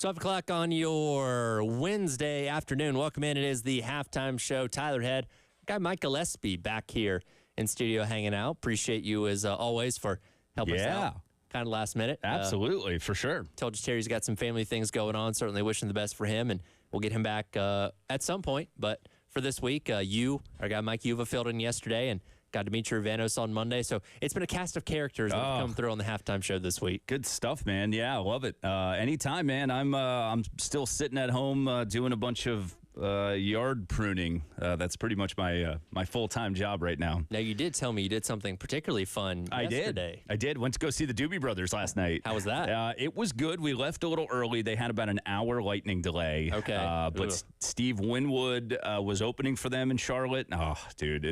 12 o'clock on your Wednesday afternoon. Welcome in. It is the halftime show. Tyler Head, guy Mike Gillespie back here in studio hanging out. Appreciate you as always for helping us out. Kind of last minute. Absolutely, for sure. Told you Terry's got some family things going on. Certainly wishing the best for him, and we'll get him back at some point. But for this week, our guy Mike Yuva filled in yesterday, and got Dimitri Vanos on Monday. So it's been a cast of characters that have come through on the halftime show this week. Good stuff, man. Yeah, I love it. Anytime, man. I'm still sitting at home doing a bunch of yard pruning. That's pretty much my full-time job right now. Now, you did tell me you did something particularly fun yesterday. I did. Went to go see the Doobie Brothers last night. How was that? It was good. We left a little early. They had about an hour lightning delay. Okay. But Steve Winwood was opening for them in Charlotte. Oh, dude,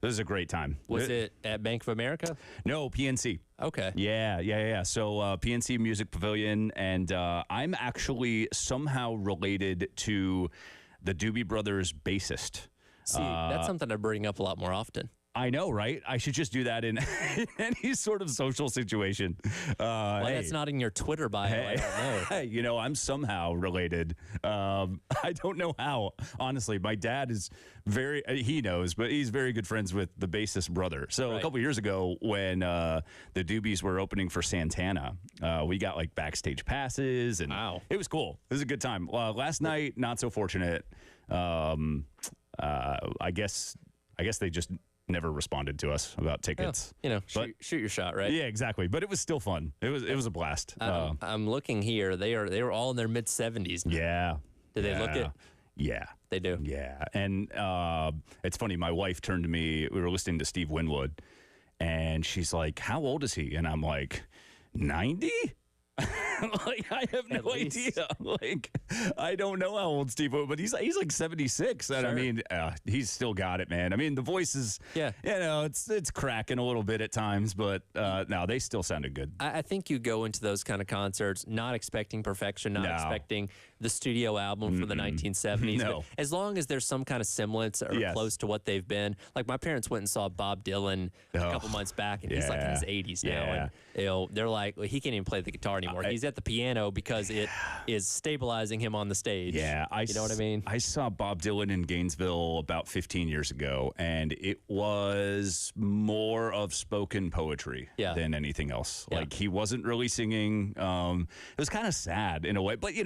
this is a great time. Was it at Bank of America? No, PNC. Okay. Yeah. So PNC Music Pavilion, and I'm actually somehow related to the Doobie Brothers bassist. See, that's something I bring up a lot more often. I know, right? I should just do that in any sort of social situation. Why that's not in your Twitter bio, I don't know. I'm somehow related. I don't know how. Honestly, my dad is he knows, but he's very good friends with the bassist brother. So a couple years ago when the Doobies were opening for Santana, we got like backstage passes, and it was cool. It was a good time. Last night, not so fortunate. I guess they just never responded to us about tickets. Shoot your shot, right? Yeah, exactly. But it was still fun. It was a blast. I'm looking here. They were all in their mid-70s now. Yeah. Do they look it? Yeah. They do. Yeah. And it's funny. My wife turned to me. We were listening to Steve Winwood, and she's like, "How old is he?" And I'm like, 90? Like, I have no idea. Like, I don't know how old Steve was, but he's like 76. And I mean, he's still got it, man. I mean, the voice is, it's cracking a little bit at times, but no, they still sounded good. I think you go into those kind of concerts not expecting perfection, not expecting the studio album from the 1970s. No. But as long as there's some kind of semblance or close to what they've been. Like, my parents went and saw Bob Dylan a couple months back, and he's like in his 80s now. And they're like, well, he can't even play the guitar anymore. He's at the piano because it is stabilizing him on the stage. Yeah. You know what I mean? I saw Bob Dylan in Gainesville about 15 years ago, and it was more of spoken poetry than anything else. Yeah. Like, he wasn't really singing. It was kind of sad in a way, but, you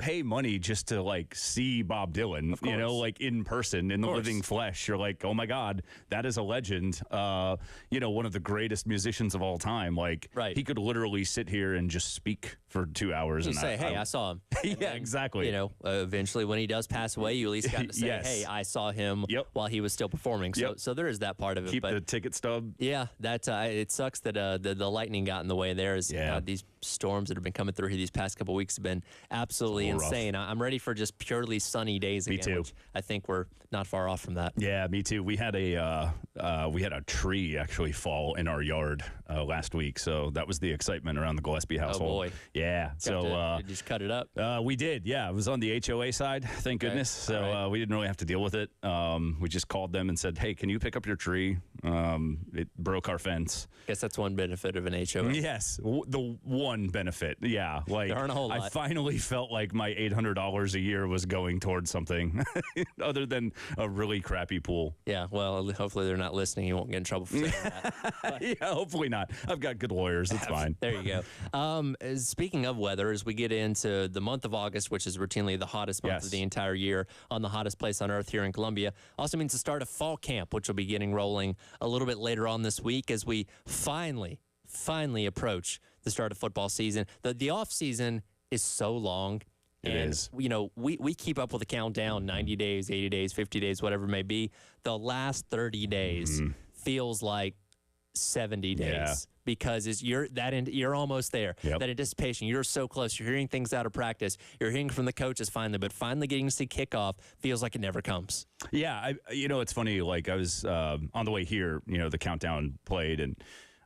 pay money just to, like, see Bob Dylan, like, in person, in the living flesh. You're like, oh, my God, that is a legend. One of the greatest musicians of all time. Like, he could literally sit here and just speak for 2 hours. And say, hey, I saw him. Then, exactly. Eventually when he does pass away, you at least got to say, hey, I saw him while he was still performing. So there is that part of it. Keep the ticket stub. Yeah, that it sucks that the lightning got in the way there. These storms that have been coming through here these past couple of weeks have been absolutely insane. I'm ready for just purely sunny days again. Me too. Which I think we're not far off from that. Yeah, me too. We had a tree actually fall in our yard last week, so that was the excitement around the Gillespie household. Oh boy. Yeah. Did you just cut it up? We did. Yeah, it was on the HOA side. Thank goodness. So we didn't really have to deal with it. We just called them and said, "Hey, can you pick up your tree?" It broke our fence. Guess that's one benefit of an HOA. Yes, the one benefit. Yeah, like there aren't a whole lot. I finally felt like my $800 a year was going towards something other than a really crappy pool. Yeah, well, hopefully they're not listening. You won't get in trouble for saying that. Yeah, hopefully not. I've got good lawyers. It's fine. There you go. Speaking of weather, as we get into the month of August, which is routinely the hottest month of the entire year on the hottest place on earth here in Columbia, also means the start of fall camp, which will be getting rolling a little bit later on this week as we finally approach the start of football season. The off season is so long. It is. We keep up with the countdown, 90 days, 80 days, 50 days, whatever it may be. The last 30 days feels like 70 days because you're almost there. Yep. That anticipation, you're so close. You're hearing things out of practice. You're hearing from the coaches finally, but finally getting to see kickoff feels like it never comes. Yeah, it's funny. Like, I was on the way here. The countdown played, and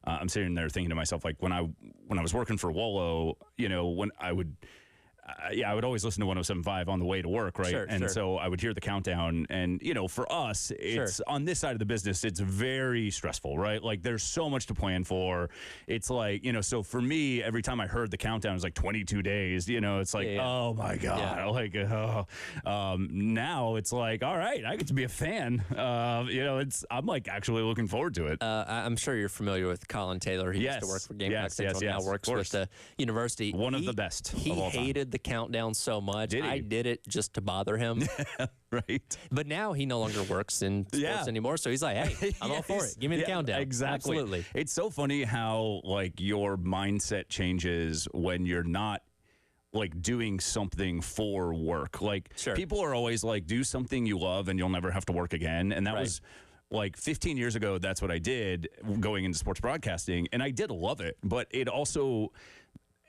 I'm sitting there thinking to myself, like, when I was working for Wolo, when I would always listen to 107.5 on the way to work, right? Sure, and so I would hear the countdown. And, for us, it's on this side of the business, it's very stressful, right? Like, there's so much to plan for. It's like, so for me, every time I heard the countdown, it was like 22 days, it's like, oh my God. Yeah. Like, now it's like, all right, I get to be a fan. I'm like actually looking forward to it. I'm sure you're familiar with Colin Taylor. He used to work for Gamecock Central, now works with the university. One of the best. He of all hated the countdown so much. Did he? I did it just to bother him. Right. But now he no longer works in sports anymore. So he's like, hey, I'm all for it. Give me the countdown. Exactly. Absolutely. It's so funny how like your mindset changes when you're not like doing something for work. Like people are always like, do something you love and you'll never have to work again. And that was like 15 years ago. That's what I did going into sports broadcasting. And I did love it, but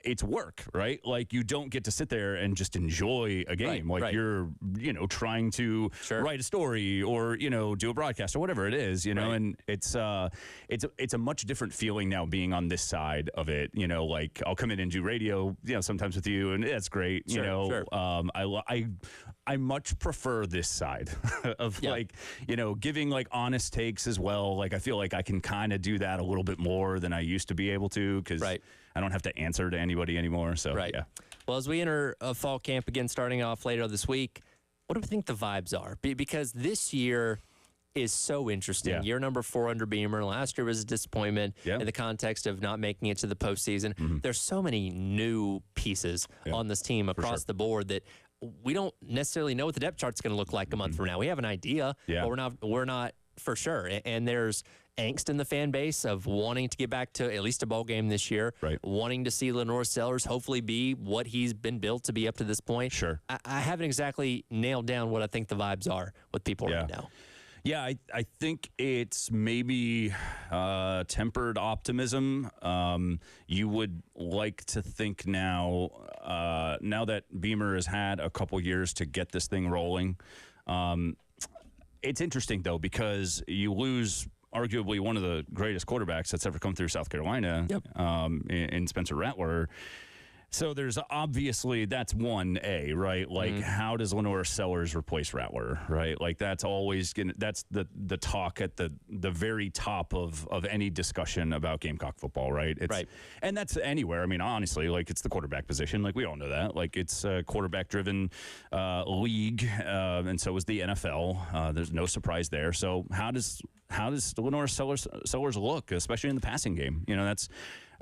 it's work, right? Like you don't get to sit there and just enjoy a game. You're, trying to write a story or, do a broadcast or whatever it is, and it's a much different feeling now being on this side of it. Like I'll come in and do radio, sometimes with you, and it's great. I much prefer this side of giving like honest takes as well. Like I feel like I can kind of do that a little bit more than I used to be able to because I don't have to answer to anybody anymore. So yeah. Well, as we enter a fall camp again, starting off later this week, what do we think the vibes are? Because this year is so interesting. Yeah. Year number 4 under Beamer. Last year was a disappointment in the context of not making it to the postseason. Mm-hmm. There's so many new pieces on this team across the board that we don't necessarily know what the depth chart's going to look like a month from now. We have an idea, but we're not for sure. And there's angst in the fan base of wanting to get back to at least a bowl game this year, wanting to see Lenore Sellers hopefully be what he's been built to be up to this point. Sure. I haven't exactly nailed down what I think the vibes are with people right now. Yeah, I think it's maybe tempered optimism. You would like to think now that Beamer has had a couple years to get this thing rolling. It's interesting, though, because you lose arguably one of the greatest quarterbacks that's ever come through South Carolina in Spencer Rattler. So there's obviously, that's 1A, right? Like, how does Lenore Sellers replace Rattler, right? Like, that's always that's the talk at the very top of any discussion about Gamecock football, right? And that's anywhere. I mean, honestly, like, it's the quarterback position. Like, we all know that. Like, it's a quarterback-driven league, and so is the NFL. There's no surprise there. So how does Lenore Sellers look, especially in the passing game?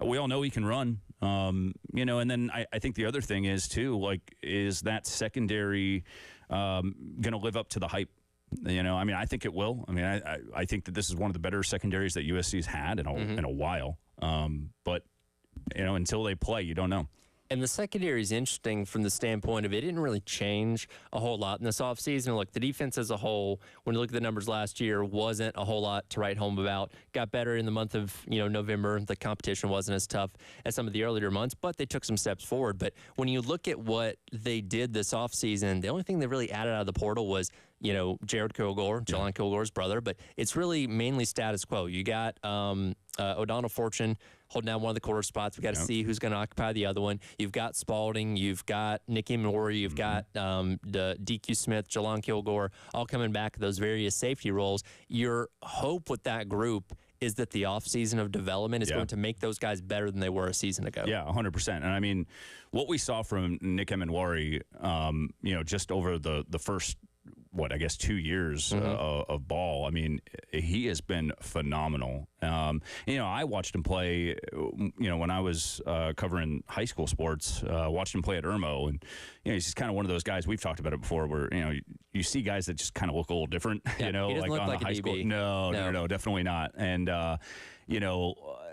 We all know he can run, and then I think the other thing is, too, like, is that secondary going to live up to the hype? I think it will. I mean, I think that this is one of the better secondaries that USC's had in a while. But, until they play, you don't know. And the secondary is interesting from the standpoint of it didn't really change a whole lot in this offseason. Look, the defense as a whole, when you look at the numbers last year, wasn't a whole lot to write home about. Got better in the month of November. The competition wasn't as tough as some of the earlier months, but they took some steps forward. But when you look at what they did this offseason, the only thing they really added out of the portal was Jared Kilgore, Jelon Kilgore's brother, but it's really mainly status quo. You got O'Donnell Fortune holding down one of the quarter spots. We got to see who's going to occupy the other one. You've got Spalding, you've got Nicky Mori, you've got the DQ Smith, Jelon Kilgore, all coming back at those various safety roles. Your hope with that group is that the offseason of development is going to make those guys better than they were a season ago. Yeah, 100%. And I mean, what we saw from Nick Emenwari, just over the first 2 years of ball. I mean, he has been phenomenal. I watched him play, when I was covering high school sports, watched him play at Irmo. And, he's just kind of one of those guys, we've talked about it before, where, you see guys that just kind of look a little different, he doesn't look on like the high school. DB. No, definitely not. And,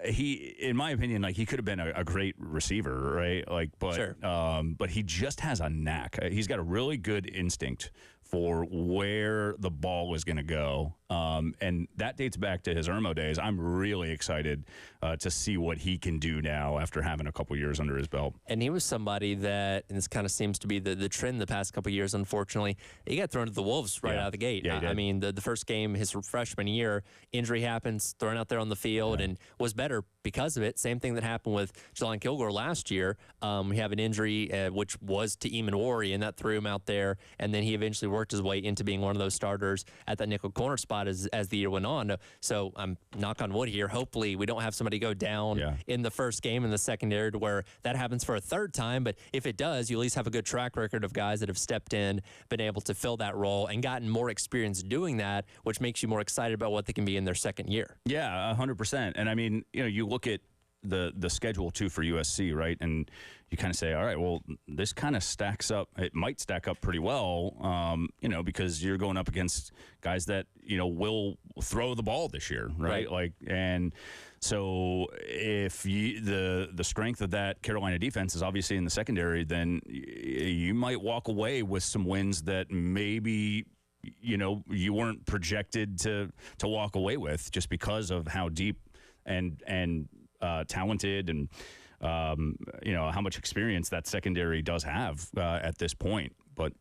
he, in my opinion, like, he could have been a great receiver, right? Like, but he just has a knack. He's got a really good instinct for where the ball is going to go. And that dates back to his Irmo days. I'm really excited to see what he can do now after having a couple years under his belt. And he was somebody that, and this kind of seems to be the trend the past couple of years, unfortunately, he got thrown to the Wolves right out of the gate. Yeah, I mean, the first game, his freshman year, injury happens, thrown out there on the field, and was better because of it. Same thing that happened with Jelon Kilgore last year. We have an injury, which was to Eamon Wari, and that threw him out there. And then he eventually worked his way into being one of those starters at that nickel corner spot as the year went on. So I'm knock on wood here. Hopefully we don't have somebody go down in the first game in the secondary to where that happens for a third time. But if it does, you at least have a good track record of guys that have stepped in, been able to fill that role, and gotten more experience doing that, which makes you more excited about what they can be in their second year. Yeah, 100%. And I mean, you look at the schedule too for USC, right? And you kind of say, all right, well, this kind of stacks up. It might stack up pretty well, because you're going up against guys that will throw the ball this year, right? Like, and so if the strength of that Carolina defense is obviously in the secondary, then you might walk away with some wins that maybe you weren't projected to walk away with just because of how deep and talented and how much experience that secondary does have at this point. But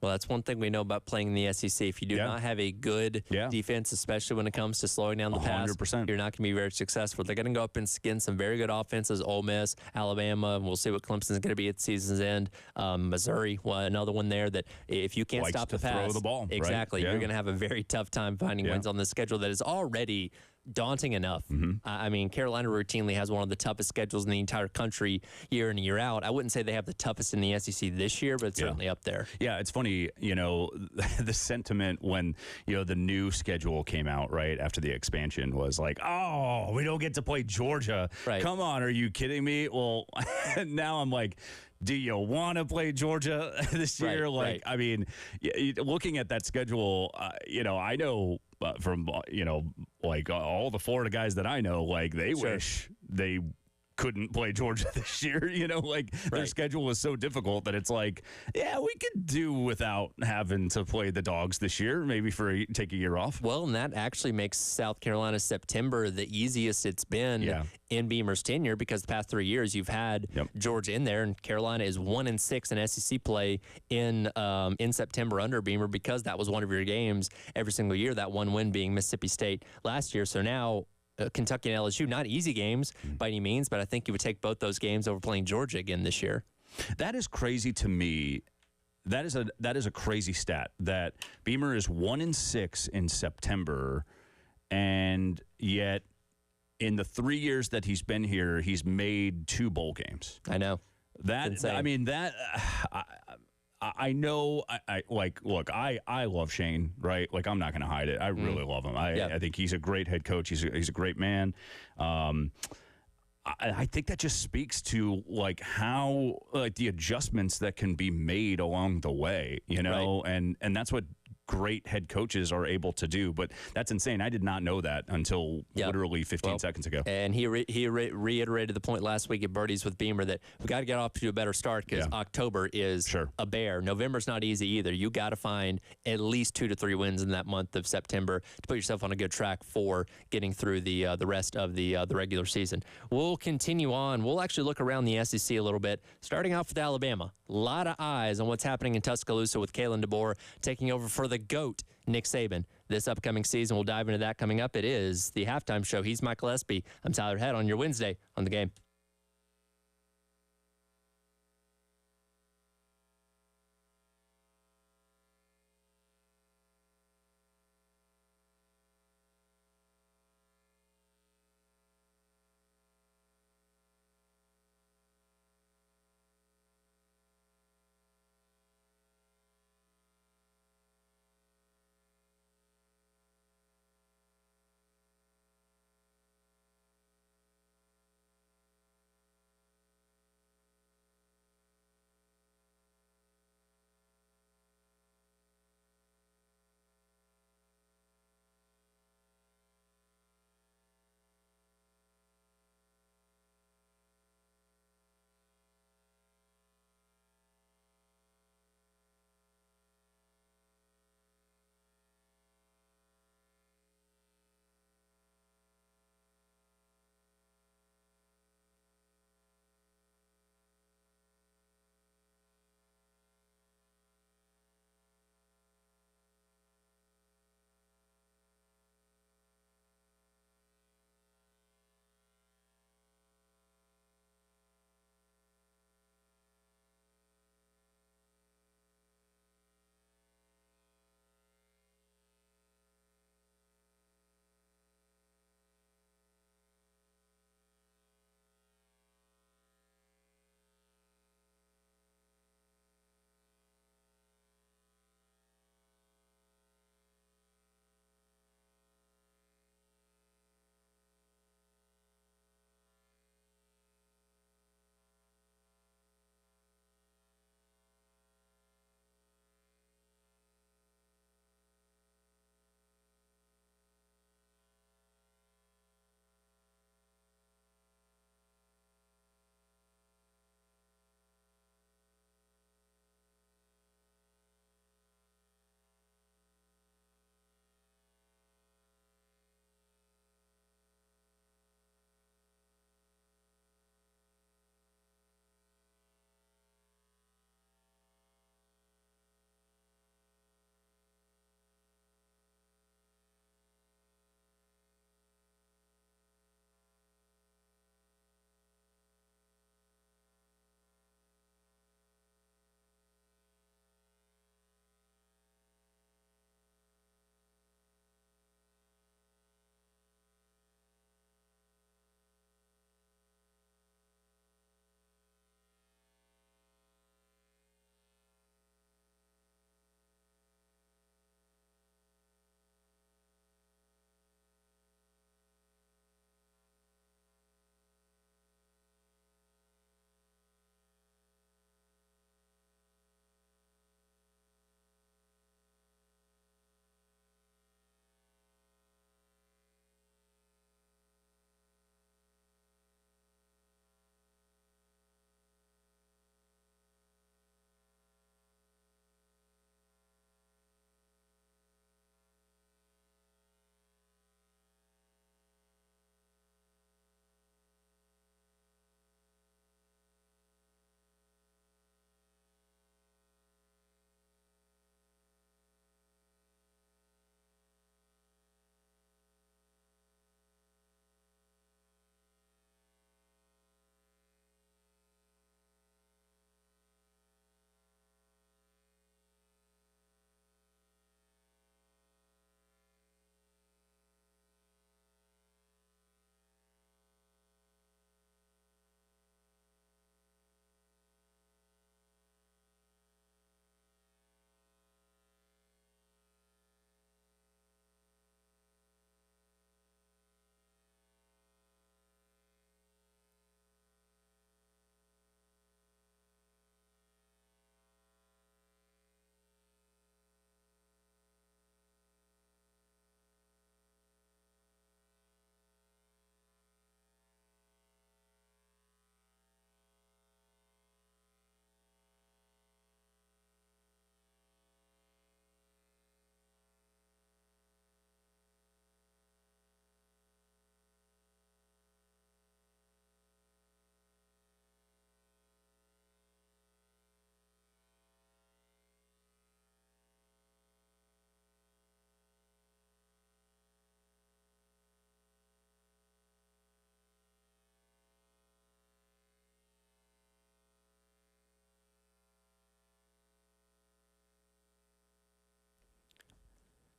well, that's one thing we know about playing in the SEC. If you do not have a good defense, especially when it comes to slowing down the pass, 100%. You're not going to be very successful. They're going to go up against some very good offenses, Ole Miss, Alabama, and we'll see what Clemson's going to be at season's end. Missouri, another one there that if you can't stop the pass, throw the ball, exactly, you're going to have a very tough time finding wins on this schedule that is already daunting enough. I mean, Carolina routinely has one of the toughest schedules in the entire country year in and year out. I wouldn't say they have the toughest in the SEC this year, but it's certainly up there. Yeah, it's funny, the sentiment when, the new schedule came out right after the expansion was like, oh, we don't get to play Georgia. Right. Come on, are you kidding me? Well, now I'm like, do you want to play Georgia this year? I mean, looking at that schedule, I know from, all the Florida guys that I know, they wish they couldn't play Georgia this year. Their schedule was so difficult that it's like, yeah, we could do without having to play the Dogs this year, maybe take a year off. Well, and that actually makes South Carolina's September the easiest it's been in Beamer's tenure, because the past 3 years you've had Georgia in there, and Carolina is 1-6 in SEC play in September under Beamer, because that was one of your games every single year, that one win being Mississippi State last year. So now Kentucky and LSU, not easy games by any means, but I think you would take both those games over playing Georgia again this year. That is crazy to me. That is a crazy stat that Beamer is 1-6 in September, and yet in the 3 years that he's been here, he's made 2 bowl games. I know. I mean, I know. Look, I love Shane, right? I'm not going to hide it. I really love him. I think he's a great head coach. He's a great man. I think that just speaks to how the adjustments that can be made along the way, and that's what great head coaches are able to do. But that's insane. I did not know that until literally 15 seconds ago. And he reiterated the point last week at Birdies with Beamer that we got to get off to a better start, because October is a bear. November's not easy either. You got to find at least 2 to 3 wins in that month of September to put yourself on a good track for getting through the rest of the regular season. We'll continue on. We'll actually look around the SEC a little bit, starting off with Alabama. A lot of eyes on what's happening in Tuscaloosa with Kalen DeBoer taking over for the GOAT, Nick Saban, this upcoming season. We'll dive into that coming up. It is the halftime show. He's Michael Espy. I'm Tyler Head on your Wednesday on The Game.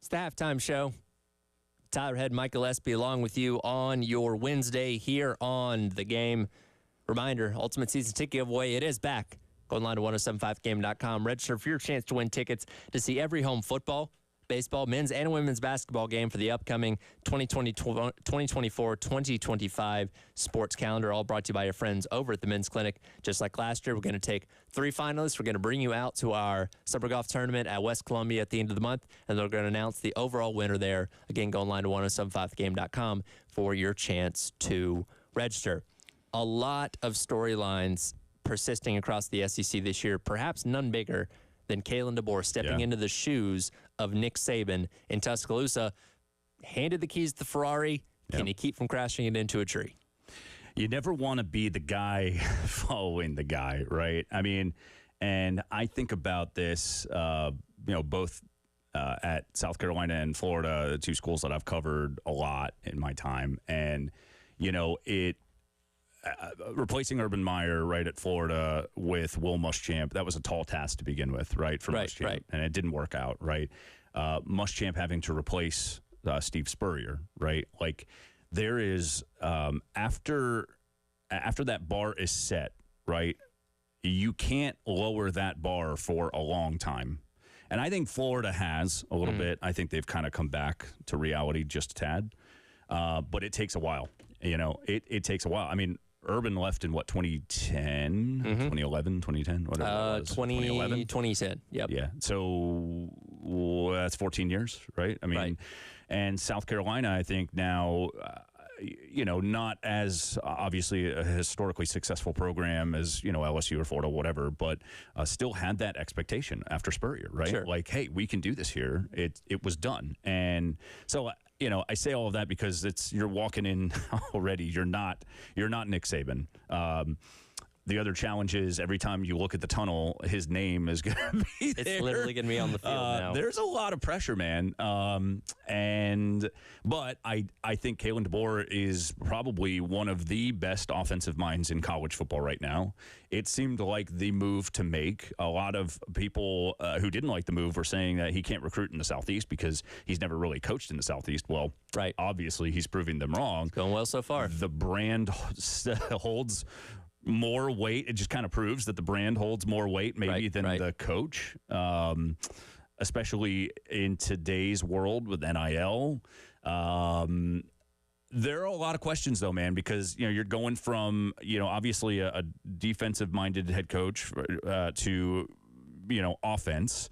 It's the halftime show. Tyler Head, Michael Espy, along with you on your Wednesday here on The Game. Reminder, Ultimate Season Ticket Giveaway, it is back. Go online to 1075game.com. Register for your chance to win tickets to see every home football, baseball, men's and women's basketball game for the upcoming 2024-2025 sports calendar, all brought to you by your friends over at the Men's Clinic. Just like last year, we're going to take 3 finalists. We're going to bring you out to our summer golf tournament at West Columbia at the end of the month, and they're going to announce the overall winner there. Again, go online to 1075game.com for your chance to register. A lot of storylines persisting across the SEC this year, perhaps none bigger than Kalen DeBoer stepping into the shoes of Nick Saban in Tuscaloosa, handed the keys to the Ferrari. Can he keep from crashing it into a tree? You never want to be the guy following the guy, right? I mean, and I think about this, both at South Carolina and Florida, the 2 schools that I've covered a lot in my time. And, replacing Urban Meyer right at Florida with Will Muschamp, that was a tall task to begin with, right? For Muschamp, right. And it didn't work out, right? Muschamp having to replace Steve Spurrier, right? Like there is after that bar is set, right? You can't lower that bar for a long time. And I think Florida has a little bit. I think they've kind of come back to reality just a tad. But it takes a while. It takes a while. I mean, Urban left in 2010, 2011, 2010, whatever it was. 2011? 2010, yep. Yeah, so that's 14 years, right? I mean, and South Carolina, I think now, not as obviously a historically successful program as, LSU or Florida, whatever, but still had that expectation after Spurrier, right? Sure. Like, hey, we can do this here. It was done. And so, I say all of that because you're walking in already. You're not Nick Saban. The other challenge is every time you look at the tunnel, his name is going to be there. It's literally going to be on the field now. There's a lot of pressure, man. But I think Kalen DeBoer is probably one of the best offensive minds in college football right now. It seemed like the move to make. A lot of people who didn't like the move were saying that he can't recruit in the Southeast because he's never really coached in the Southeast. Well, obviously he's proving them wrong. It's going well so far. The brand holds more weight. It just kind of proves that the brand holds more weight maybe than the coach, especially in today's world with NIL. There are a lot of questions though, man, because you're going from obviously a defensive-minded head coach to offense.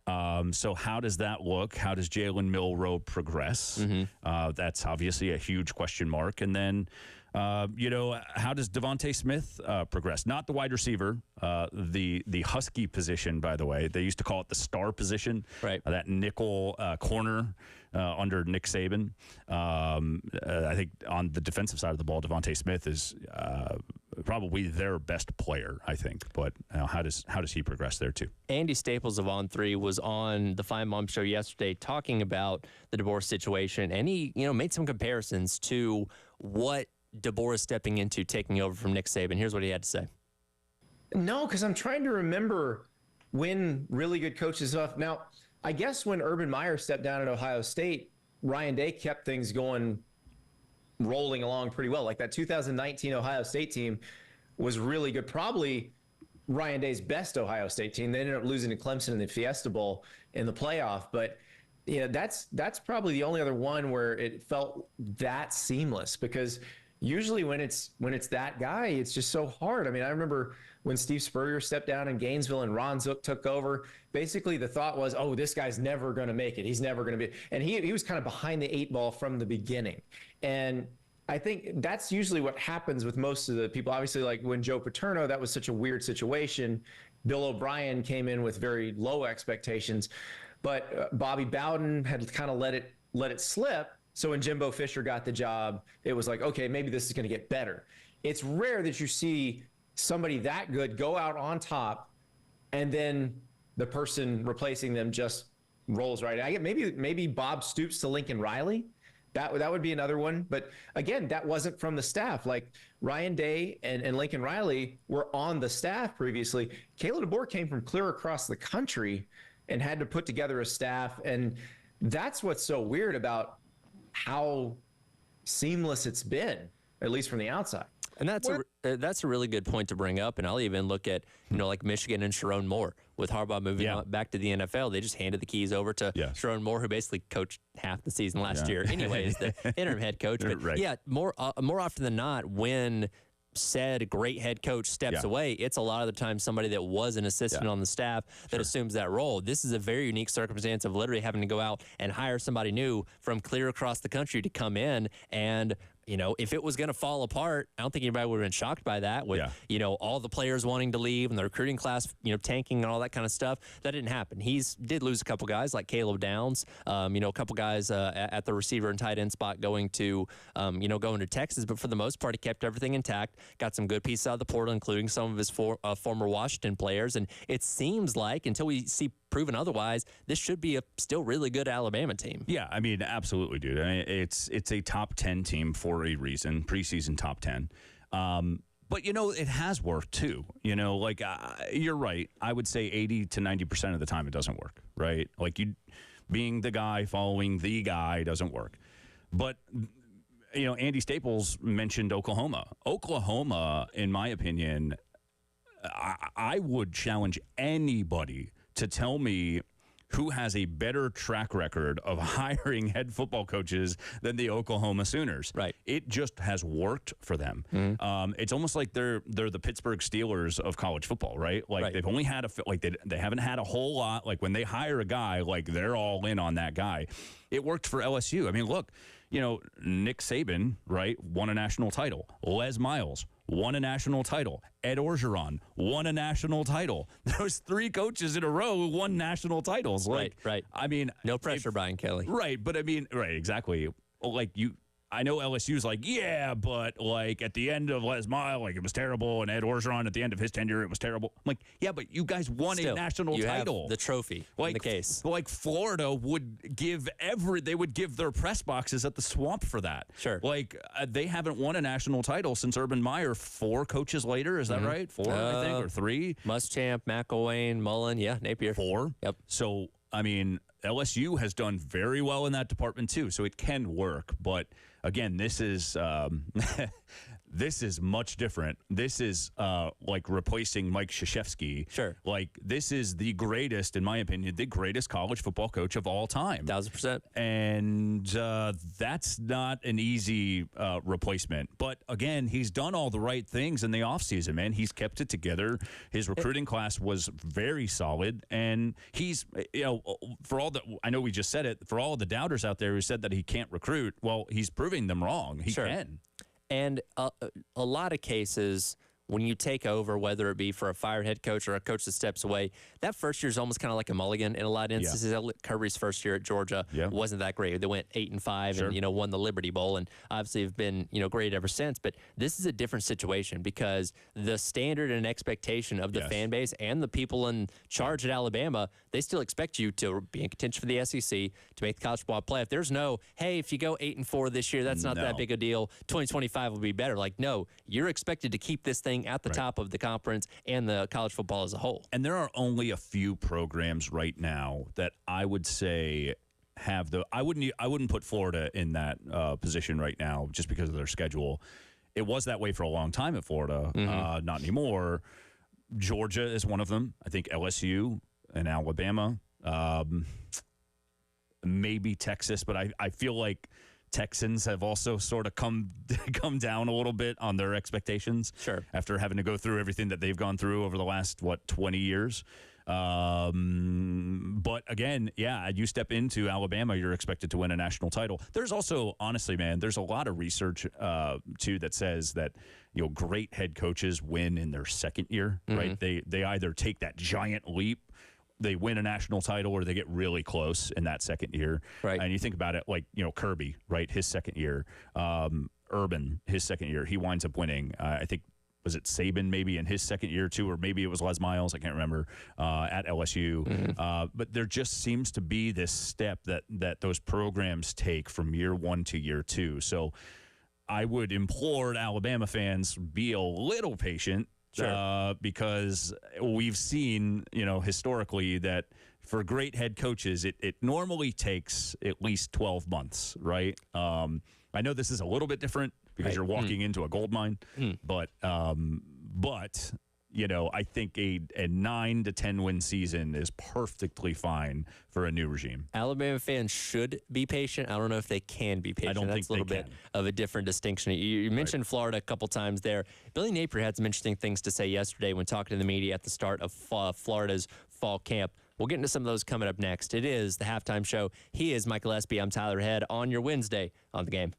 So how does that look? How does Jalen Milroe progress? That's obviously a huge question mark. And then how does Devontae Smith progress? Not the wide receiver, the Husky position, by the way. They used to call it the star position, that nickel corner under Nick Saban. I think on the defensive side of the ball, Devontae Smith is probably their best player, I think. But how does he progress there too? Andy Staples of On3 was on the Fine Mom Show yesterday talking about the DeBoer situation, and he made some comparisons to what DeBoer is stepping into, taking over from Nick Saban. Here's what he had to say. No, because I'm trying to remember when really good coaches left. Now, I guess when Urban Meyer stepped down at Ohio State, Ryan Day kept things rolling along pretty well. Like that 2019 Ohio State team was really good. Probably Ryan Day's best Ohio State team. They ended up losing to Clemson in the Fiesta Bowl in the playoff. But that's probably the only other one where it felt that seamless, because usually when it's that guy, it's just so hard. I mean, I remember when Steve Spurrier stepped down in Gainesville and Ron Zook took over, basically the thought was, oh, this guy's never going to make it. He's never going to be. And he was kind of behind the 8 ball from the beginning. And I think that's usually what happens with most of the people. Obviously, like when Joe Paterno, that was such a weird situation. Bill O'Brien came in with very low expectations, but Bobby Bowden had kind of let it slip. So when Jimbo Fisher got the job, it was like, okay, maybe this is going to get better. It's rare that you see somebody that good go out on top and then the person replacing them just rolls right. I get maybe Bob Stoops to Lincoln Riley. That would be another one. But again, that wasn't from the staff. Like Ryan Day and Lincoln Riley were on the staff previously. Kalen DeBoer came from clear across the country and had to put together a staff. And that's what's so weird about how seamless it's been, at least from the outside. And that's a really good point to bring up. And I'll even look at, like Michigan and Sharon Moore. With Harbaugh moving on back to the NFL, they just handed the keys over to Sharon Moore, who basically coached half the season last year anyway, as the interim head coach. But more often than not, when said great head coach steps away, it's a lot of the time somebody that was an assistant on the staff that assumes that role. This is a very unique circumstance of literally having to go out and hire somebody new from clear across the country to come in. And if it was going to fall apart, I don't think anybody would have been shocked by that with, all the players wanting to leave and the recruiting class, tanking and all that kind of stuff. That didn't happen. He did lose a couple guys like Caleb Downs, a couple guys at the receiver and tight end spot going to Texas. But for the most part, he kept everything intact, got some good pieces out of the portal, including some of his former Washington players. And it seems like, until we see proven otherwise, this should be a still really good Alabama team. Yeah, I mean, absolutely, dude. I mean, it's a top 10 team for a reason, preseason top 10. But, it has worked, too. You're right. I would say 80 to 90% of the time it doesn't work, right? Like, being the guy following the guy doesn't work. But, Andy Staples mentioned Oklahoma. Oklahoma, in my opinion, I would challenge anybody to tell me who has a better track record of hiring head football coaches than the Oklahoma Sooners. Right. It just has worked for them. It's almost like they're the Pittsburgh Steelers of college football, right? Like they've only had they haven't had a whole lot. Like when they hire a guy, like they're all in on that guy. It worked for LSU. I mean, look, Nick Saban, right, won a national title. Les Miles won a national title. Ed Orgeron won a national title. Those three coaches in a row who won national titles. Right. I mean, no pressure, Brian Kelly. Right, but I mean, right, exactly. Like I know LSU's like, but like at the end of Les Miles, like it was terrible, and Ed Orgeron at the end of his tenure, it was terrible. I'm like, yeah, but you guys won a national title. Have the trophy, in the case. Like Florida would give their press boxes at the Swamp for that. Sure. Like they haven't won a national title since Urban Meyer 4 coaches later. Is that right? 4, I think, or 3. Muschamp, McElwain, Mullen, Napier. 4. Yep. So I mean, LSU has done very well in that department too, so it can work, but. Again, this is this is much different. This is like replacing Mike Krzyzewski. Sure. Like this is the greatest, in my opinion, the greatest college football coach of all time. 1,000%. And that's not an easy replacement. But again, he's done all the right things in the offseason, man. He's kept it together. His recruiting class was very solid. And he's, for all the, I know we just said it, for all of the doubters out there who said that he can't recruit, well, he's proving them wrong. He can. And a lot of cases, when you take over, whether it be for a fired head coach or a coach that steps away, that first year is almost kind of like a mulligan in a lot of instances. Kirby's first year at Georgia wasn't that great. They went 8-5 and won the Liberty Bowl, and obviously have been great ever since. But this is a different situation because the standard and expectation of the fan base and the people in charge at Alabama, they still expect you to be in contention for the SEC, to make the college football playoff. There's no, hey, if you go 8-4 this year, that's not that big a deal. 2025 will be better. Like, no, you're expected to keep this thing at the top of the conference and the college football as a whole. And there are only a few programs right now that I would say have I wouldn't put Florida in that position right now just because of their schedule. It was that way for a long time at Florida, not anymore. Georgia is one of them. I think LSU and Alabama, maybe Texas, but I feel like Texans have also sort of come down a little bit on their expectations. Sure. After having to go through everything that they've gone through over the last, 20 years. But again, you step into Alabama, you're expected to win a national title. There's also, honestly, man, there's a lot of research, too, that says that, great head coaches win in their second year, right? They either take that giant leap, they win a national title, or they get really close in that second year. Right. And you think about it like, Kirby, right? His second year. Urban, his second year, he winds up winning. I think, was it Saban maybe in his second year too, or maybe it was Les Miles, I can't remember, at LSU. But there just seems to be this step that those programs take from year 1 to year 2. So I would implore Alabama fans, be a little patient. Sure. Because we've seen, historically that for great head coaches, it normally takes at least 12 months, right? I know this is a little bit different because you're walking into a gold mine, but you know, I think a 9 to 10 win season is perfectly fine for a new regime. Alabama fans should be patient. I don't know if they can be patient. I don't That's think a little they bit can. of a different distinction. You mentioned Florida a couple times there. Billy Napier had some interesting things to say yesterday when talking to the media at the start of Florida's fall camp. We'll get into some of those coming up next. It is the halftime show. He is Michael Espy. I'm Tyler Head on your Wednesday on the game.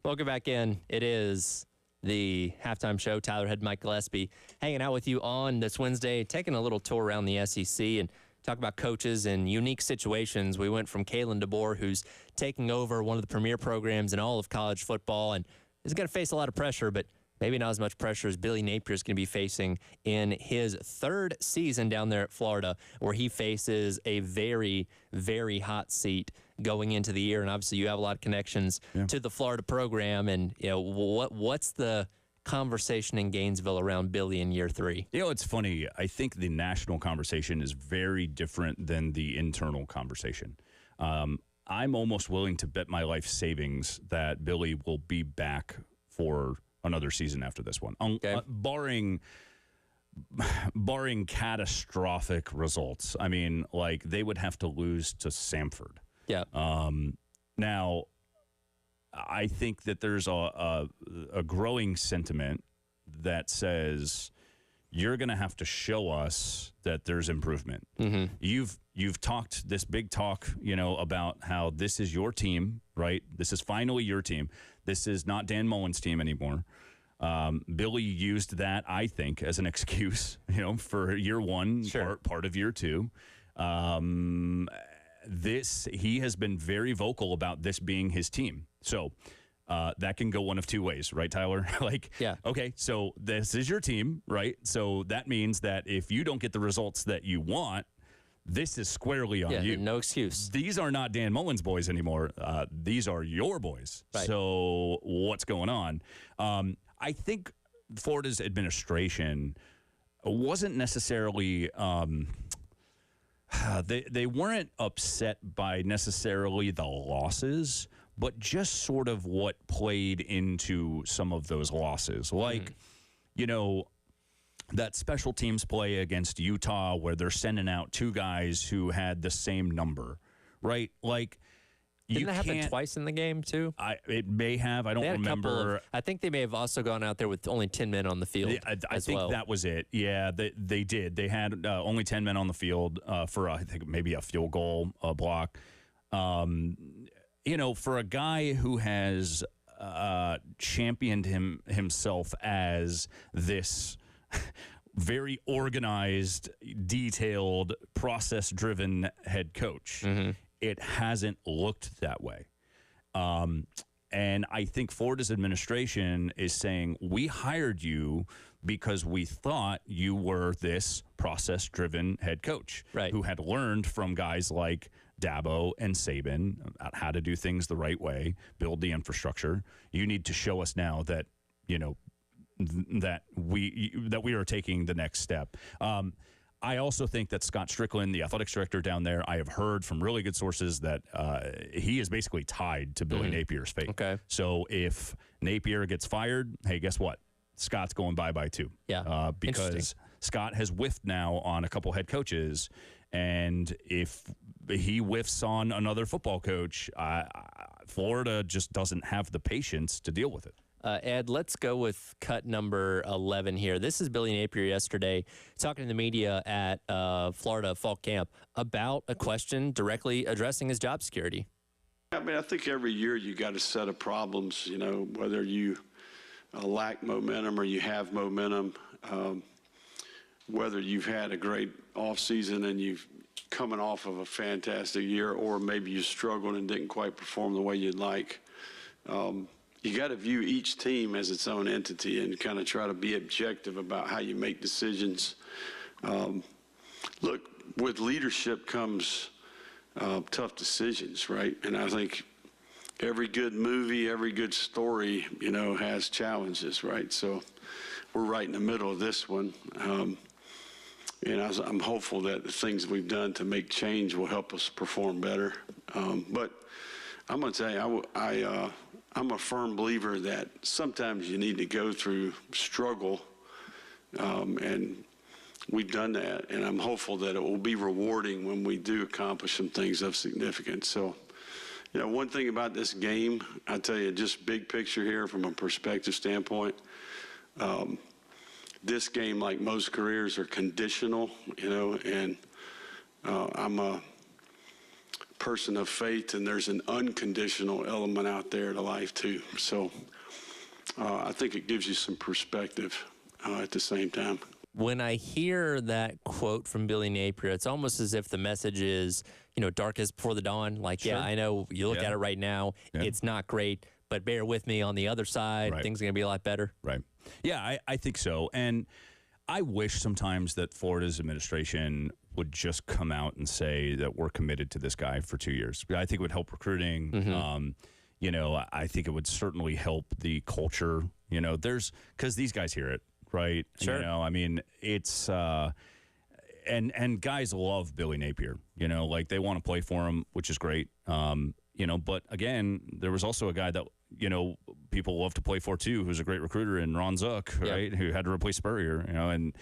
Welcome back in. It is the halftime show. Tyler Head, Mike Gillespie, hanging out with you on this Wednesday, taking a little tour around the SEC and talk about coaches and unique situations. We went from Kalen DeBoer, who's taking over one of the premier programs in all of college football and is going to face a lot of pressure, but maybe not as much pressure as Billy Napier is going to be facing in his third season down there at Florida, where he faces a very, very hot seat going into the year. And obviously you have a lot of connections to the Florida program. And, you know, what's the conversation in Gainesville around Billy in year 3? You know, it's funny. I think the national conversation is very different than the internal conversation. I'm almost willing to bet my life savings that Billy will be back for another season after this one, barring catastrophic results. I mean, like, they would have to lose to Samford. Yeah. Now, I think that there's a growing sentiment that says you're going to have to show us that there's improvement. Mm-hmm. You've talked this big talk, you know, about how this is your team, right? This is finally your team. This is not Dan Mullen's team anymore. Billy used that, I think, as an excuse, you know, for year 1, part of year 2. He has been very vocal about this being his team. So that can go one of two ways, right, Tyler? Okay, so this is your team, right? So that means that if you don't get the results that you want, this is squarely on you. No excuse. These are not Dan Mullen's boys anymore. These are your boys. Right. So what's going on? I think Florida's administration wasn't necessarily they weren't upset by necessarily the losses, but just sort of what played into some of those losses. Like, you know, that special teams play against Utah where they're sending out 2 guys who had the same number, right? Like, didn't that happen twice in the game, too? It may have. I don't remember. I think they may have also gone out there with only 10 men on the field. I think that was it. Yeah, they did. They had only 10 men on the field for, I think, maybe a field goal block. You know, for a guy who has championed himself as this very organized, detailed, process-driven head coach, it hasn't looked that way. And I think Florida's administration is saying, we hired you because we thought you were this process-driven head coach who had learned from guys like Dabo and Saban about how to do things the right way, build the infrastructure. You need to show us now that, you know, that we are taking the next step. I also think that Scott Strickland, the athletics director down there, I have heard from really good sources that he is basically tied to Billy Napier's fate. Okay. So if Napier gets fired, hey, guess what? Scott's going bye-bye too. Yeah. Because Scott has whiffed now on a couple head coaches, and if he whiffs on another football coach, Florida just doesn't have the patience to deal with it. Ed, let's go with cut number 11 here. This is Billy Napier yesterday talking to the media at Florida Fall Camp about a question directly addressing his job security. I mean, I think every year you got a set of problems, you know, whether you lack momentum or you have momentum, whether you've had a great offseason and you've coming off of a fantastic year, or maybe you struggled and didn't quite perform the way you'd like. You got to view each team as its own entity and kind of try to be objective about how you make decisions. Look, with leadership comes tough decisions, right? And I think every good movie, every good story, you know, has challenges, right? So we're right in the middle of this one. And I'm hopeful that the things we've done to make change will help us perform better. But I'm going to tell you, I'm a firm believer that sometimes you need to go through struggle, and we've done that, and I'm hopeful that it will be rewarding when we do accomplish some things of significance. So, you know, one thing about this game, I tell you, just big picture here from a perspective standpoint, this game, like most careers, are conditional, you know, and I'm a person of faith, and there's an unconditional element out there to life too. So I think it gives you some perspective at the same time. When I hear that quote from Billy Napier, it's almost as if the message is, dark is before the dawn. Like, Sure. yeah, I know you look at it right now, it's not great, but bear with me on the other side. Right. Things are going to be a lot better. Right. Yeah, I think so. And I wish sometimes that Florida's administration would just come out and say that we're committed to this guy for 2 years. I think it would help recruiting. I think it would certainly help the culture. Because these guys hear it, right? Sure. It's and guys love Billy Napier. They want to play for him, which is great. But again, there was also a guy that people love to play for too, who's a great recruiter, in Ron Zook, right? Who had to replace Spurrier, and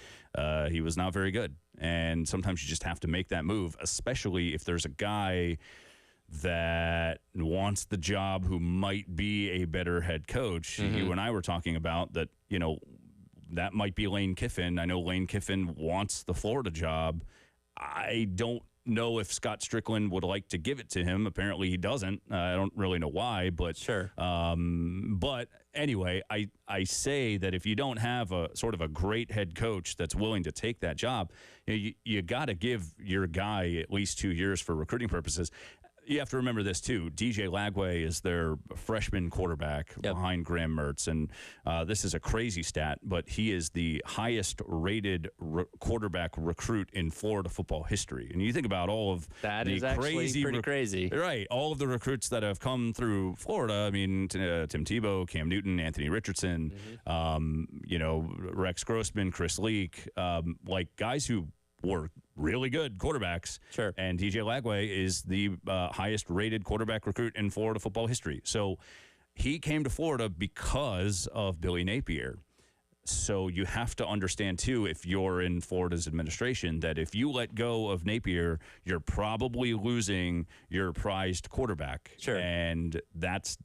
he was not very good. And sometimes you just have to make that move, especially if there's a guy that wants the job who might be a better head coach. You and I were talking about that, that might be Lane Kiffin. I know Lane Kiffin wants the Florida job. I don't know if Scott Strickland would like to give it to him. Apparently he doesn't. I don't really know why, but sure. But anyway, I say that if you don't have a sort of a great head coach that's willing to take that job, you got to give your guy at least 2 years for recruiting purposes. You have to remember this, too. DJ Lagway is their freshman quarterback behind Graham Mertz. And this is a crazy stat, but he is the highest-rated quarterback recruit in Florida football history. And you think about all of that is actually pretty crazy. Right. All of the recruits that have come through Florida, Tim Tebow, Cam Newton, Anthony Richardson, Rex Grossman, Chris Leak, guys who were really good quarterbacks. Sure. And DJ Lagway is the highest-rated quarterback recruit in Florida football history. So he came to Florida because of Billy Napier. So you have to understand, too, if you're in Florida's administration, that if you let go of Napier, you're probably losing your prized quarterback. Sure. And that's,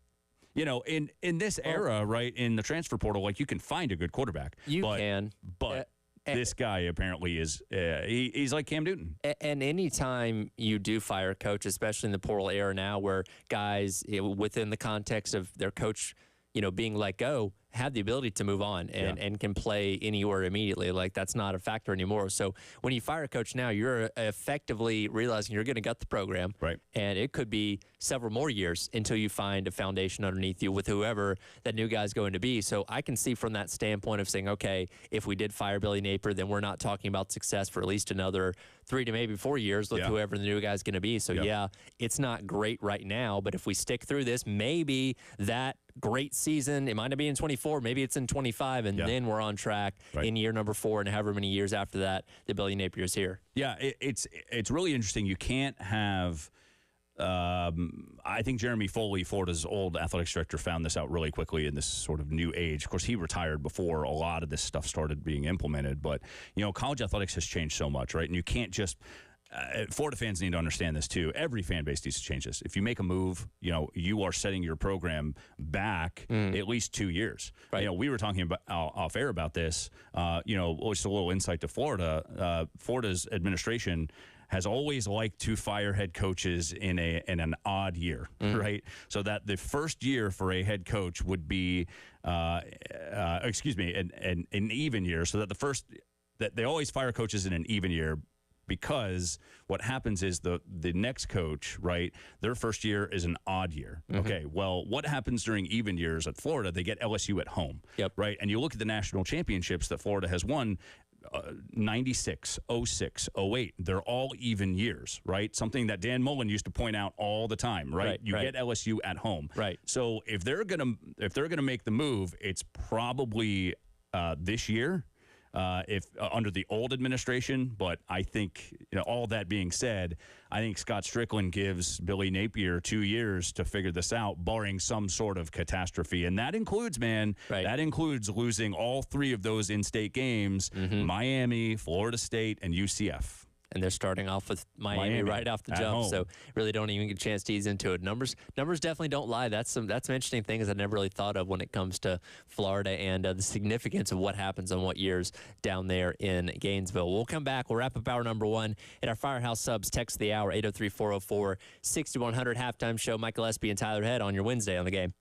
in this era, right, in the transfer portal, you can find a good quarterback. You can. But this guy apparently is he's like Cam Newton. And anytime you do fire a coach, especially in the portal era now, where guys within the context of their coach, being let go, have the ability to move on and can play anywhere immediately. That's not a factor anymore. So when you fire a coach now, you're effectively realizing you're going to gut the program. Right. And it could be several more years until you find a foundation underneath you with whoever that new guy's going to be. So I can see from that standpoint of saying, okay, if we did fire Billy Napier, then we're not talking about success for at least another 3 to maybe 4 years with whoever the new guy's going to be. So it's not great right now, but if we stick through this, maybe that great season, it might not be in 24, maybe it's in 25, and then we're on track in year number 4 and however many years after that the Billy Napier's here. Yeah, it's really interesting. You can't have I think Jeremy Foley, Florida's old athletics director, found this out really quickly in this sort of new age. Of course, he retired before a lot of this stuff started being implemented, but college athletics has changed so much, right? And you can't just Florida fans need to understand this too. Every fan base needs to change this. If you make a move, you are setting your program back at least 2 years. Right. We were talking about off air about this. Just a little insight to Florida. Florida's administration has always liked to fire head coaches in an odd year, right? So that the first year for a head coach would be, an even year. So that they always fire coaches in an even year. Because what happens is the next coach, right, their first year is an odd year. Okay, well, what happens during even years at Florida? They get LSU at home, right? And you look at the national championships that Florida has won, 96, 06, 08. They're all even years, right? Something that Dan Mullen used to point out all the time, right? You get LSU at home. Right. So if they're gonna make the move, it's probably this year. If under the old administration, but I think, all that being said, I think Scott Strickland gives Billy Napier 2 years to figure this out, barring some sort of catastrophe. And that includes, that includes losing all 3 of those in-state games, Miami, Florida State, and UCF. and they're starting off with Miami right off the jump. Home. So really don't even get a chance to ease into it. Numbers definitely don't lie. That's some interesting things I never really thought of when it comes to Florida and the significance of what happens on what years down there in Gainesville. We'll come back. We'll wrap up hour number one in our Firehouse Subs text of the hour 803-404-6100 halftime show. Michael Espy and Tyler Head on your Wednesday on the Game.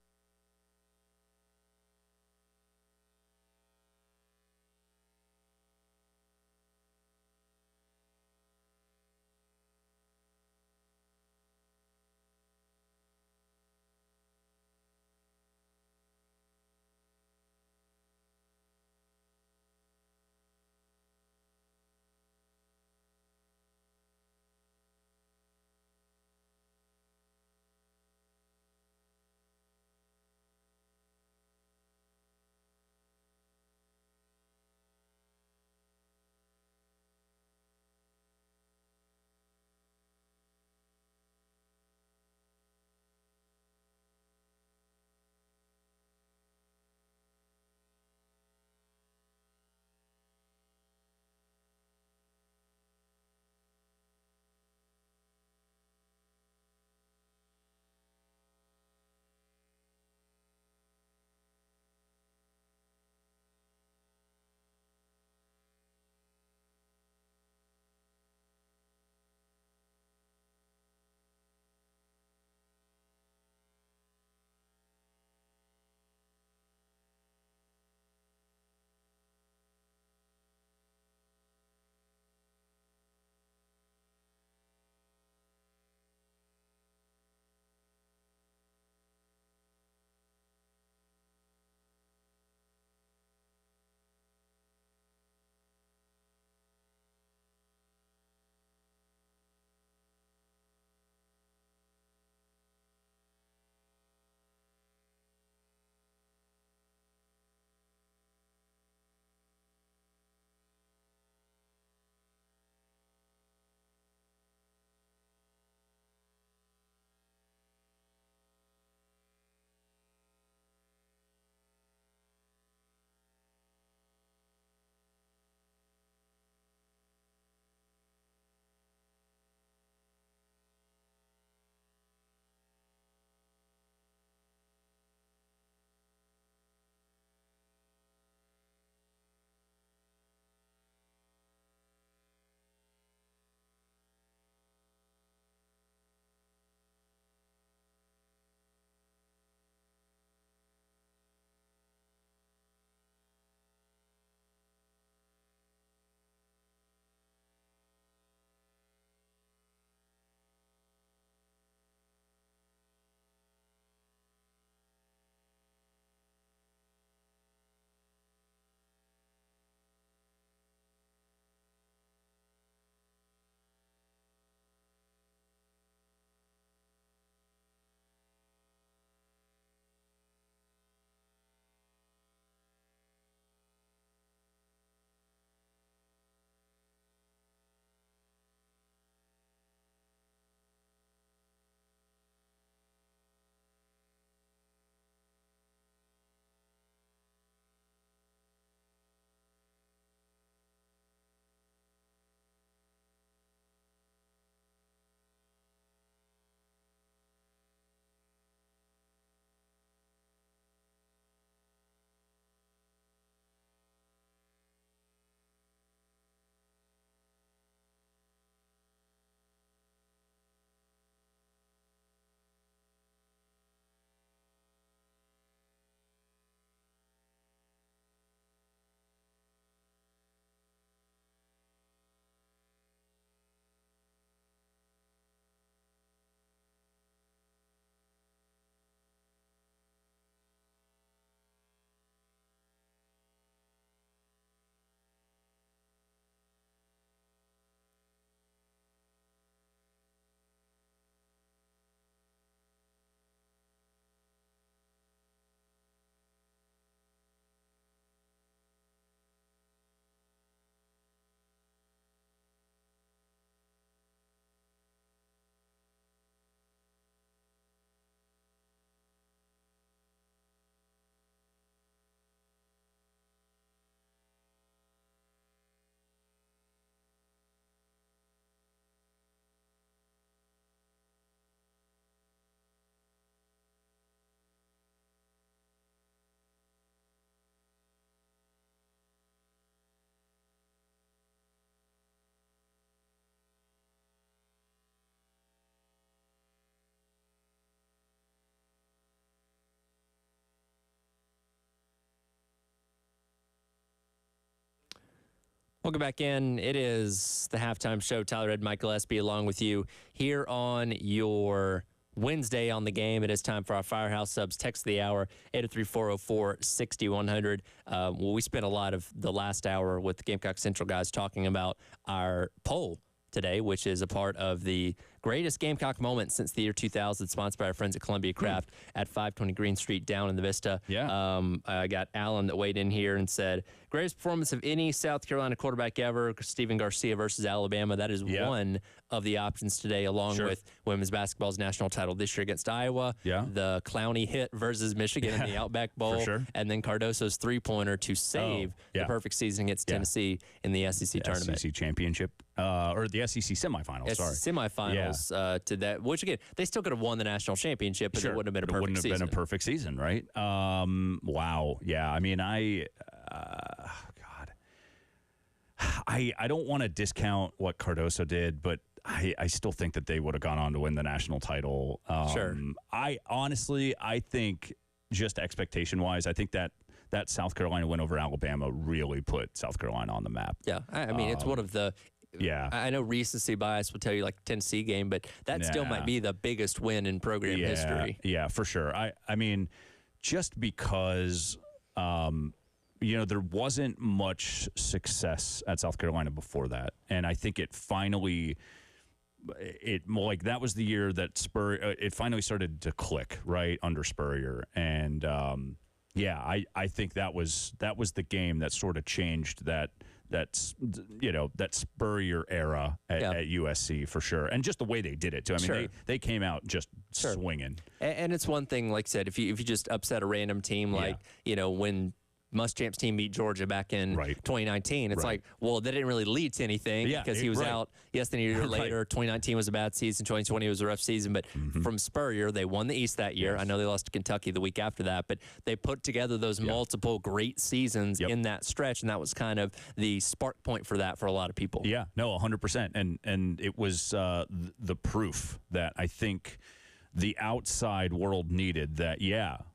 Welcome back in. It is the halftime show. Tyler Ed, Michael Espy, along with you here on your Wednesday on the game. It is time for our Firehouse Subs text of the hour, 803-404-6100. We spent a lot of the last hour with the Gamecock Central guys talking about our poll today, which is a part of the greatest Gamecock moment since the year 2000, sponsored by our friends at Columbia Craft at 520 Green Street down in the Vista. Yeah. I got Alan that weighed in here and said, greatest performance of any South Carolina quarterback ever, Stephen Garcia versus Alabama. That is one of the options today, along with women's basketball's national title this year against Iowa, the Clowney hit versus Michigan in the Outback Bowl, and then Cardoso's three-pointer to save the perfect season against Tennessee in the SEC tournament. SEC championship, or the SEC semifinals, Semifinals to that, which again, they still could have won the national championship, but it wouldn't have been a perfect season. It wouldn't have been a perfect season, right? Wow. Yeah, I mean, I don't want to discount what Cardoso did, but I still think that they would have gone on to win the national title. I honestly think just expectation-wise, I think that South Carolina win over Alabama really put South Carolina on the map. Yeah, I mean, it's one of the... Yeah. I know recency bias would tell you like Tennessee game, but that still might be the biggest win in program history. Yeah, for sure. I mean, just because... there wasn't much success at South Carolina before that. And I think that was the year that it finally started to click, right, under Spurrier. And, I think that was the game that sort of changed that Spurrier era at USC for sure. And just the way they did it too. I mean, they came out just swinging. And it's one thing, like I said, if you just upset a random team, like, when Muschamp's team beat Georgia back in 2019. It's like, well, that didn't really lead to anything because he was out. Yes, then a year later, 2019 was a bad season. 2020 was a rough season. But from Spurrier, they won the East that year. I know they lost to Kentucky the week after that, but they put together those multiple great seasons in that stretch, and that was kind of the spark point for that for a lot of people. Yeah, no, 100%. And it was the proof that I think the outside world needed that,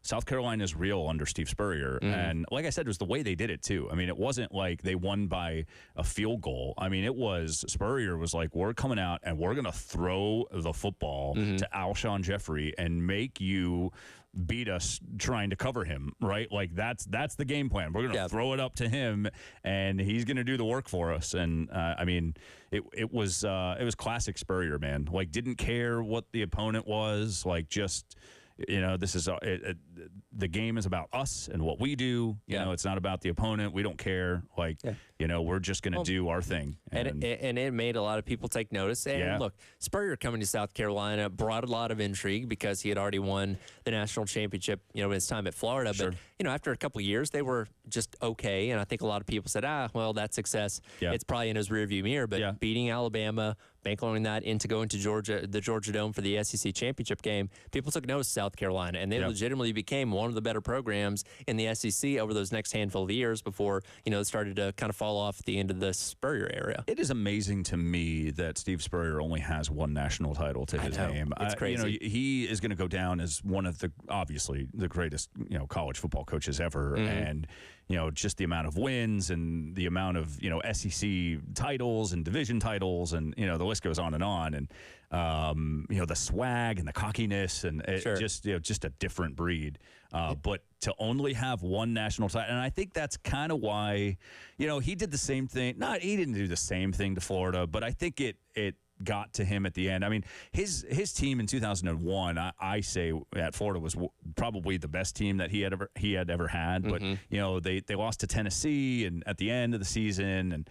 South Carolina is real under Steve Spurrier. And like I said, it was the way they did it, too. I mean, it wasn't like they won by a field goal. I mean, Spurrier was like, we're coming out and we're going to throw the football to Alshon Jeffrey and make you beat us trying to cover him, right? Like that's the game plan. We're going to throw it up to him and he's going to do the work for us. And I mean, it was classic Spurrier, man. Like didn't care what the opponent was, like just this is the game is about us and what we do. You know, it's not about the opponent. We don't care. Like, we're just going to do our thing. And it made a lot of people take notice. And look, Spurrier coming to South Carolina brought a lot of intrigue because he had already won the national championship, in his time at Florida. But, after a couple of years, they were just okay. And I think a lot of people said, well, that success, it's probably in his rearview mirror. But beating Alabama, bankrolling that into going to the Georgia Dome for the SEC championship game, people took notice of South Carolina, and they legitimately became one of the better programs in the SEC over those next handful of years before, it started to kind of fall off at the end of the Spurrier era. It is amazing to me that Steve Spurrier only has one national title to his name. It's crazy. He is going to go down as one of obviously the greatest, college football coaches ever. And, just the amount of wins and the amount of, SEC titles and division titles and, the list goes on. And, the swag and the cockiness and just a different breed. But to only have one national title, and I think that's kind of why, he did the same thing. He didn't do the same thing to Florida, but I think it got to him at the end. I mean, his team in 2001, I say at Florida was probably the best team that he had ever had. But they lost to Tennessee and at the end of the season, and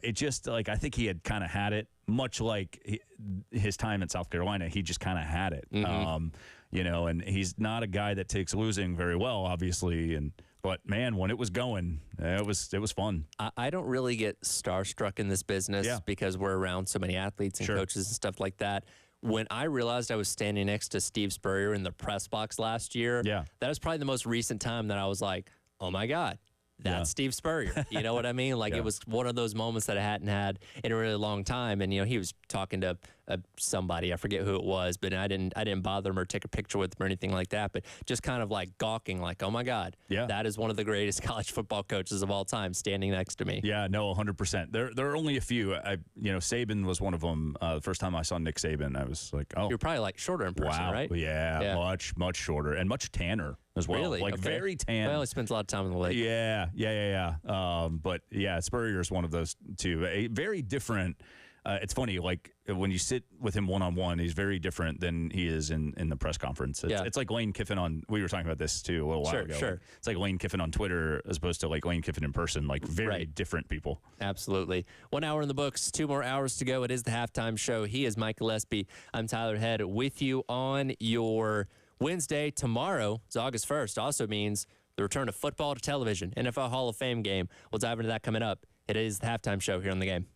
it just like I think he had kind of had it, much like his time in South Carolina. He just kind of had it, and he's not a guy that takes losing very well, obviously, But man, when it was going, it was fun. I don't really get starstruck in this business because we're around so many athletes and coaches and stuff like that. When I realized I was standing next to Steve Spurrier in the press box last year, that was probably the most recent time that I was like, oh my God, that's Steve Spurrier. You know what I mean? Like, it was one of those moments that I hadn't had in a really long time. And, he was talking to somebody, I forget who it was, but I didn't bother him or take a picture with him or anything like that, but just kind of like gawking, like, oh my God, that is one of the greatest college football coaches of all time standing next to me. Yeah, no, 100%. There are only a few. Saban was one of them. The first time I saw Nick Saban, I was like, oh. You're probably like shorter in person, right? Yeah, much shorter and much tanner as well. Really? Like very tan. Well, he spends a lot of time in the lake. Yeah. But yeah, Spurrier is one of those two. A very different. It's funny, like when you sit with him one-on-one, he's very different than he is in the press conference. It's like Lane Kiffin we were talking about this too a little while ago. Sure. It's like Lane Kiffin on Twitter as opposed to like Lane Kiffin in person, like very different people. Absolutely. 1 hour in the books, 2 more hours to go. It is the halftime show. He is Mike Gillespie. I'm Tyler Head with you on your Wednesday. Tomorrow is August 1st. Also means the return of football to television, NFL Hall of Fame game. We'll dive into that coming up. It is the halftime show here on the game.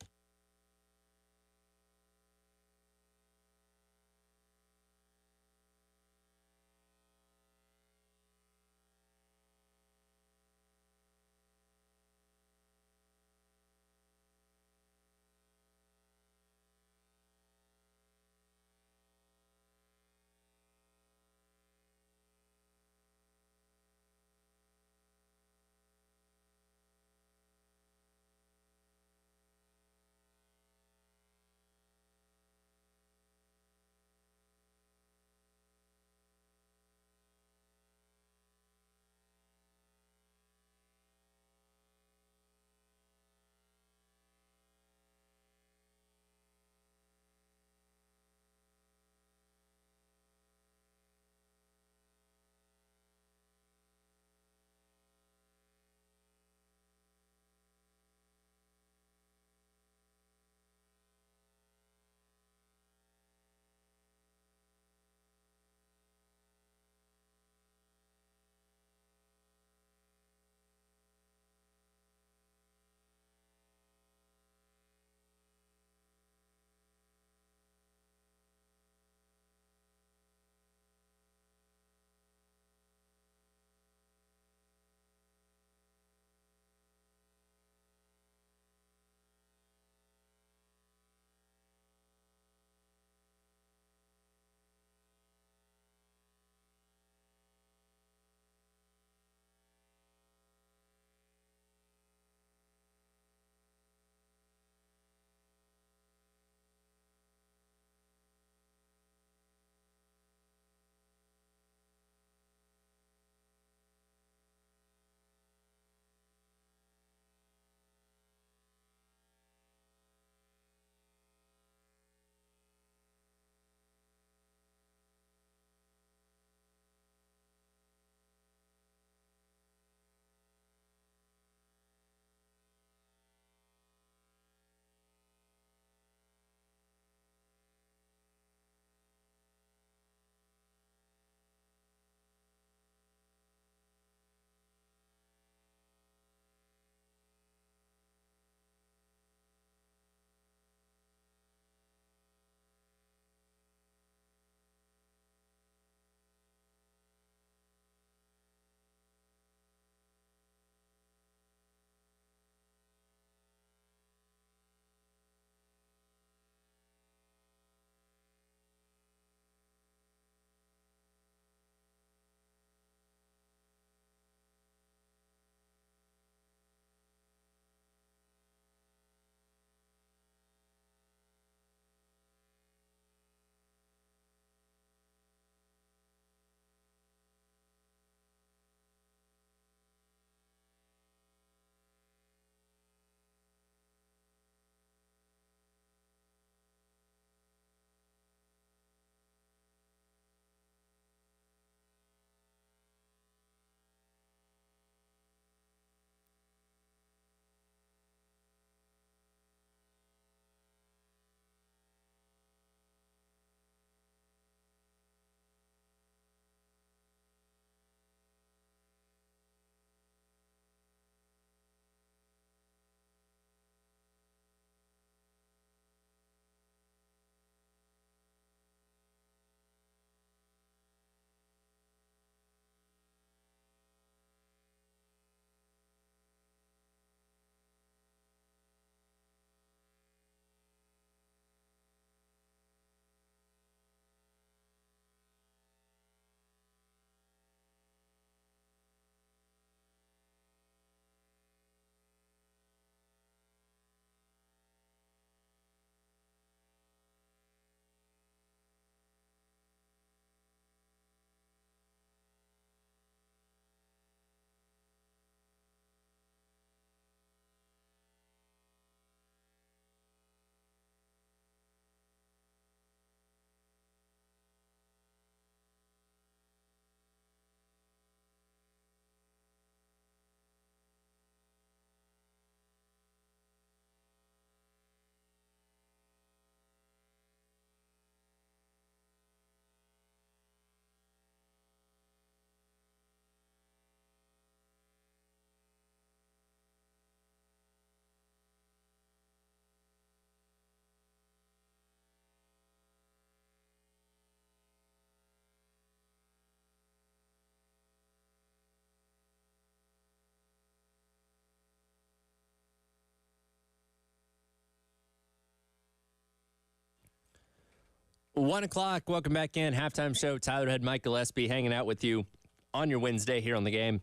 1 o'clock. Welcome back in. Halftime show. Tyler Head, Mike Gillespie hanging out with you on your Wednesday here on The Game.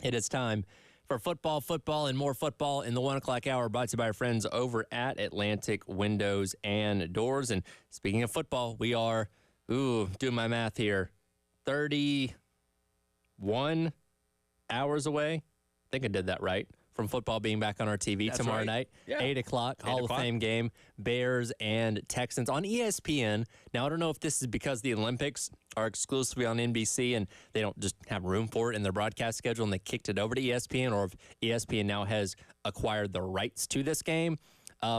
It is time for football, and more football in the 1 o'clock hour, brought to you by our friends over at Atlantic Windows and Doors. And speaking of football, we are, doing my math here, 31 hours away. I think I did that right. From football being back on our TV That's tomorrow right. night. Yeah. 8 o'clock, Hall of Fame game, Bears and Texans on ESPN. Now, I don't know if this is because the Olympics are exclusively on NBC and they don't just have room for it in their broadcast schedule and they kicked it over to ESPN, or if ESPN now has acquired the rights to this game.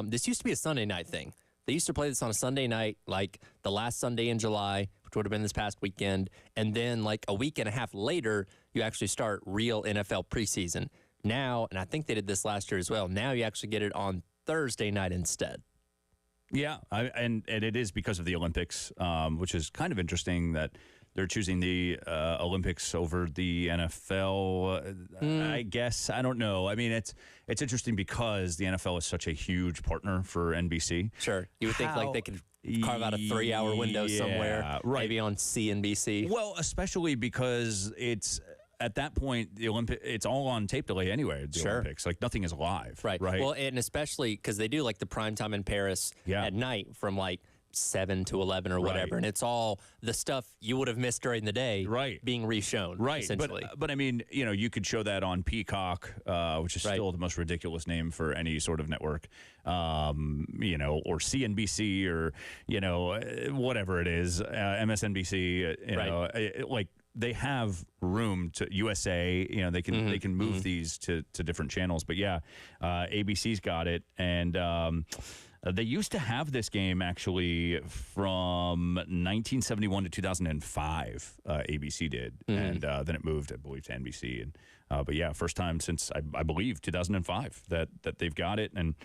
This used to be a Sunday night thing. They used to play this on a Sunday night, like the last Sunday in July, which would have been this past weekend. And then like a week and a half later, you actually start real NFL preseason. Now, and I think they did this last year as well, now you actually get it on Thursday night instead. Yeah, and it is because of the Olympics, which is kind of interesting that they're choosing the Olympics over the NFL. I guess, I don't know. I mean, it's interesting because the NFL is such a huge partner for NBC. Sure. You would think like they could carve out a 3-hour window somewhere, right. Maybe on CNBC. Well, especially because it's... At that point, it's all on tape delay anyway, the Olympics. Like, nothing is live. Right. Well, and especially because they do, like, the prime time in Paris at night from, like, 7 to 11 or whatever. And it's all the stuff you would have missed during the day being reshown, essentially. But I mean, you could show that on Peacock, which is still the most ridiculous name for any sort of network, or CNBC or, whatever it is, MSNBC, like, they have room to USA, they can move these to different channels. But yeah, ABC's got it. And they used to have this game actually from 1971 to 2005. ABC did. And then it moved, I believe, to NBC. And but yeah, first time since I believe 2005 that they've got it. And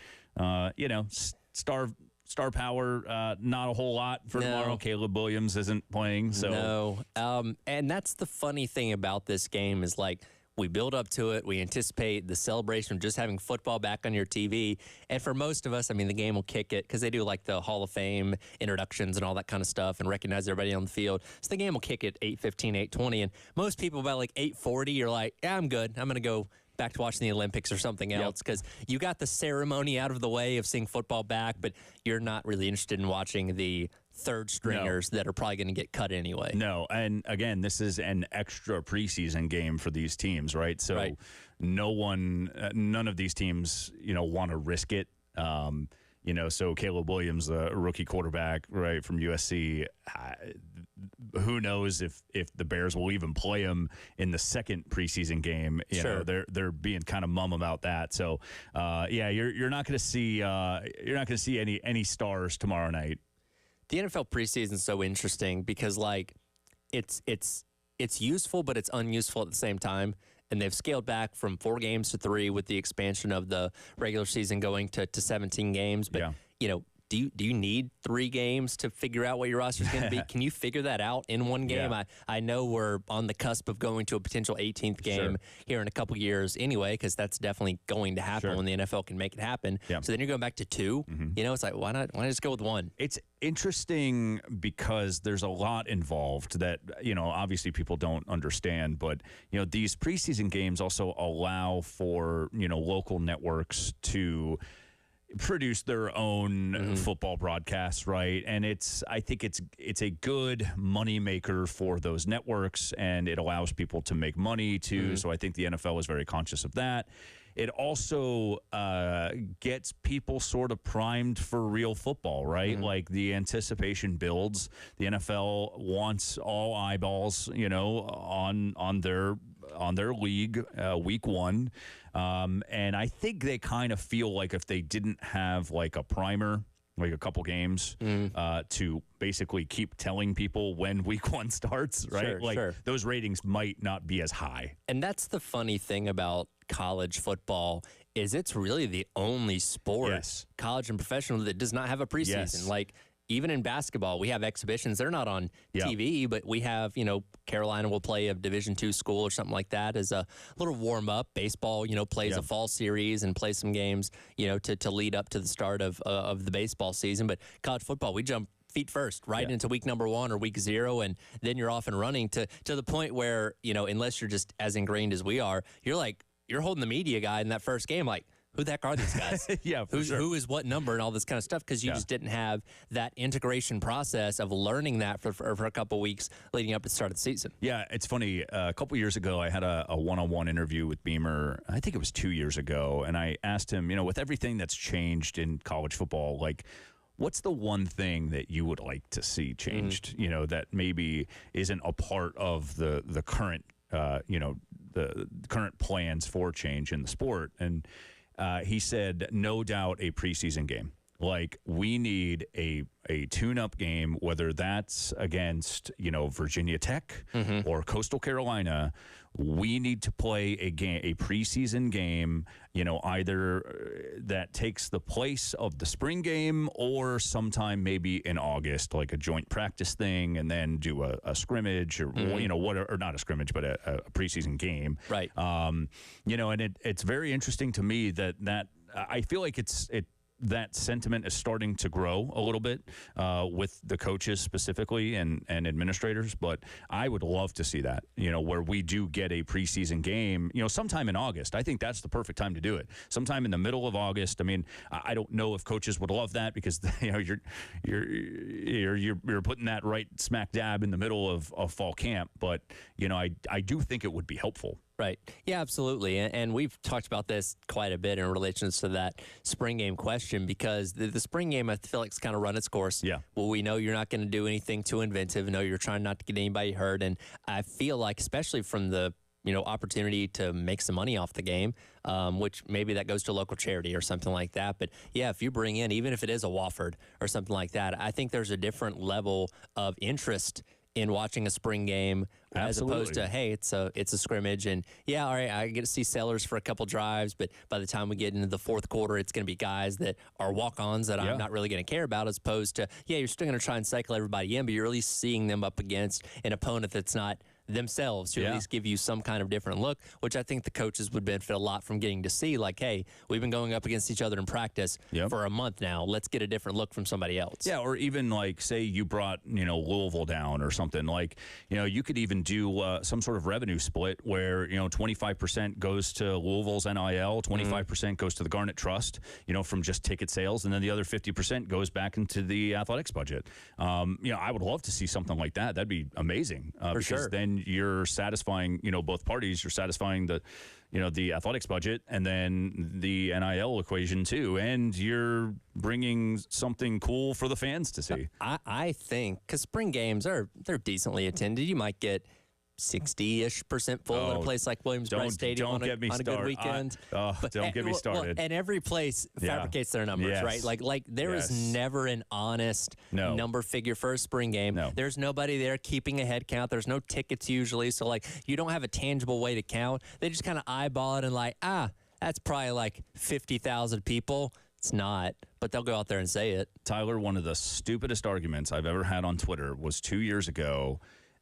Star power, not a whole lot for tomorrow. Caleb Williams isn't playing. So no. And that's the funny thing about this game is, like, we build up to it. We anticipate the celebration of just having football back on your TV. And for most of us, I mean, the game will kick it because they do, like, the Hall of Fame introductions and all that kind of stuff and recognize everybody on the field. So the game will kick at 8:15, 8:20. And most people by, like, 8:40, you're like, yeah, I'm good. I'm going to go back to watching the Olympics or something else because you got the ceremony out of the way of seeing football back, but you're not really interested in watching the third stringers that are probably going to get cut anyway. No, and again, this is an extra preseason game for these teams, right? So none of these teams, want to risk it. So Caleb Williams, the rookie quarterback, right, from USC, who knows if the Bears will even play him in the second preseason game? They're being kind of mum about that. So, you're not going to see any stars tomorrow night. The NFL preseason is so interesting because, like, it's useful, but it's unuseful at the same time. And they've scaled back from 4 games to 3 with the expansion of the regular season going to 17 games. But, do you need 3 games to figure out what your roster is going to be? Can you figure that out in one game? Yeah. I know we're on the cusp of going to a potential 18th game here in a couple years anyway, because that's definitely going to happen when the NFL can make it happen. So then you're going back to 2. It's like, why not just go with 1? It's interesting because there's a lot involved that, obviously people don't understand. But, these preseason games also allow for, local networks to produce their own football broadcasts, right? And I think it's a good moneymaker for those networks, and it allows people to make money too. So I think the NFL is very conscious of that. It also gets people sort of primed for real football, right? Like, the anticipation builds. The NFL wants all eyeballs, on their league week 1. And I think they kind of feel like if they didn't have, like, a primer, like a couple games, to basically keep telling people when week 1 starts, right? Those ratings might not be as high. And that's the funny thing about college football is it's really the only sport, college and professional, that does not have a preseason. Like, even in basketball, we have exhibitions. They're not on TV, but we have, Carolina will play a Division II school or something like that as a little warm up. Baseball, plays a fall series and plays some games, to lead up to the start of the baseball season. But college football, we jump feet first, right into week number 1 or week 0, and then you're off and running to the point where, unless you're just as ingrained as we are, you're holding the media guy in that first game, like, who the heck are these guys? Yeah, for sure. Who is what number and all this kind of stuff, because you just didn't have that integration process of learning that for a couple weeks leading up to the start of the season. Yeah, it's funny. A couple years ago, I had a one-on-one interview with Beamer. I think it was 2 years ago, and I asked him, with everything that's changed in college football, like, what's the one thing that you would like to see changed, that maybe isn't a part of the current, the current plans for change in the sport? And he said, no doubt, a preseason game. Like, we need a tune-up game, whether that's against, Virginia Tech or Coastal Carolina. We need to play a preseason game, either that takes the place of the spring game or sometime maybe in August, like a joint practice thing, and then do a scrimmage or, or not a scrimmage, but a preseason game. Right. And it's very interesting to me that I feel like that sentiment is starting to grow a little bit with the coaches specifically and administrators. But I would love to see that, where we do get a preseason game, sometime in August. I think that's the perfect time to do it. Sometime in the middle of August. I mean, I don't know if coaches would love that because, you're putting that right smack dab in the middle of fall camp. But, I do think it would be helpful. Right. Yeah, absolutely. And we've talked about this quite a bit in relation to that spring game question, because the spring game, I feel like, it's kind of run its course. Yeah. Well, we know you're not going to do anything too inventive. No, you're trying not to get anybody hurt. And I feel like, especially from the opportunity to make some money off the game, which maybe that goes to a local charity or something like that. But yeah, if you bring in, even if it is a Wofford or something like that, I think there's a different level of interest in watching a spring game. Absolutely. As opposed to, hey, it's a scrimmage, and yeah, all right, I get to see Sellers for a couple drives, but by the time we get into the fourth quarter, it's going to be guys that are walk-ons that I'm not really going to care about, as opposed to, yeah, you're still going to try and cycle everybody in, but you're at least seeing them up against an opponent that's not themselves to at least give you some kind of different look, which I think the coaches would benefit a lot from getting to see. Like, hey, we've been going up against each other in practice for a month now. Let's get a different look from somebody else. Yeah, or even like, say you brought, Louisville down or something. Like, you could even do some sort of revenue split where, 25% goes to Louisville's NIL, 25% goes to the Garnet Trust, from just ticket sales, and then the other 50% goes back into the athletics budget. I would love to see something like that. That'd be amazing. Because then you're satisfying, both parties. You're satisfying the, the athletics budget and then the NIL equation too. And you're bringing something cool for the fans to see. I think, because spring games they're decently attended. You might get 60-ish% full at a place like Williams-Brice Stadium on a good weekend. Don't get me started. And every place fabricates their numbers, right? Like there is never an honest number figure for a spring game. No. There's nobody there keeping a head count. There's no tickets usually, so like you don't have a tangible way to count. They just kind of eyeball it and like, that's probably like 50,000 people. It's not, but they'll go out there and say it. Tyler, one of the stupidest arguments I've ever had on Twitter was 2 years ago.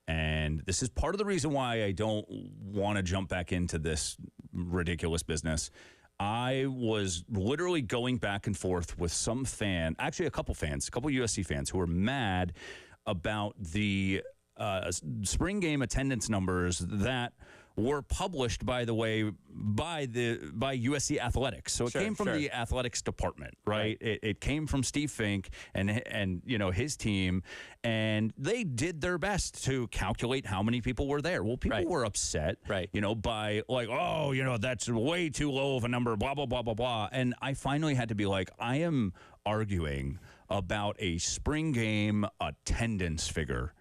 And this is part of the reason why I don't want to jump back into this ridiculous business. I was literally going back and forth with some fan, actually a couple USC fans who were mad about the spring game attendance numbers that were published, by the way, by USC Athletics. So it came from the athletics department, right? It came from Steve Fink and his team, and they did their best to calculate how many people were there. Well, people were upset, by like, that's way too low of a number, blah, blah, blah, blah, blah. And I finally had to be like, I am arguing about a spring game attendance figure.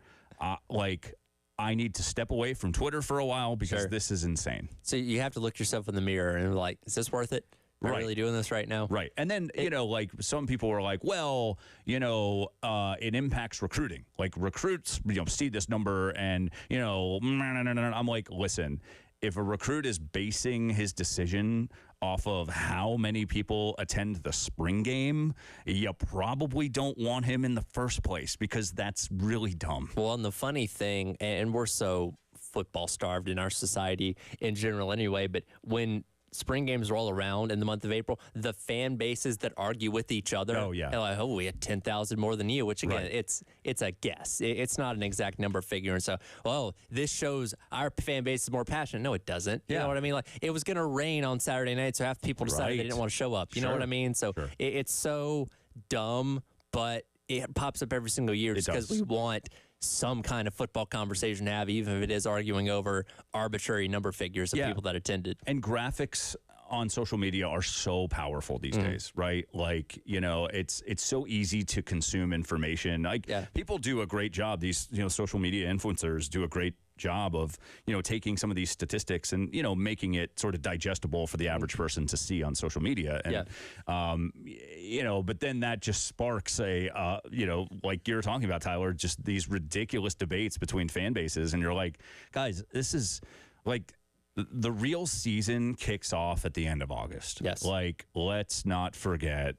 I need to step away from Twitter for a while because this is insane. So you have to look yourself in the mirror and be like, is this worth it? Am I really doing this right now? Right. And then, like some people were like, well, it impacts recruiting. Like recruits, see this number and, I'm like, listen, if a recruit is basing his decision off of how many people attend the spring game, you probably don't want him in the first place because that's really dumb. Well, and the funny thing, and we're so football starved in our society in general anyway, but when spring games roll around in the month of April, the fan bases that argue with each other, oh yeah, they're like, oh, we had 10,000 more than you, which again, Right. it's a guess. It's not an exact number figure. And so, well, this shows our fan base is more passionate. No, it doesn't. You Yeah. know what I mean? Like, it was going to rain on Saturday night, so half the people decided they Right. didn't want to show up. You know Sure. what I mean? So Sure. it's so dumb, but it pops up every single year just because does. we want some kind of football conversation to have, even if it is arguing over arbitrary number figures of Yeah. people that attended. And graphics on social media are so powerful these days, right? Like, you know, it's so easy to consume information. Like, people do a great job. These, you know, social media influencers do a great job of, you know, taking some of these statistics and, you know, making it sort of digestible for the average person to see on social media. And, you know, but then that just sparks a, you know, like you're talking about, Tyler, just these ridiculous debates between fan bases. And you're like, guys, this is like, the real season kicks off at the end of August. Yes. Like, let's not forget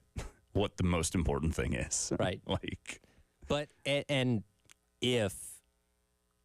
what the most important thing is. Right. Like, But, and if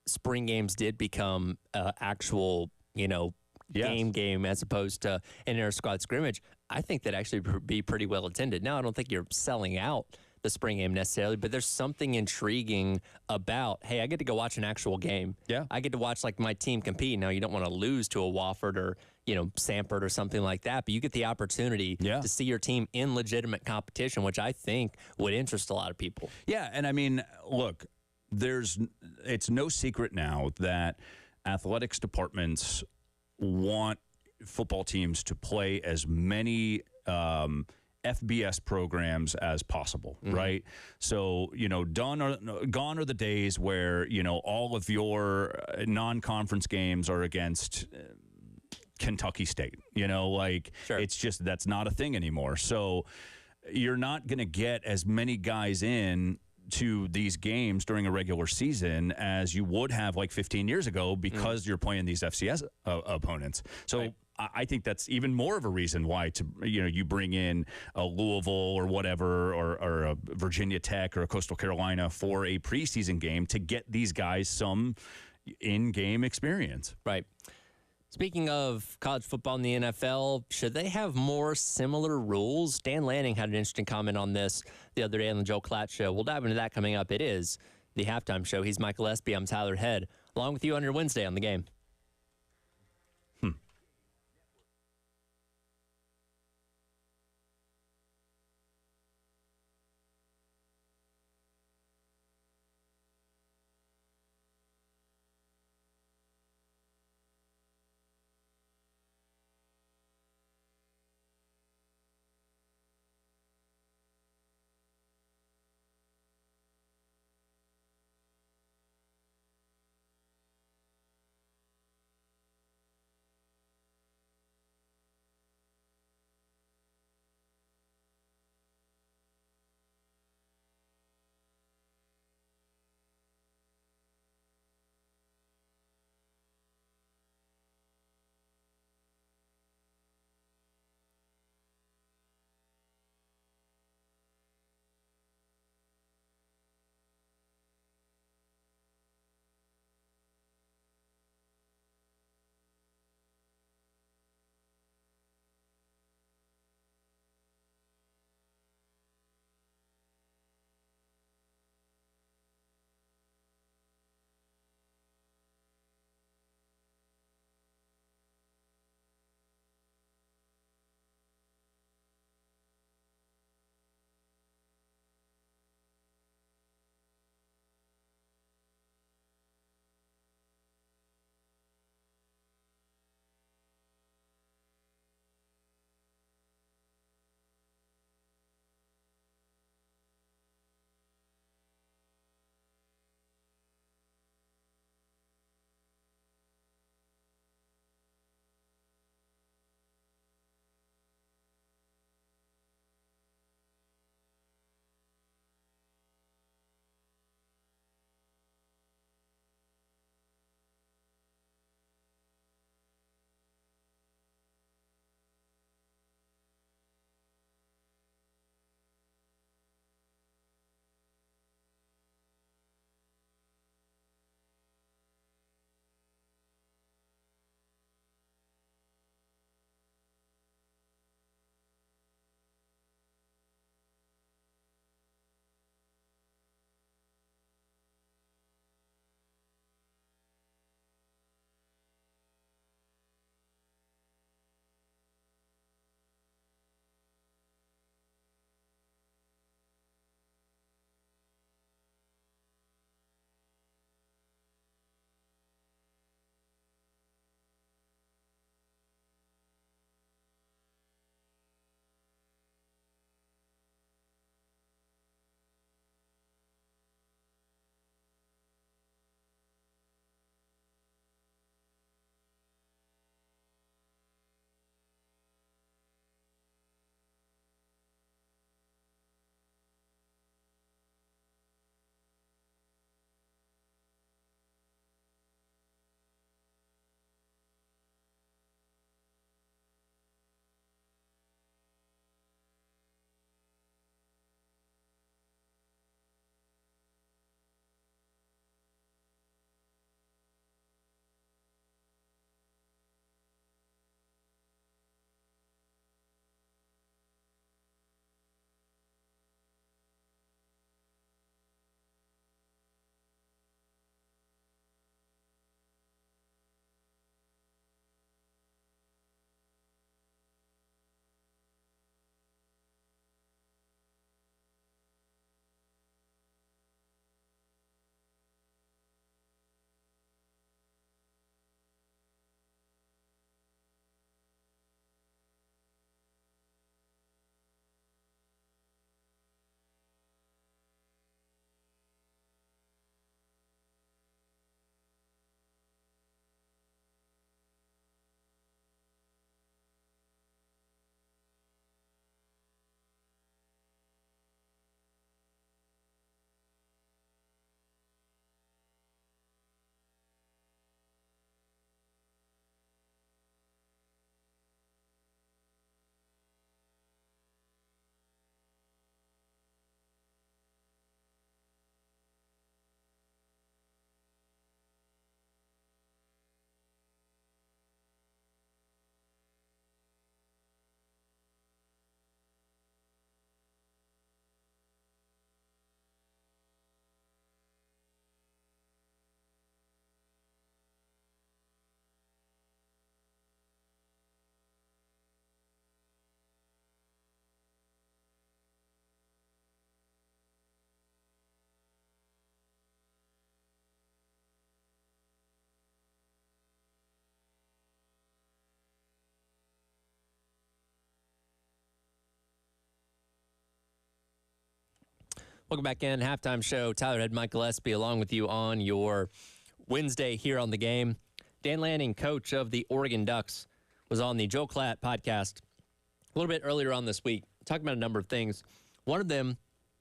spring games did become actual, you know, Yes. game as opposed to an inter-squad scrimmage, I think that actually be pretty well attended. Now, I don't think you're selling out the spring game necessarily, but there's something intriguing about, hey, I get to go watch an actual game. Yeah. I get to watch like my team compete. Now, you don't want to lose to a Wofford or, you know, Sanford or something like that, but you get the opportunity to see your team in legitimate competition, which I think would interest a lot of people. yeah. And I mean, look, it's no secret now that athletics departments want football teams to play as many FBS programs as possible, right? So, you know, gone are the days where, you know, all of your non-conference games are against Kentucky State, you know, like it's just, that's not a thing anymore. So you're not going to get as many guys in to these games during a regular season as you would have like 15 years ago because you're playing these FCS opponents. So I think that's even more of a reason why you bring in a Louisville or whatever, or a Virginia Tech or a Coastal Carolina for a preseason game to get these guys some in-game experience. Right. Speaking of college football in the NFL, should they have more similar rules? Dan Lanning had an interesting comment on this the other day on the Joe Klatt Show. We'll dive into that coming up. It is the halftime show. He's Michael Espy. I'm Tyler Head, along with you on your Wednesday on the game. Welcome back in. Halftime show. Tyler Head, Mike Gillespie, along with you on your Wednesday here on The Game. Dan Lanning, coach of the Oregon Ducks, was on the Joel Klatt podcast a little bit earlier on this week, talking about a number of things. One of them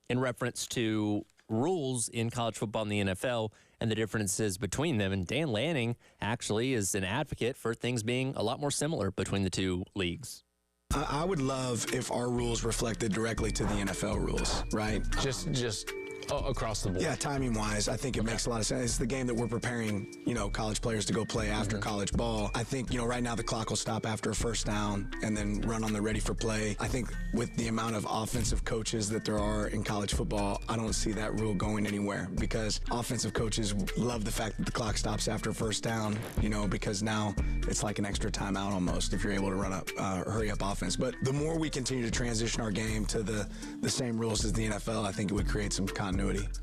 in reference to rules in college football and the NFL and the differences between them. And Dan Lanning actually is an advocate for things being a lot more similar between the two leagues. I would love if our rules reflected directly to the NFL rules, right? Just across the board. Yeah, timing-wise, I think it makes a lot of sense. It's the game that we're preparing, college players to go play after college ball. I think, right now the clock will stop after a first down and then run on the ready for play. I think with the amount of offensive coaches that there are in college football, I don't see that rule going anywhere because offensive coaches love the fact that the clock stops after first down, because now it's like an extra timeout almost if you're able to run up, hurry up offense. But the more we continue to transition our game to the same rules as the NFL, I think it would create some continuity.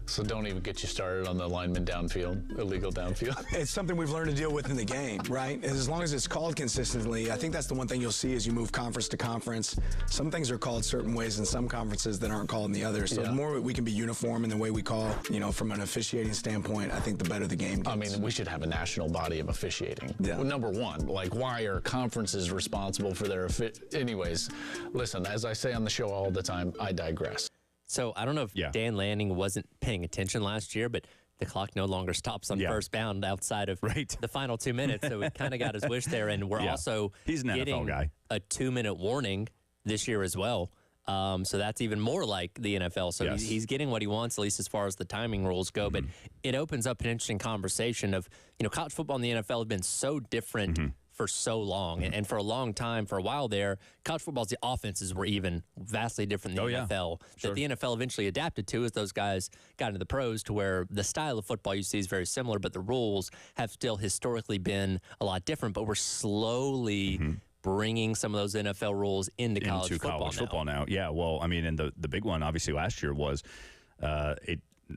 So don't even get you started on the lineman downfield, illegal downfield. It's something we've learned to deal with in the game, right? As long as it's called consistently, I think that's the one thing you'll see as you move conference to conference. Some things are called certain ways in some conferences that aren't called in the others. So the more we can be uniform in the way we call, from an officiating standpoint, I think the better the game gets. I mean, we should have a national body of officiating. Yeah. Well, number one, why are conferences responsible for their anyways, listen, as I say on the show all the time, I digress. So I don't know if Dan Lanning wasn't paying attention last year, but the clock no longer stops on first bound outside of the final 2 minutes. So he kind of got his wish there. And we're also He's an getting NFL guy. A 2-minute warning this year as well. So that's even more like the NFL. So he's getting what he wants, at least as far as the timing rules go. But it opens up an interesting conversation of, college football and the NFL have been so different for so long. And for a long time, for a while there, college football's the offenses were even vastly different than the NFL. That the NFL eventually adapted to as those guys got into the pros to where the style of football you see is very similar, but the rules have still historically been a lot different. But we're slowly bringing some of those NFL rules into college football now. Yeah, well, I mean, and the big one obviously last year was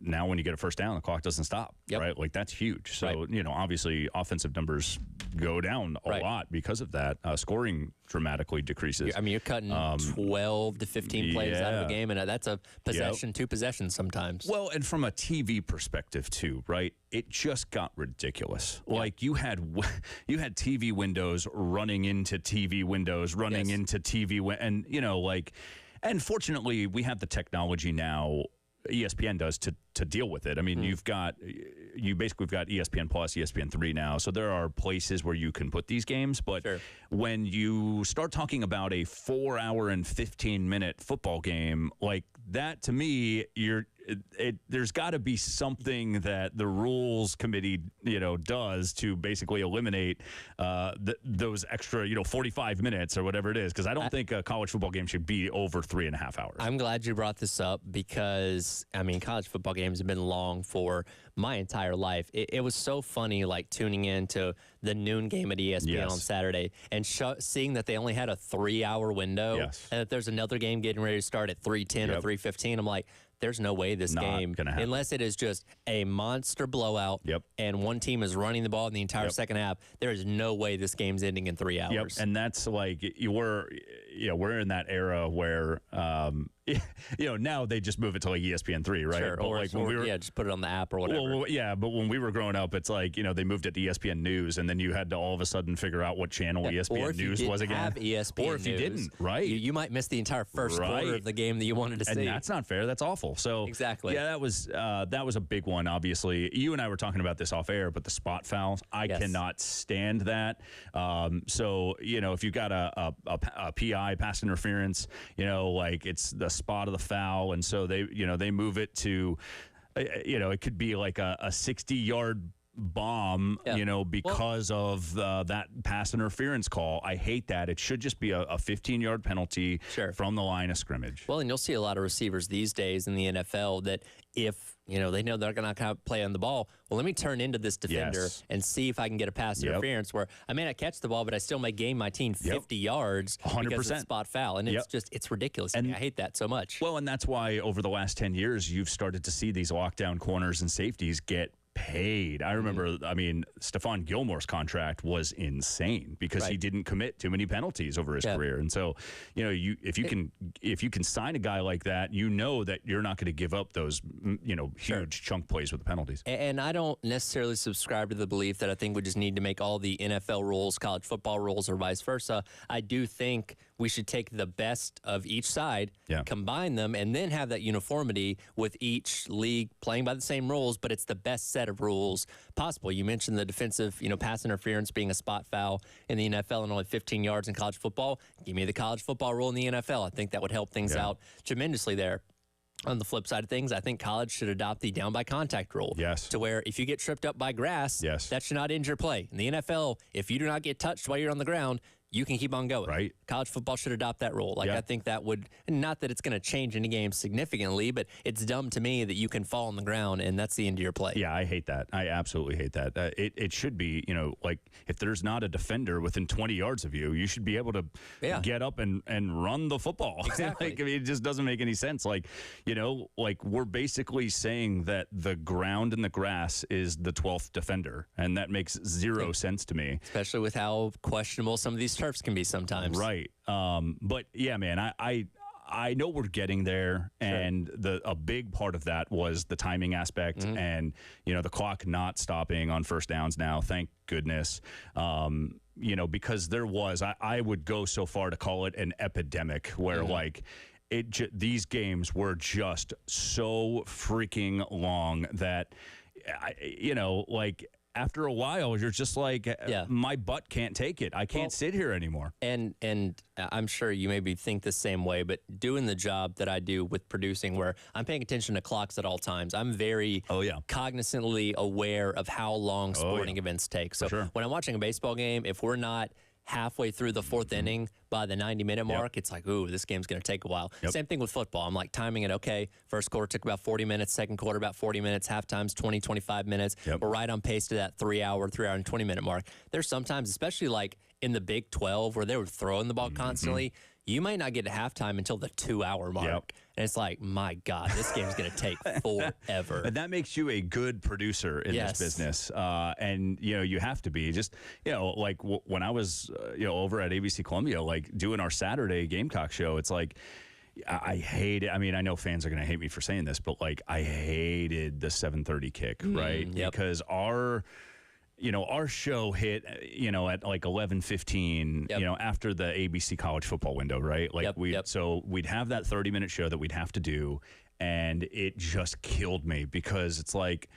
now when you get a first down, the clock doesn't stop, right? Like that's huge. So, obviously offensive numbers go down a lot because of that. Scoring dramatically decreases. I mean, you're cutting 12 to 15 plays out of a game, and that's a possession, 2 possessions sometimes. Well, and from a TV perspective too, right? It just got ridiculous. Like you had TV windows running into TV windows, running into TV, and and fortunately we have the technology now. ESPN does to deal with it. I mean, you basically have got ESPN Plus, ESPN3 now. So there are places where you can put these games. But when you start talking about a 4-hour and 15-minute football game, like that, to me, there's got to be something that the rules committee, does to basically eliminate those extra, 45 minutes or whatever it is. Because I don't think a college football game should be over 3.5 hours. I'm glad you brought this up because, I mean, college football games have been long for my entire life. It was so funny, tuning in to the noon game at ESPN on Saturday and seeing that they only had a 3-hour window and that there's another game getting ready to start at 3:10 or 3:15. I'm like, there's no way this game, unless it is just a monster blowout and one team is running the ball in the entire second half, there is no way this game's ending in 3 hours. And that's we're in that era where, now they just move it to ESPN3, right? Sure, or when we were, just put it on the app or whatever. Well, but when we were growing up, it's they moved it to ESPN News, and then you had to all of a sudden figure out what channel ESPN News was again. Have ESPN or if you didn't, right? You might miss the entire first quarter of the game that you wanted to see. And that's not fair. That's awful. So exactly. Yeah, that was a big one. Obviously, you and I were talking about this off air, but the spot fouls, I cannot stand that. So if you got a PI, pass interference, it's the spot of the foul, and so they move it to, it could be like a 60-yard bomb, because of that pass interference call. I hate that. It should just be a 15-yard penalty from the line of scrimmage. Well, and you'll see a lot of receivers these days in the NFL that if they know they're going to play on the ball, well, let me turn into this defender and see if I can get a pass interference where I may not catch the ball, but I still may gain my team 50 yards 100%. Because of the spot foul. And it's ridiculous. And I hate that so much. Well, and that's why over the last 10 years, you've started to see these lockdown corners and safeties get paid. I remember, I mean, Stephon Gilmore's contract was insane because he didn't commit too many penalties over his career. And so, you know, if you can sign a guy like that, you know that you're not going to give up those, you know, huge chunk plays with the penalties. And I don't necessarily subscribe to the belief that I think we just need to make all the NFL rules college football rules or vice versa. I do think we should take the best of each side, combine them, and then have that uniformity with each league playing by the same rules, but it's the best set of rules possible. You mentioned the defensive, you know, pass interference being a spot foul in the NFL and only 15 yards in college football. Give me the college football rule in the NFL. I think that would help things out tremendously there. On the flip side of things, I think college should adopt the down by contact rule. Yes. To where if you get tripped up by grass, that should not injure play. In the NFL, if you do not get touched while you're on the ground, you can keep on going. Right. College football should adopt that rule. Like, I think that would, not that it's going to change any game significantly, but it's dumb to me that you can fall on the ground and that's the end of your play. Yeah, I hate that. I absolutely hate that. It should be, you know, like if there's not a defender within 20 yards of you, you should be able to get up and run the football. Exactly. Like, I mean, it just doesn't make any sense. Like, you know, like we're basically saying that the ground and the grass is the 12th defender, and that makes zero sense to me. Especially with how questionable some of these turfs can be sometimes. Right. But yeah, man, I know we're getting there, and a big part of that was the timing aspect, and you know, the clock not stopping on first downs now. Thank goodness. You know, because there was, I would go so far to call it an epidemic where like these games were just so freaking long that you know, like. After a while, you're just like, my butt can't take it. I can't sit here anymore. And I'm sure you maybe think the same way, but doing the job that I do with producing, where I'm paying attention to clocks at all times, I'm very cognizantly aware of how long sporting events take. So when I'm watching a baseball game, if we're not halfway through the fourth inning by the 90-minute mark, it's like, ooh, this game's going to take a while. Same thing with football. I'm like timing it, okay, first quarter took about 40 minutes, second quarter about 40 minutes, halftime's 20, 25 minutes. We're right on pace to that 3 hour and 20-minute mark. There's sometimes, especially like in the Big 12 where they were throwing the ball constantly, you might not get to halftime until the 2 hour mark. And it's like, my God, this game's going to take forever. And that makes you a good producer in this business. And, you know, you have to be. Just, you know, like when I was, you know, over at ABC Columbia, like doing our Saturday Gamecock show, it's like, I hate it. I mean, I know fans are going to hate me for saying this, but like I hated the 7:30 kick, right? Because our show hit, you know, at like 11:15, you know, after the ABC college football window, right? Like so we'd have that 30-minute show that we'd have to do, and it just killed me because it's like,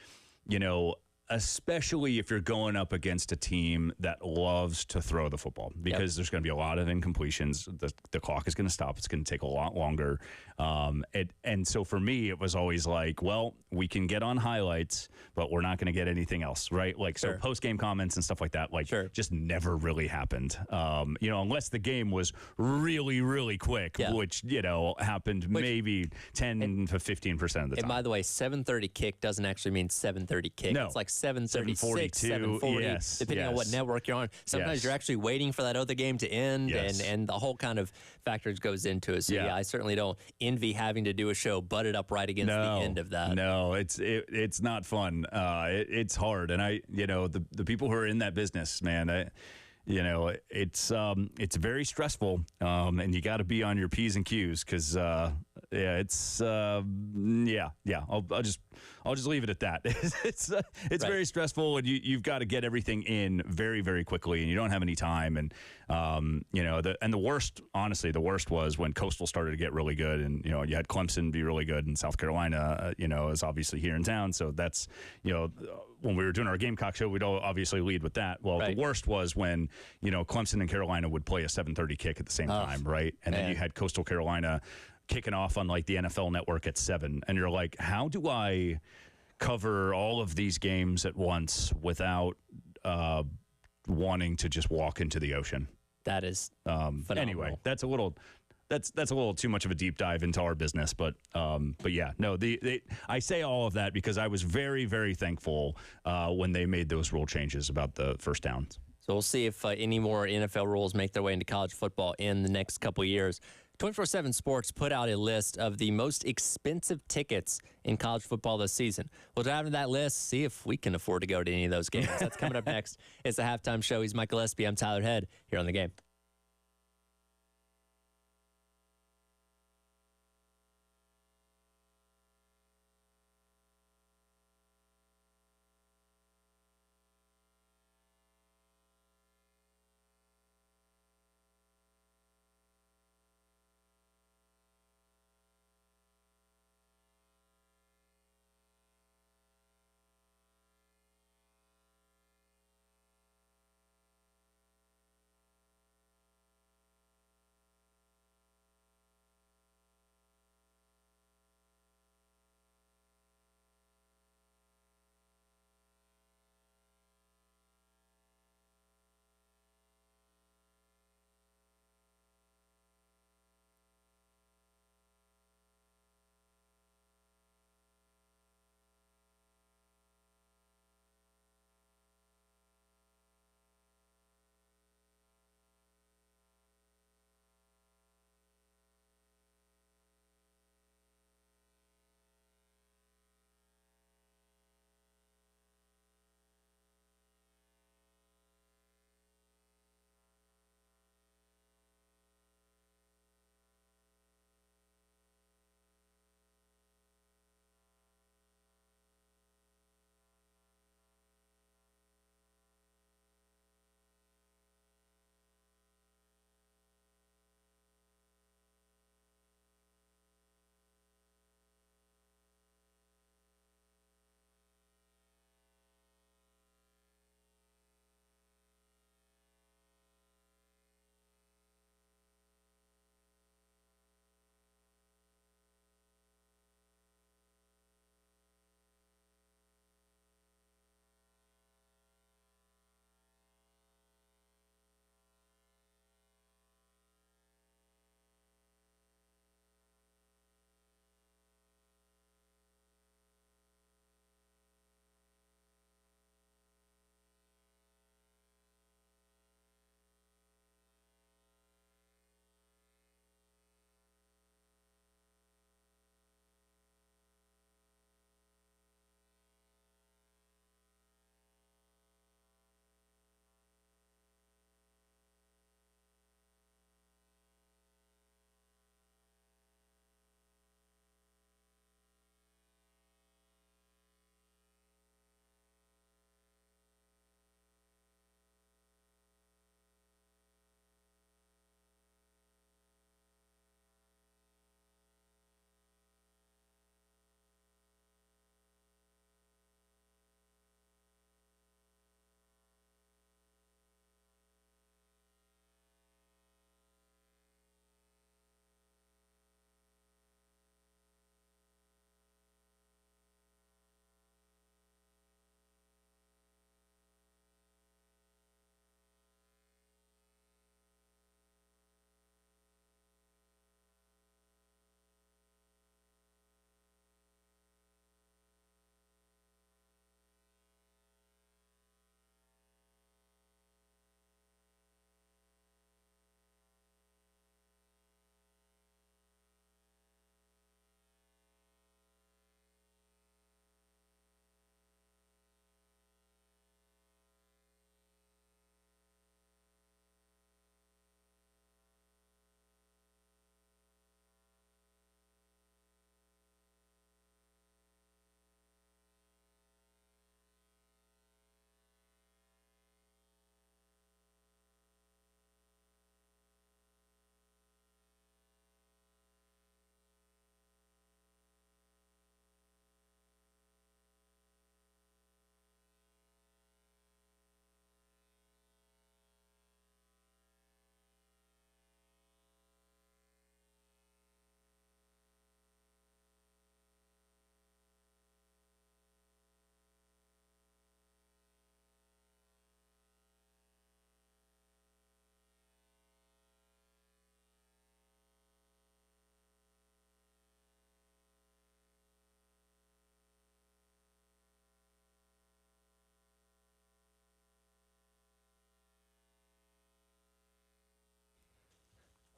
you know, especially if you're going up against a team that loves to throw the football, because there's going to be a lot of incompletions. The clock is going to stop. It's going to take a lot longer. And so for me, it was always like, well, we can get on highlights, but we're not going to get anything else, right? Like, so post-game comments and stuff like that, like, just never really happened. You know, unless the game was really, really quick, which, you know, happened maybe 10 to 15% of the time. And by the way, 7:30 kick doesn't actually mean 7:30 kick. No. It's like 7:36, 7:40, depending on what network you're on. Sometimes you're actually waiting for that other game to end, and the whole kind of factors goes into it. So yeah, I certainly don't envy having to do a show butted up right against the end of that. No, it's not fun. It's hard, and you know, the people who are in that business, man, you know, it's very stressful, and you got to be on your P's and Q's because it's I'll just leave it at that. It's very stressful, and you've got to get everything in very, very quickly, and you don't have any time. And you know, the worst, honestly, the worst was when Coastal started to get really good, and you know, you had Clemson be really good, and South Carolina, you know, is obviously here in town, so that's, you know, when we were doing our Gamecock show, we'd obviously lead with that. Well, the worst was when, you know, Clemson and Carolina would play a 7:30 kick at the same time, right? And then you had Coastal Carolina kicking off on like the NFL Network at 7, and you're like, how do I cover all of these games at once without wanting to just walk into the ocean? That is phenomenal. Anyway, that's a little too much of a deep dive into our business, but yeah, no, I say all of that because I was very, very thankful when they made those rule changes about the first downs. So we'll see if any more NFL rules make their way into college football in the next couple of years. 24/7 Sports put out a list of the most expensive tickets in college football this season. We'll dive into that list, see if we can afford to go to any of those games. That's coming up next. It's the Halftime Show. He's Michael Espy. I'm Tyler Head here on The Game.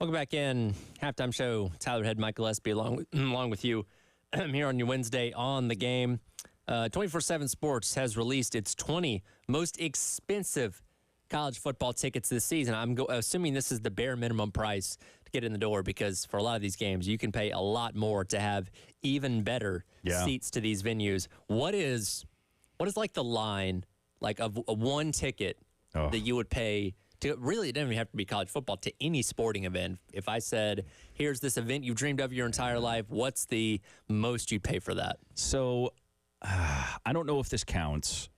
Welcome back in. Halftime show. Tyler Head, Michael Espy, along with you here on your Wednesday on the game. 24/7 Sports has released its 20 most expensive college football tickets this season. I'm assuming this is the bare minimum price to get in the door, because for a lot of these games, you can pay a lot more to have even better seats to these venues. What is like the line, like of a one ticket that you would pay to? Really, it doesn't even have to be college football, to any sporting event. If I said, here's this event you've dreamed of your entire life, what's the most you'd pay for that? So I don't know if this counts,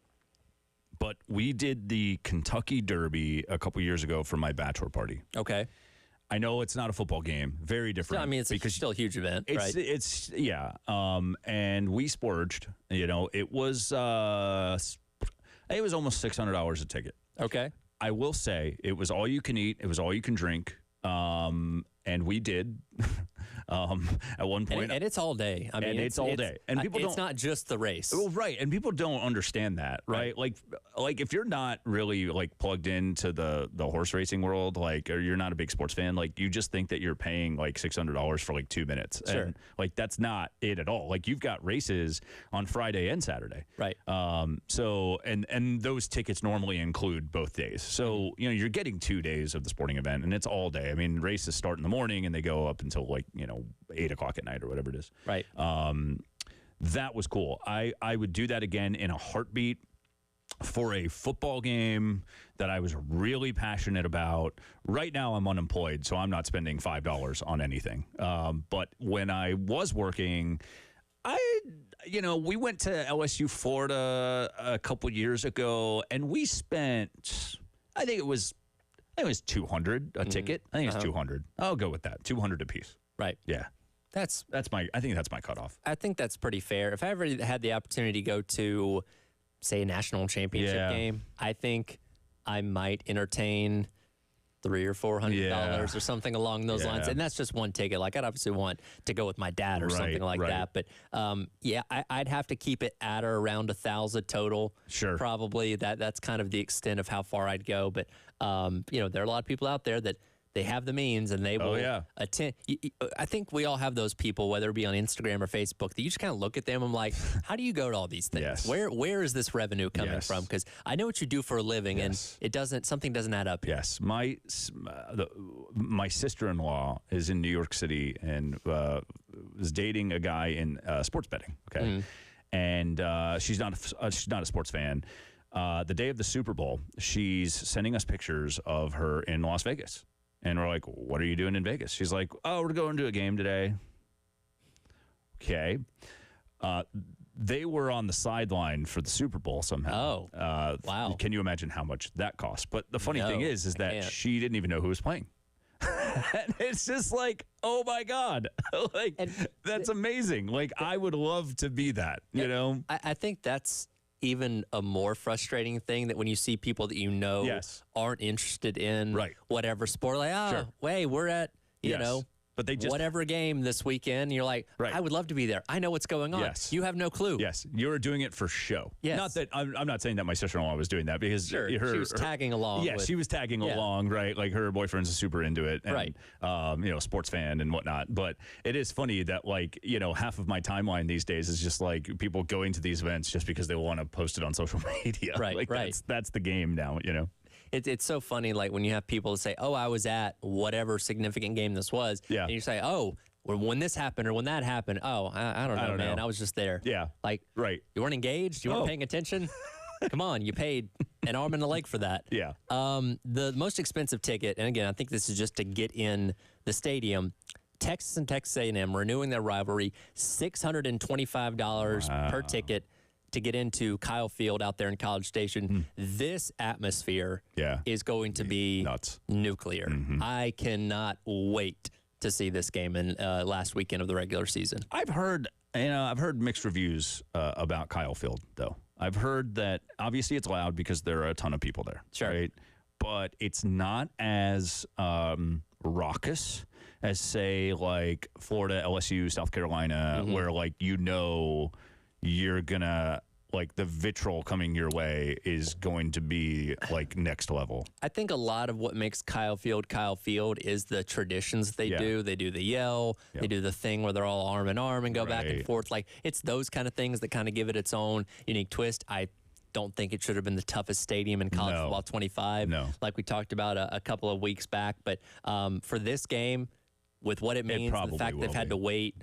but we did the Kentucky Derby a couple years ago for my bachelor party. Okay. I know it's not a football game, very different. So, I mean, it's still a huge event, right? It's and we splurged. It was almost $600 a ticket. Okay. I will say it was all you can eat. It was all you can drink. And we did at one point. And it's all day. I mean, and it's all day. And people it's not just the race. Well, right. And people don't understand that, right? Like if you're not really like plugged into the horse racing world, like, or you're not a big sports fan, like you just think that you're paying like $600 for like 2 minutes. Sure. And like that's not it at all. Like you've got races on Friday and Saturday. Right. So and those tickets normally include both days. So, you're getting 2 days of the sporting event, and it's all day. I mean, races start in the morning and they go up until 8 o'clock at night or whatever it is. Right. That was cool. I would do that again in a heartbeat for a football game that I was really passionate about. Right now I'm unemployed, so I'm not spending $5 on anything. But when I was working, we went to LSU Florida a couple years ago, and we spent, I think it was $200 a ticket. I think it's $200. I'll go with that. $200 a piece. Right. Yeah. I think that's my cutoff. I think that's pretty fair. If I ever had the opportunity to go to, say, a national championship game, I think I might entertain $300 or $400 or something along those lines. And that's just one ticket. Like, I'd obviously want to go with my dad or something like that. But I'd have to keep it at or around 1,000 total. Sure. Probably that's kind of the extent of how far I'd go. But there are a lot of people out there that they have the means and they will attend. I think we all have those people, whether it be on Instagram or Facebook, that you just kind of look at them and I'm like, how do you go to all these things? Yes. Where is this revenue coming from? Because I know what you do for a living and something doesn't add up here. Yes. My sister-in-law is in New York City and was dating a guy in sports betting. Okay. Mm-hmm. And she's not a sports fan. The day of the Super Bowl, she's sending us pictures of her in Las Vegas. And we're like, what are you doing in Vegas? She's like, we're going to a game today. Okay. They were on the sideline for the Super Bowl somehow. Oh, wow. Can you imagine how much that cost? But the funny thing is that she didn't even know who was playing. And it's just like, oh my God, that's amazing. Like, I would love to be that, I think that's even a more frustrating thing, that when you see people that aren't interested in whatever sport, like, hey, we're at, but they just whatever game this weekend, you're like, I would love to be there. I know what's going on. Yes. You have no clue. Yes. You're doing it for show. Yes. Not that I'm not saying that my sister-in-law was doing that, because she was tagging along. Yeah, she was tagging along, right? Like, her boyfriend's super into it, and, sports fan and whatnot. But it is funny that, half of my timeline these days is just like people going to these events just because they want to post it on social media. Right. That's the game now, It's so funny, like, when you have people say, I was at whatever significant game this was. Yeah. And you say, when this happened or when that happened, I don't know, man. I was just there. Yeah. Like, you weren't engaged? You weren't paying attention? Come on, you paid an arm and a leg for that. Yeah. The most expensive ticket, and again, I think this is just to get in the stadium, Texas and Texas A&M renewing their rivalry, $625 per ticket to get into Kyle Field out there in College Station. This atmosphere is going to be nuts, nuclear. Mm-hmm. I cannot wait to see this game in last weekend of the regular season. I've heard mixed reviews about Kyle Field, though. I've heard that obviously it's loud because there are a ton of people there. Sure. Right? But it's not as raucous as, say, like Florida, LSU, South Carolina, where, like, you're gonna like the vitriol coming your way is going to be like next level. I think a lot of what makes Kyle Field is the traditions they do. They do the yell, they do the thing where they're all arm in arm and go back and forth. Like, it's those kind of things that kind of give it its own unique twist. I don't think it should have been the toughest stadium in college football 25, like we talked about a couple of weeks back. But for this game, with what it means, the fact they've had to wait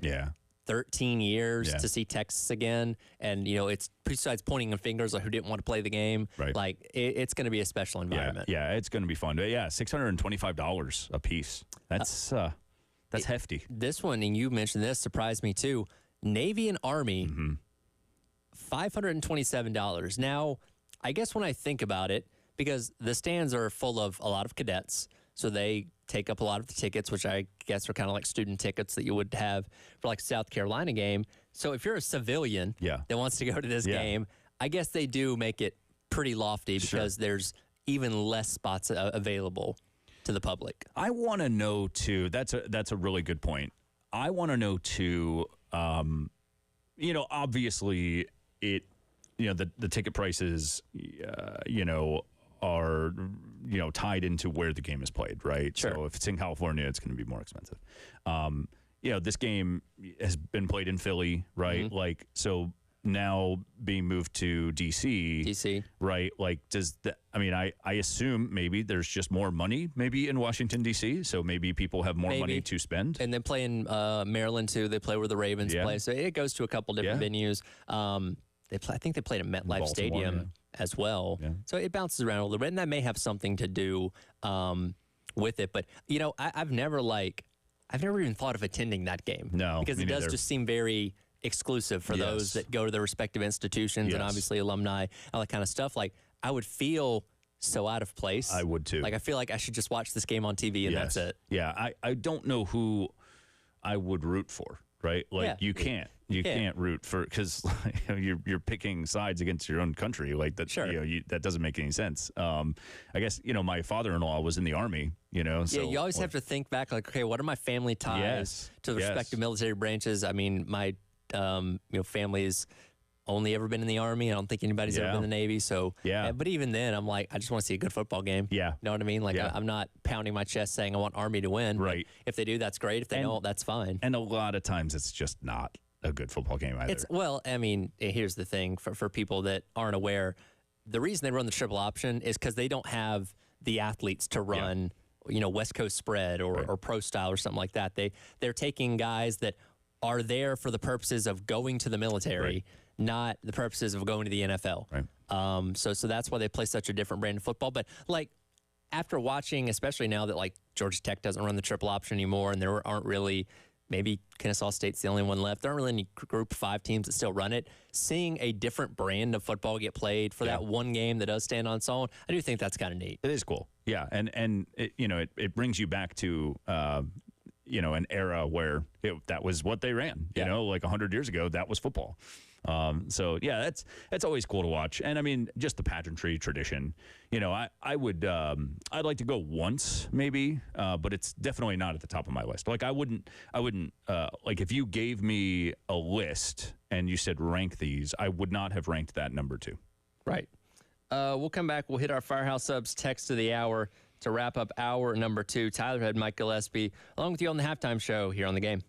13 years to see Texas again, and it's besides pointing fingers like who didn't want to play the game, like it's going to be a special environment. Yeah, it's going to be fun. But $625 a piece. That's hefty. This one, and you mentioned this, surprised me too. Navy and Army, $527. Now, I guess when I think about it, because the stands are full of a lot of cadets, so they take up a lot of the tickets, which I guess are kind of like student tickets that you would have for like a South Carolina game. So if you're a civilian that wants to go to this game, I guess they do make it pretty lofty because there's even less spots available to the public. I want to know too. That's a really good point. I want to know too. Obviously, the ticket prices, are tied into where the game is played, right? Sure. So if it's in California, it's going to be more expensive. This game has been played in Philly, right? Like, so now being moved to DC, right? Like, I assume maybe there's just more money maybe in Washington, DC, so maybe people have more money to spend. And then play in Maryland too. They play where the Ravens play, so it goes to a couple different venues. I think they played at MetLife Stadium as well. So it bounces around a little bit, and that may have something to do with it. But I've never even thought of attending that game. No, because it does just seem very exclusive for those that go to their respective institutions and obviously alumni, all that kind of stuff. Like, I would feel so out of place. I would too. Like, I feel like I should just watch this game on TV and that's it. Yeah, I don't know who I would root for. Right, like you can't root for, because you're picking sides against your own country, like that. That doesn't make any sense. I guess my father-in-law was in the Army. So you always have to think back, like, okay, what are my family ties to the respective military branches? I mean, my family's only ever been in the Army. I don't think anybody's ever been in the Navy. So but even then, I'm like, I just want to see a good football game. Yeah, you know what I mean? Like, I'm not pounding my chest saying I want Army to win. Right. If they do, that's great. If they don't, that's fine. And a lot of times, it's just not a good football game either. Here's the thing for people that aren't aware. The reason they run the triple option is because they don't have the athletes to run, West Coast spread or pro style or something like that. They're taking guys that are there for the purposes of going to the military, not the purposes of going to the NFL. Right. So that's why they play such a different brand of football. But like, after watching, especially now that like Georgia Tech doesn't run the triple option anymore, and there aren't really, maybe Kennesaw State's the only one left, there aren't really any Group 5 teams that still run it. Seeing a different brand of football get played for that one game that does stand on its own, I do think that's kind of neat. It is cool. Yeah, and it brings you back to an era where that was what they ran. Like 100 years ago, that was football. That's always cool to watch. And I mean, just the pageantry tradition. I'd like to go once maybe, but it's definitely not at the top of my list. Like, I wouldn't like, if you gave me a list and you said rank these, I would not have ranked that number 2. Right. We'll come back. We'll hit our Firehouse Subs text of the hour to wrap up hour number 2. Tyler Head, Mike Gillespie, along with you on the halftime show here on The Game.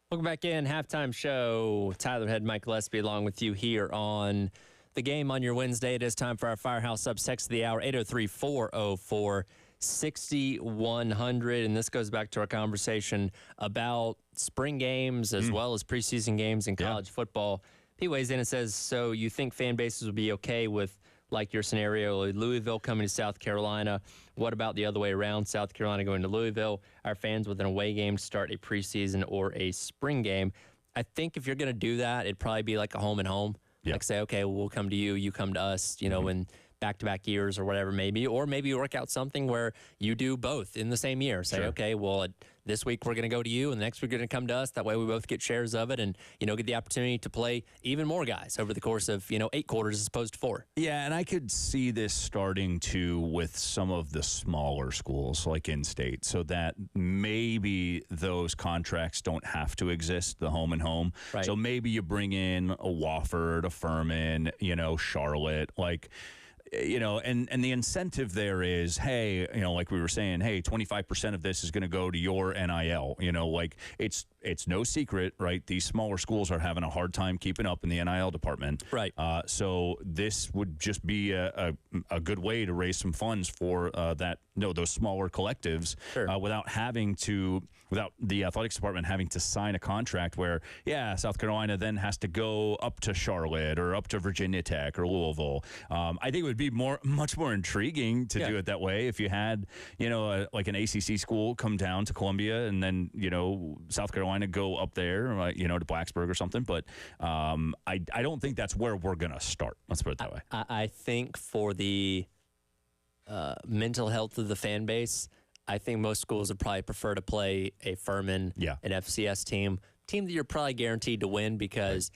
Welcome back in. Halftime show. Tyler Head, Mike Gillespie, along with you here on The Game on your Wednesday. It is time for our Firehouse Subs text of the hour, 803-404-6100. And this goes back to our conversation about spring games as well as preseason games in college football. He weighs in and says, so you think fan bases would be okay with, like your scenario, Louisville coming to South Carolina? What about the other way around, South Carolina going to Louisville? Our fans with an away game to start a preseason or a spring game. I think if you're going to do that, it'd probably be like a home and home. Yep. Like say, okay, well, we'll come to you, you come to us, you know, in back-to-back years or whatever maybe. Or maybe you work out something where you do both in the same year. Say, okay, well, this week we're going to go to you, and the next week we're going to come to us. That way we both get shares of it and, you know, get the opportunity to play even more guys over the course of, 8 quarters as opposed to 4. Yeah, and I could see this starting to with some of the smaller schools like in-state, so that maybe those contracts don't have to exist, the home and home. Right. So maybe you bring in a Wofford, a Furman, Charlotte, and the incentive there is, hey, like we were saying, hey, 25% of this is going to go to your NIL. It's no secret, right? These smaller schools are having a hard time keeping up in the NIL department. Right. So this would just be a good way to raise some funds for those smaller collectives without the athletics department having to sign a contract where, South Carolina then has to go up to Charlotte or up to Virginia Tech or Louisville. I think it would be much more intriguing to do it that way if you had, like an ACC school come down to Columbia and then, South Carolina go up there, to Blacksburg or something. But I don't think that's where we're going to start. Let's put it that way. I think for the mental health of the fan base, I think most schools would probably prefer to play a Furman, an FCS team that you're probably guaranteed to win because,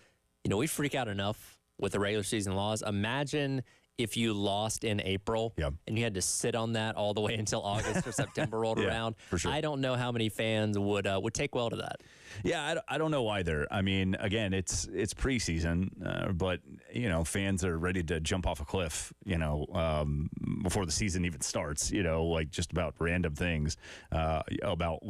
we freak out enough with the regular season laws. Imagine if you lost in April and you had to sit on that all the way until August or September rolled around. For sure. I don't know how many fans would take well to that. Yeah, I don't know either. I mean, again, it's preseason, but fans are ready to jump off a cliff, before the season even starts. Just about random things, about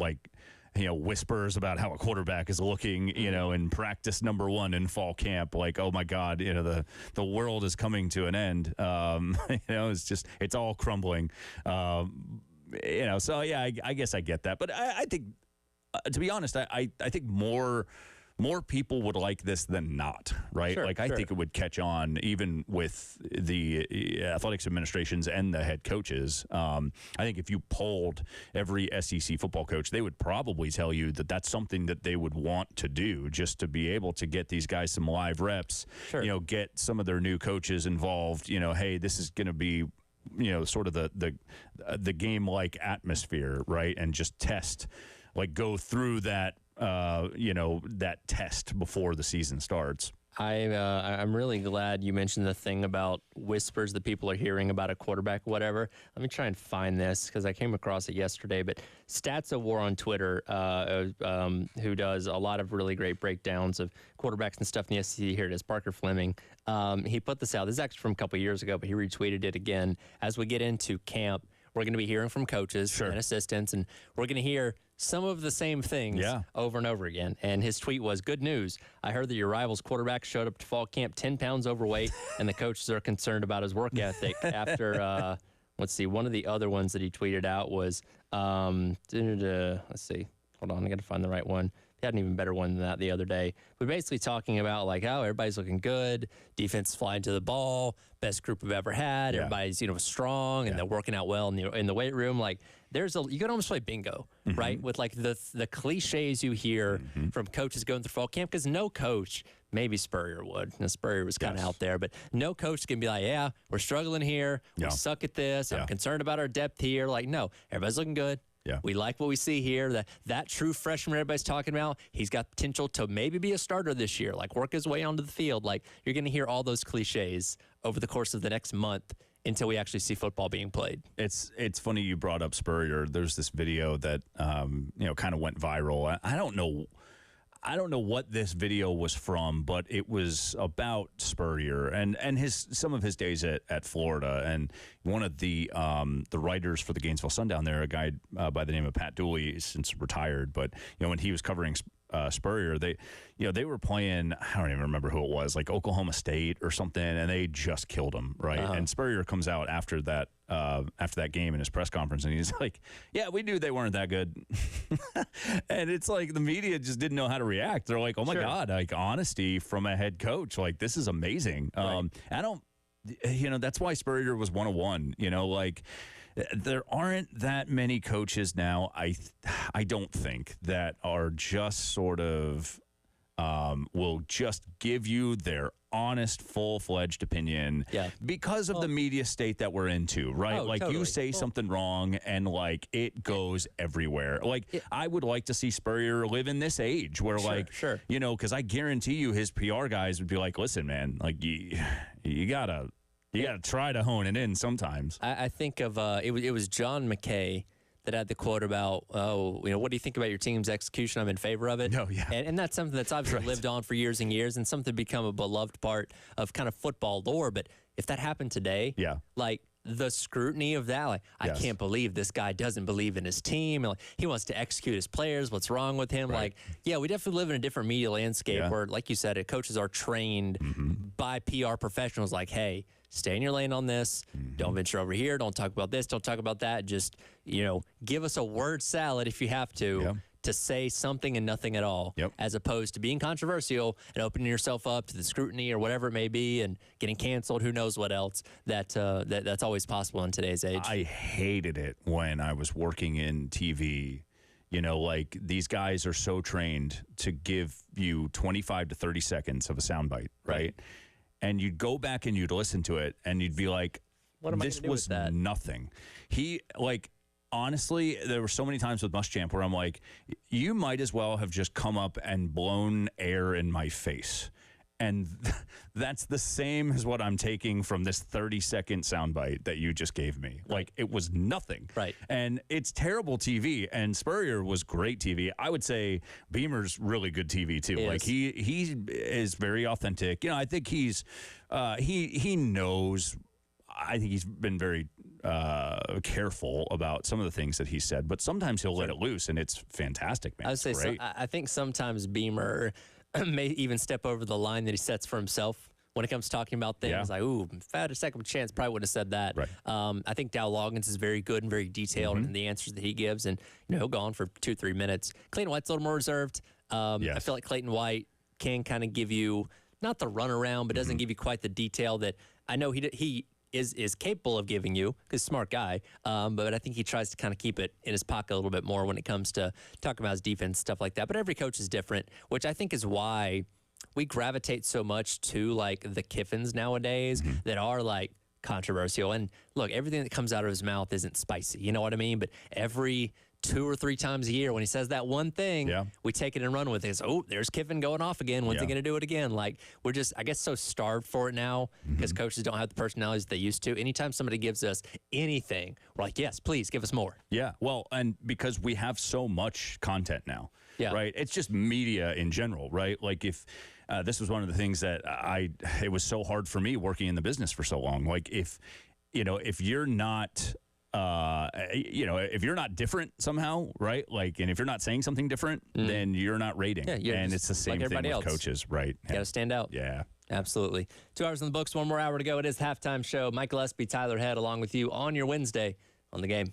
whispers about how a quarterback is looking, in practice number 1 in fall camp. Like, oh my God, the world is coming to an end. It's all crumbling. So yeah, I guess I get that, but I think. To be honest, I think more people would like this than not, right? Sure, I think it would catch on even with the athletics administrations and the head coaches. I think if you polled every SEC football coach, they would probably tell you that that's something that they would want to do just to be able to get these guys some live reps, get some of their new coaches involved. Hey, this is going to be sort of the game-like atmosphere, right? And just test. Go through that, that test before the season starts. I'm really glad you mentioned the thing about whispers that people are hearing about a quarterback, whatever. Let me try and find this because I came across it yesterday. But Stats of War on Twitter, who does a lot of really great breakdowns of quarterbacks and stuff in the SEC. Here it is, Parker Fleming. He put this out. This is actually from a couple of years ago, but he retweeted it again. As we get into camp, we're going to be hearing from coaches and assistants, and we're going to hear some of the same things over and over again. And his tweet was, good news. I heard that your rival's quarterback showed up to fall camp 10 pounds overweight, and the coaches are concerned about his work ethic. After, let's see, one of the other ones that he tweeted out was, let's see. Hold on, I got to find the right one. He had an even better one than that the other day. But basically talking about how everybody's looking good, defense is flying to the ball, best group we've ever had. Everybody's strong and they're working out well in the weight room. You can almost play bingo, right? With the cliches you hear from coaches going through fall camp, because no coach, maybe Spurrier would. Spurrier was kind of out there, but no coach can be like, we're struggling here, we suck at this, I'm concerned about our depth here. No, everybody's looking good. Yeah. We like what we see here. That true freshman everybody's talking about, he's got potential to maybe be a starter this year, work his way onto the field. You're going to hear all those cliches over the course of the next month until we actually see football being played. It's funny you brought up Spurrier. There's this video that kind of went viral. I don't know what this video was from, but it was about Spurrier and some of his days at Florida. And one of the writers for the Gainesville Sun down there, a guy by the name of Pat Dooley, is since retired, but when he was covering Spurrier, they were playing, I don't even remember who it was, like Oklahoma State or something, and they just killed him, right? And Spurrier comes out after that game in his press conference, and he's like, yeah, we knew they weren't that good. And it's like the media just didn't know how to react. They're like, oh my God, like honesty from a head coach, like this is amazing. Right. That's why Spurrier was 101, like there aren't that many coaches now, I don't think, that are just sort of will just give you their honest, full-fledged opinion because of the media state that we're into, right? Totally. You say something wrong and like it goes everywhere. Like I would like to see Spurrier live in this age where because I guarantee you his PR guys would be like, listen, man, like you gotta try to hone it in sometimes. I think of it was John McKay that had the quote about, what do you think about your team's execution? I'm in favor of it. No, yeah. And that's something that's obviously lived on for years and years and something become a beloved part of kind of football lore. But if that happened today, like the scrutiny of that, like, I can't believe this guy doesn't believe in his team. Like, he wants to execute his players. What's wrong with him? Right. Like, we definitely live in a different media landscape where, like you said, coaches are trained by PR professionals like, hey, stay in your lane on this. Don't venture over here. Don't talk about this. Don't talk about that. Just, give us a word salad if you have to say something and nothing at all, as opposed to being controversial and opening yourself up to the scrutiny or whatever it may be and getting canceled. Who knows what else that's always possible in today's age. I hated it when I was working in TV. Like these guys are so trained to give you 25 to 30 seconds of a soundbite, right? And you'd go back and you'd listen to it and you'd be like, this was nothing. Honestly, there were so many times with Muschamp where I'm like, you might as well have just come up and blown air in my face. And that's the same as what I'm taking from this 30-second soundbite that you just gave me. Like, it was nothing. Right. And it's terrible TV. And Spurrier was great TV. I would say Beamer's really good TV, too. Like, he is very authentic. I think he's he knows. I think he's been very careful about some of the things that he said. But sometimes he'll let it loose, and it's fantastic, man. I would say so. I think sometimes Beamer may even step over the line that he sets for himself when it comes to talking about things. Like, if I had a second chance, probably wouldn't have said that. Right. I think Dow Loggins is very good and very detailed in the answers that he gives, and he'll go on for 2-3 minutes. Clayton White's a little more reserved. I feel like Clayton White can kind of give you not the runaround, but doesn't give you quite the detail that I know he is capable of giving you. He's a smart guy, but I think he tries to kind of keep it in his pocket a little bit more when it comes to talking about his defense, stuff like that. But every coach is different, which I think is why we gravitate so much to like the Kiffins nowadays that are like controversial. And look, everything that comes out of his mouth isn't spicy. You know what I mean? But every 2 or 3 times a year when he says that one thing, we take it and run with it. It's, there's Kiffin going off again. When's he going to do it again? Like, we're just, I guess, so starved for it now because coaches don't have the personalities they used to. Anytime somebody gives us anything, we're like, yes, please give us more. Yeah, well, and because we have so much content now, right? It's just media in general, right? Like if this was one of the things that it was so hard for me working in the business for so long. Like if you're not if you're not different somehow, right? Like, and if you're not saying something different, then you're not rating. Yeah, and it's the same like thing with else. coaches, right? You got to stand out. Yeah. Absolutely. 2 hours in the books, 1 more hour to go. It is halftime show. Mike Gillespie, Tyler Head, along with you on your Wednesday on The Game.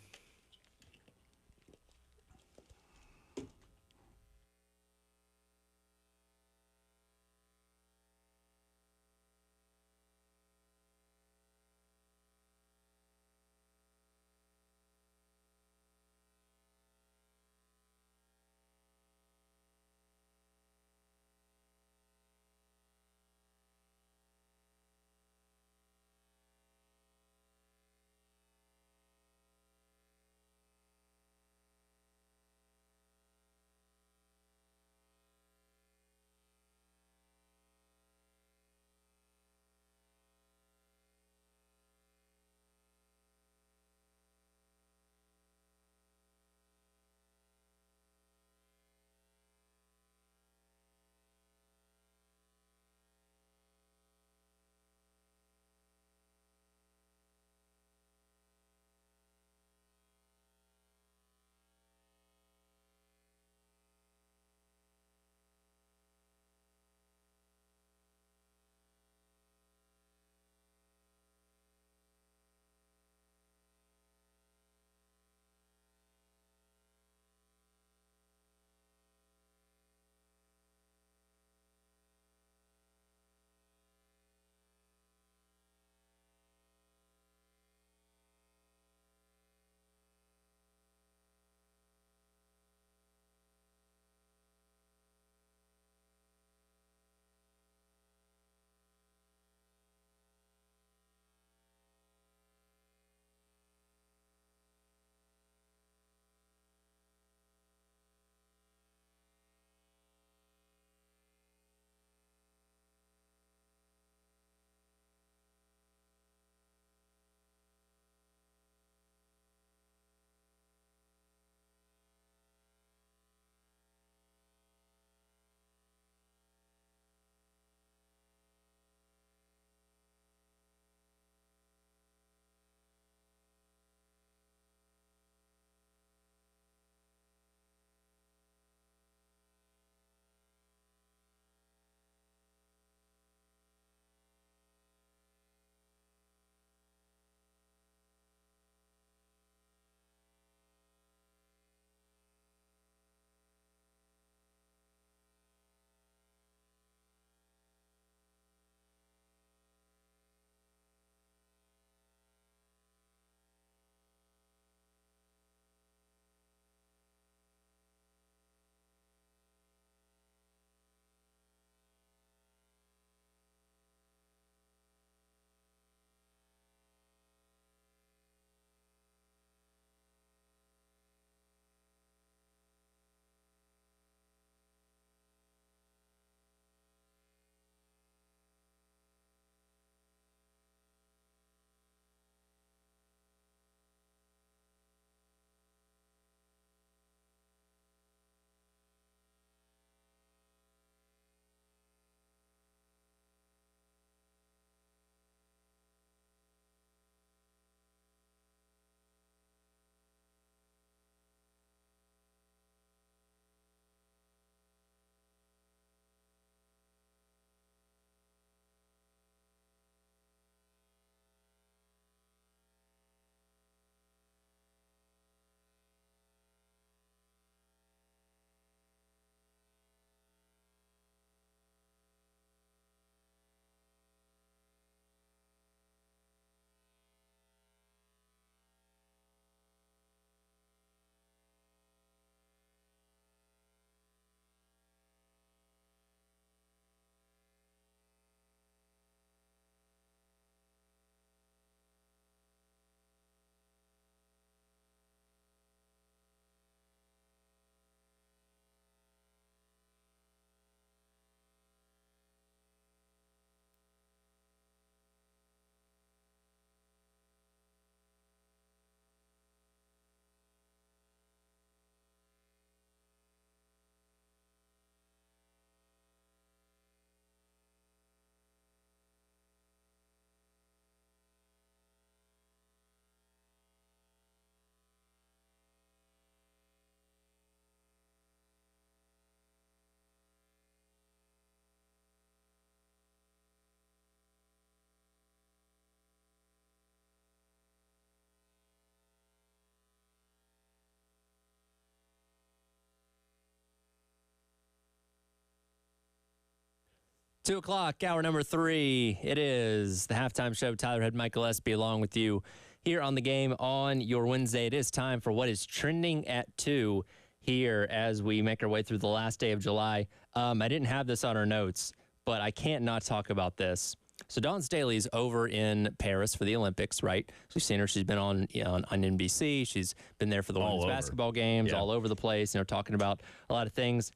2 o'clock, hour number 3. It is the halftime show. Tyler Head, Michael Espy, along with you here on the game on your Wednesday. It is time for what is trending at 2 here as we make our way through the last day of July. I didn't have this on our notes, but I can't not talk about this. So Dawn Staley's over in Paris for the Olympics, right? So we've seen her. She's been on NBC. She's been there for the women's basketball games, all over the place, talking about a lot of things.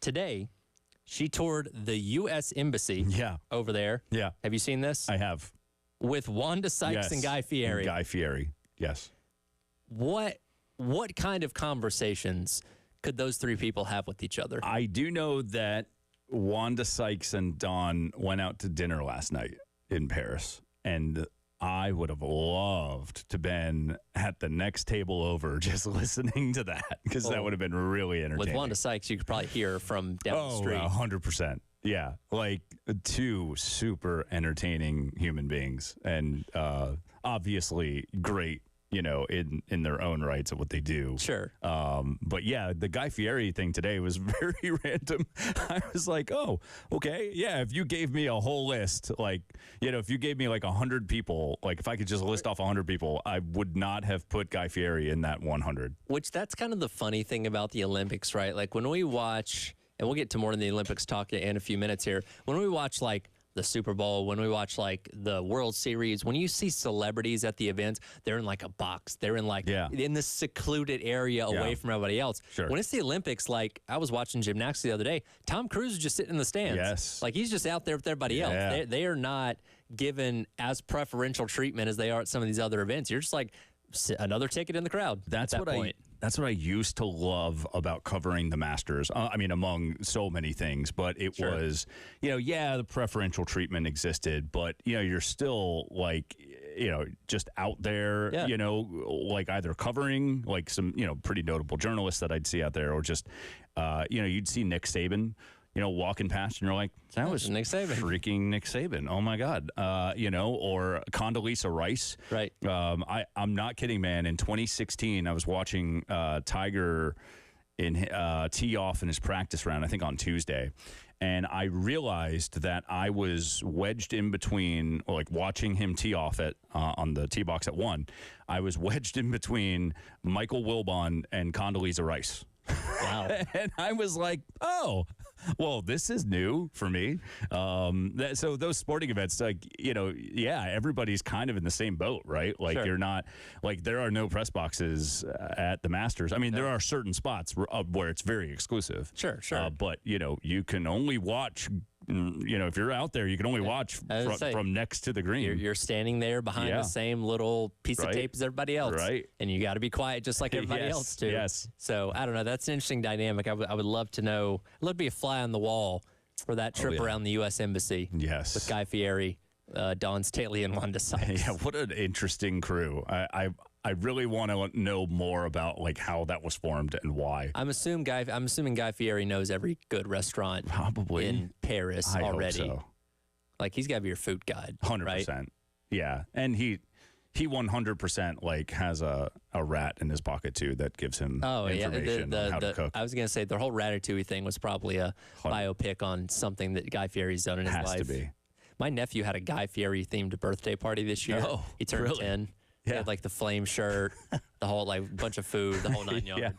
Today, she toured the U.S. Embassy over there. Yeah. Have you seen this? I have. With Wanda Sykes and Guy Fieri. Guy Fieri, yes. What kind of conversations could those three people have with each other? I do know that Wanda Sykes and Dawn went out to dinner last night in Paris, and I would have loved to been at the next table over just listening to that, because that would have been really entertaining. With Wanda Sykes, you could probably hear her from down the street. 100%. Yeah, like two super entertaining human beings, and obviously great, in their own rights of what they do. Sure. But yeah, the Guy Fieri thing today was very random. I was like, oh, okay. Yeah, if you gave me a whole list, if you gave me 100 people, if I could just list off 100 people, I would not have put Guy Fieri in that 100. Which that's kind of the funny thing about the Olympics, right? Like when we watch, and we'll get to more in the Olympics talk in a few minutes here, when we watch the Super Bowl, when we watch the World Series, when you see celebrities at the events, they're in a box. They're in in this secluded area away from everybody else. Sure. When it's the Olympics, I was watching gymnastics the other day, Tom Cruise is just sitting in the stands. Yes. He's just out there with everybody else. They are not given as preferential treatment as they are at some of these other events. You're just another ticket in the crowd. That's what I used to love about covering the Masters. Among so many things, but it was, the preferential treatment existed, but you're still just out there, either covering some, pretty notable journalists that I'd see out there, or just, you'd see Nick Saban, walking past, and you're like, that was Nick Saban. Freaking Nick Saban. Oh my God. Or Condoleezza Rice. Right. I'm not kidding, man. In 2016, I was watching Tiger tee off in his practice round, I think on Tuesday. And I realized that I was wedged in between, watching him tee off on the tee box at 1. I was wedged in between Michael Wilbon and Condoleezza Rice. Wow. And I was like, oh, well, this is new for me. So those sporting events, everybody's kind of in the same boat, right? Sure. You're not, there are no press boxes at the Masters. There are certain spots where it's very exclusive. Sure. But, you can only watch, if you're out there, you can only watch from next to the green. You're standing there behind the same little piece of tape as everybody else. Right. And you got to be quiet just like everybody else, too. Yes. So, I don't know. That's an interesting dynamic. I would love to know. I'd love to be a fly on the wall for that trip around the U.S. Embassy. Yes. With Guy Fieri, Dawn Staley, and Wanda Sykes. Yeah, what an interesting crew. I really want to know more about how that was formed and why. I'm assuming Guy Fieri knows every good restaurant probably in Paris already. Hope so. He's got to be your food guide. 100%. Right? Yeah, and he 100% has a rat in his pocket too that gives him information on how to cook. I was gonna say the whole Ratatouille thing was probably a biopic on something that Guy Fieri's done in his life. Has to be. My nephew had a Guy Fieri themed birthday party this year. Oh, he turned 10. He had the flame shirt, the whole bunch of food, the whole 9 yards. Yeah.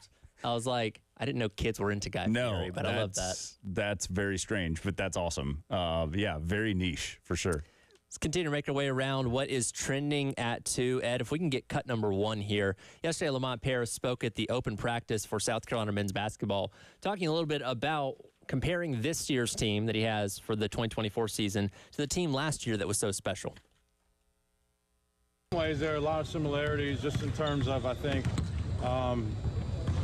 I was like, I didn't know kids were into Guy Fieri, but I love that. That's very strange, but that's awesome. Very niche for sure. Let's continue to make our way around what is trending at 2. Ed, if we can get cut number 1 here. Yesterday, Lamont Paris spoke at the open practice for South Carolina men's basketball, talking a little bit about comparing this year's team that he has for the 2024 season to the team last year that was so special. Ways there are a lot of similarities just in terms of, I think,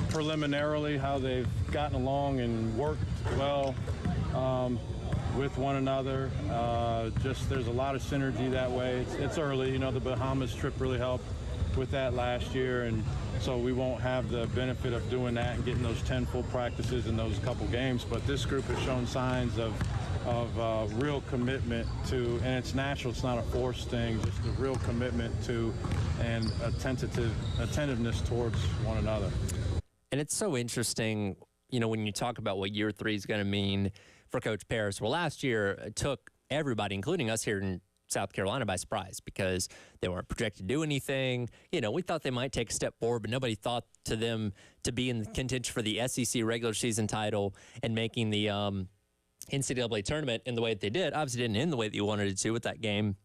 preliminarily how they've gotten along and worked well with one another. There's a lot of synergy that way. It's early, the Bahamas trip really helped with that last year, and so we won't have the benefit of doing that and getting those 10 full practices in those couple games. But this group has shown signs of real commitment to, and it's natural, it's not a forced thing, just a real commitment to and attentiveness towards one another. And it's so interesting, when you talk about what year 3 is going to mean for Coach Paris. Well, last year it took everybody, including us here in South Carolina, by surprise because they weren't projected to do anything. You know, we thought they might take a step forward, but nobody thought to them to be in contention for the SEC regular season title and making the NCAA tournament in the way that they did. Obviously didn't end the way that you wanted it to with that game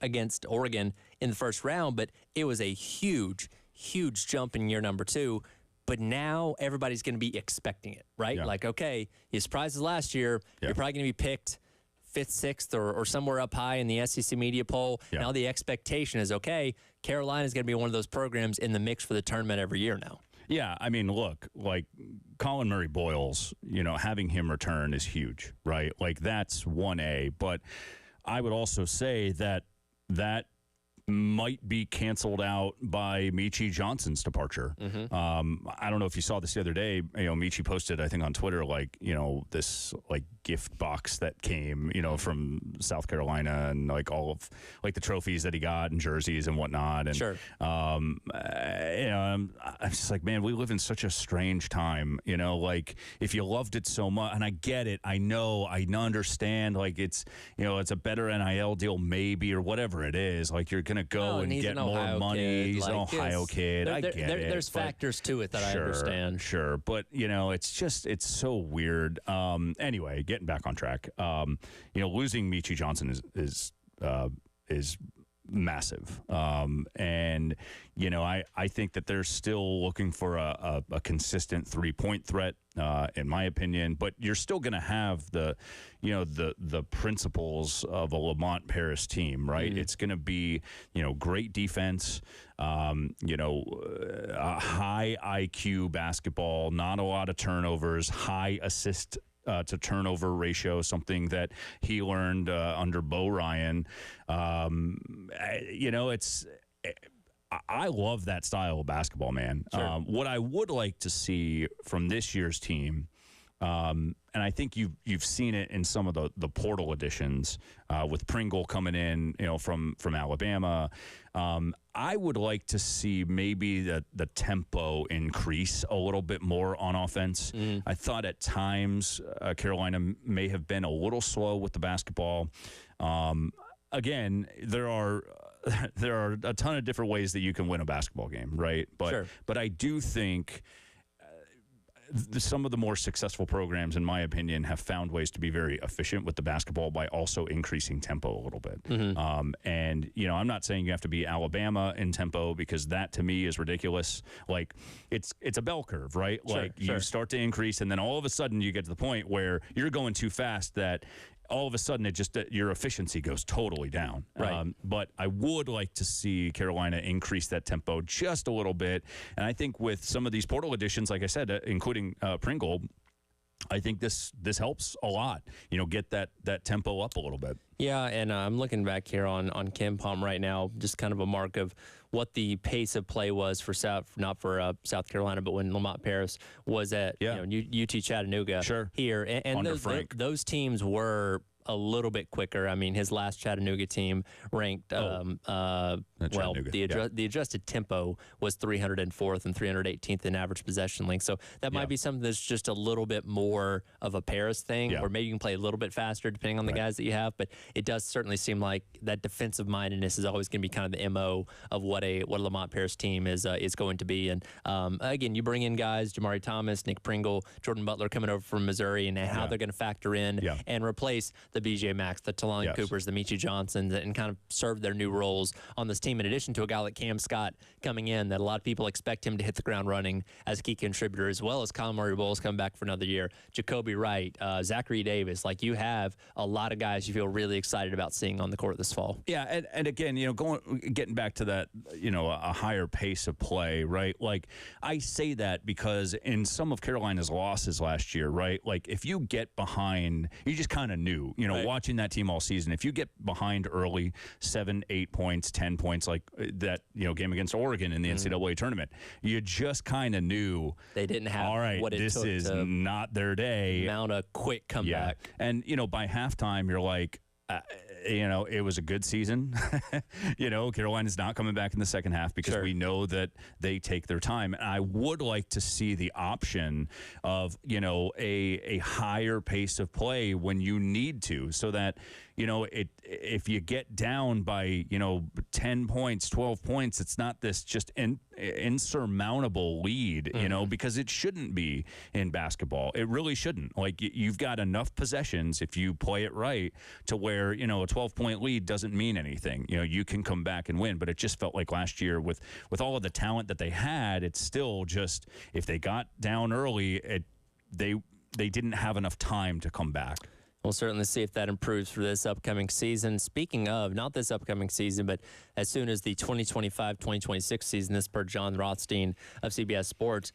against Oregon in the first round, but it was a huge jump in year number 2. But now everybody's going to be expecting it, right? Yeah. Like, okay, you surprised us last year. Yeah. You're probably going to be picked 5th, 6th, or somewhere up high in the SEC media poll. Yeah. Now the expectation is, okay, Carolina's going to be one of those programs in the mix for the tournament every year now. Yeah, I mean, look, like Colin Murray Boyles, you know, having him return is huge, right? Like that's 1A. But I would also say that might be canceled out by Michi Johnson's departure. I don't know if you saw this the other day. You know, Michi posted, I think, on Twitter, like, you know, this like gift box that came, you know, from South Carolina and like all of like the trophies that he got and jerseys and whatnot. And Sure. you know, I'm just like, man, we live in such a strange time. You know, like if you loved it so much, and I get it, I know, I understand. Like it's, you know, it's a better NIL deal maybe or whatever it is. Like you're gonna go and get more money. He's an Ohio kid. I get it. There's factors to it that I understand. Sure, but you know, it's so weird. Anyway, getting back on track. You know, losing Michi Johnson is massive. And you know, I think that they're still looking for a consistent 3-point threat, in my opinion. But you're still going to have the principles of a Lamont Paris team, right? Mm-hmm. It's going to be, you know, great defense, you know, high IQ basketball, not a lot of turnovers, high assist to turnover ratio, something that he learned under Bo Ryan. You know, I love that style of basketball, man. Sure. What I would like to see from this year's team, and I think you've seen it in some of the portal additions with Pringle coming in, you know, from Alabama. I would like to see maybe the tempo increase a little bit more on offense. Mm. I thought at times Carolina may have been a little slow with the basketball. Again, there are a ton of different ways that you can win a basketball game, right? But sure. But I do think some of the more successful programs, in my opinion, have found ways to be very efficient with the basketball by also increasing tempo a little bit. Mm-hmm. And, you know, I'm not saying you have to be Alabama in tempo because that, to me, is ridiculous. Like, it's a bell curve, right? Sure, like, you start to increase, and then all of a sudden you get to the point where you're going too fast that all of a sudden it just your efficiency goes totally down. Right. But I would like to see Carolina increase that tempo just a little bit. And I think with some of these portal additions, like I said, including Pringle, I think this helps a lot. You know, get that tempo up a little bit. Yeah, and I'm looking back here on KenPom right now, just kind of a mark of what the pace of play was for South Carolina, but when Lamont Paris was at UT Chattanooga here, and those teams were a little bit quicker. I mean, his last Chattanooga team ranked, the adjusted tempo was 304th and 318th in average possession length. So that might be something that's just a little bit more of a Paris thing, or maybe you can play a little bit faster depending on the guys that you have. But it does certainly seem like that defensive mindedness is always going to be kind of the MO of what a Lamont Paris team is going to be. And again, you bring in guys, Jamari Thomas, Nick Pringle, Jordan Butler coming over from Missouri, and how they're going to factor in and replace the BJ Max, the Talon Coopers, the Michi Johnsons, and kind of serve their new roles on this team, in addition to a guy like Cam Scott coming in that a lot of people expect him to hit the ground running as a key contributor, as well as Colin Murray Boyles coming back for another year, Jacoby Wright, Zachary Davis. Like, you have a lot of guys you feel really excited about seeing on the court this fall. Yeah, and again, you know, getting back to that, you know, a higher pace of play, right? Like, I say that because in some of Carolina's losses last year, right? Like, if you get behind, you just kind of knew, you know, watching that team all season, if you get behind early, 7, 8 points, 10 points, like that, you know, game against Oregon in the NCAA tournament, you just kind of knew they didn't have all right, what it this took is to not their day. Mount a quick comeback. And, you know, by halftime, you're like, it was a good season. Carolina's not coming back in the second half because we know that they take their time. And I would like to see the option of, a higher pace of play when you need to, so that, if you get down by, 10 points, 12 points, it's not this just insurmountable lead, because it shouldn't be in basketball. It really shouldn't. Like, you've got enough possessions if you play it right to where, a 12-point lead doesn't mean anything. You can come back and win, but it just felt like last year with all of the talent that they had, it's still just, if they got down early, they didn't have enough time to come back. We'll certainly see if that improves for this upcoming season. Speaking of, not this upcoming season, but as soon as the 2025-2026 season, this per John Rothstein of CBS Sports,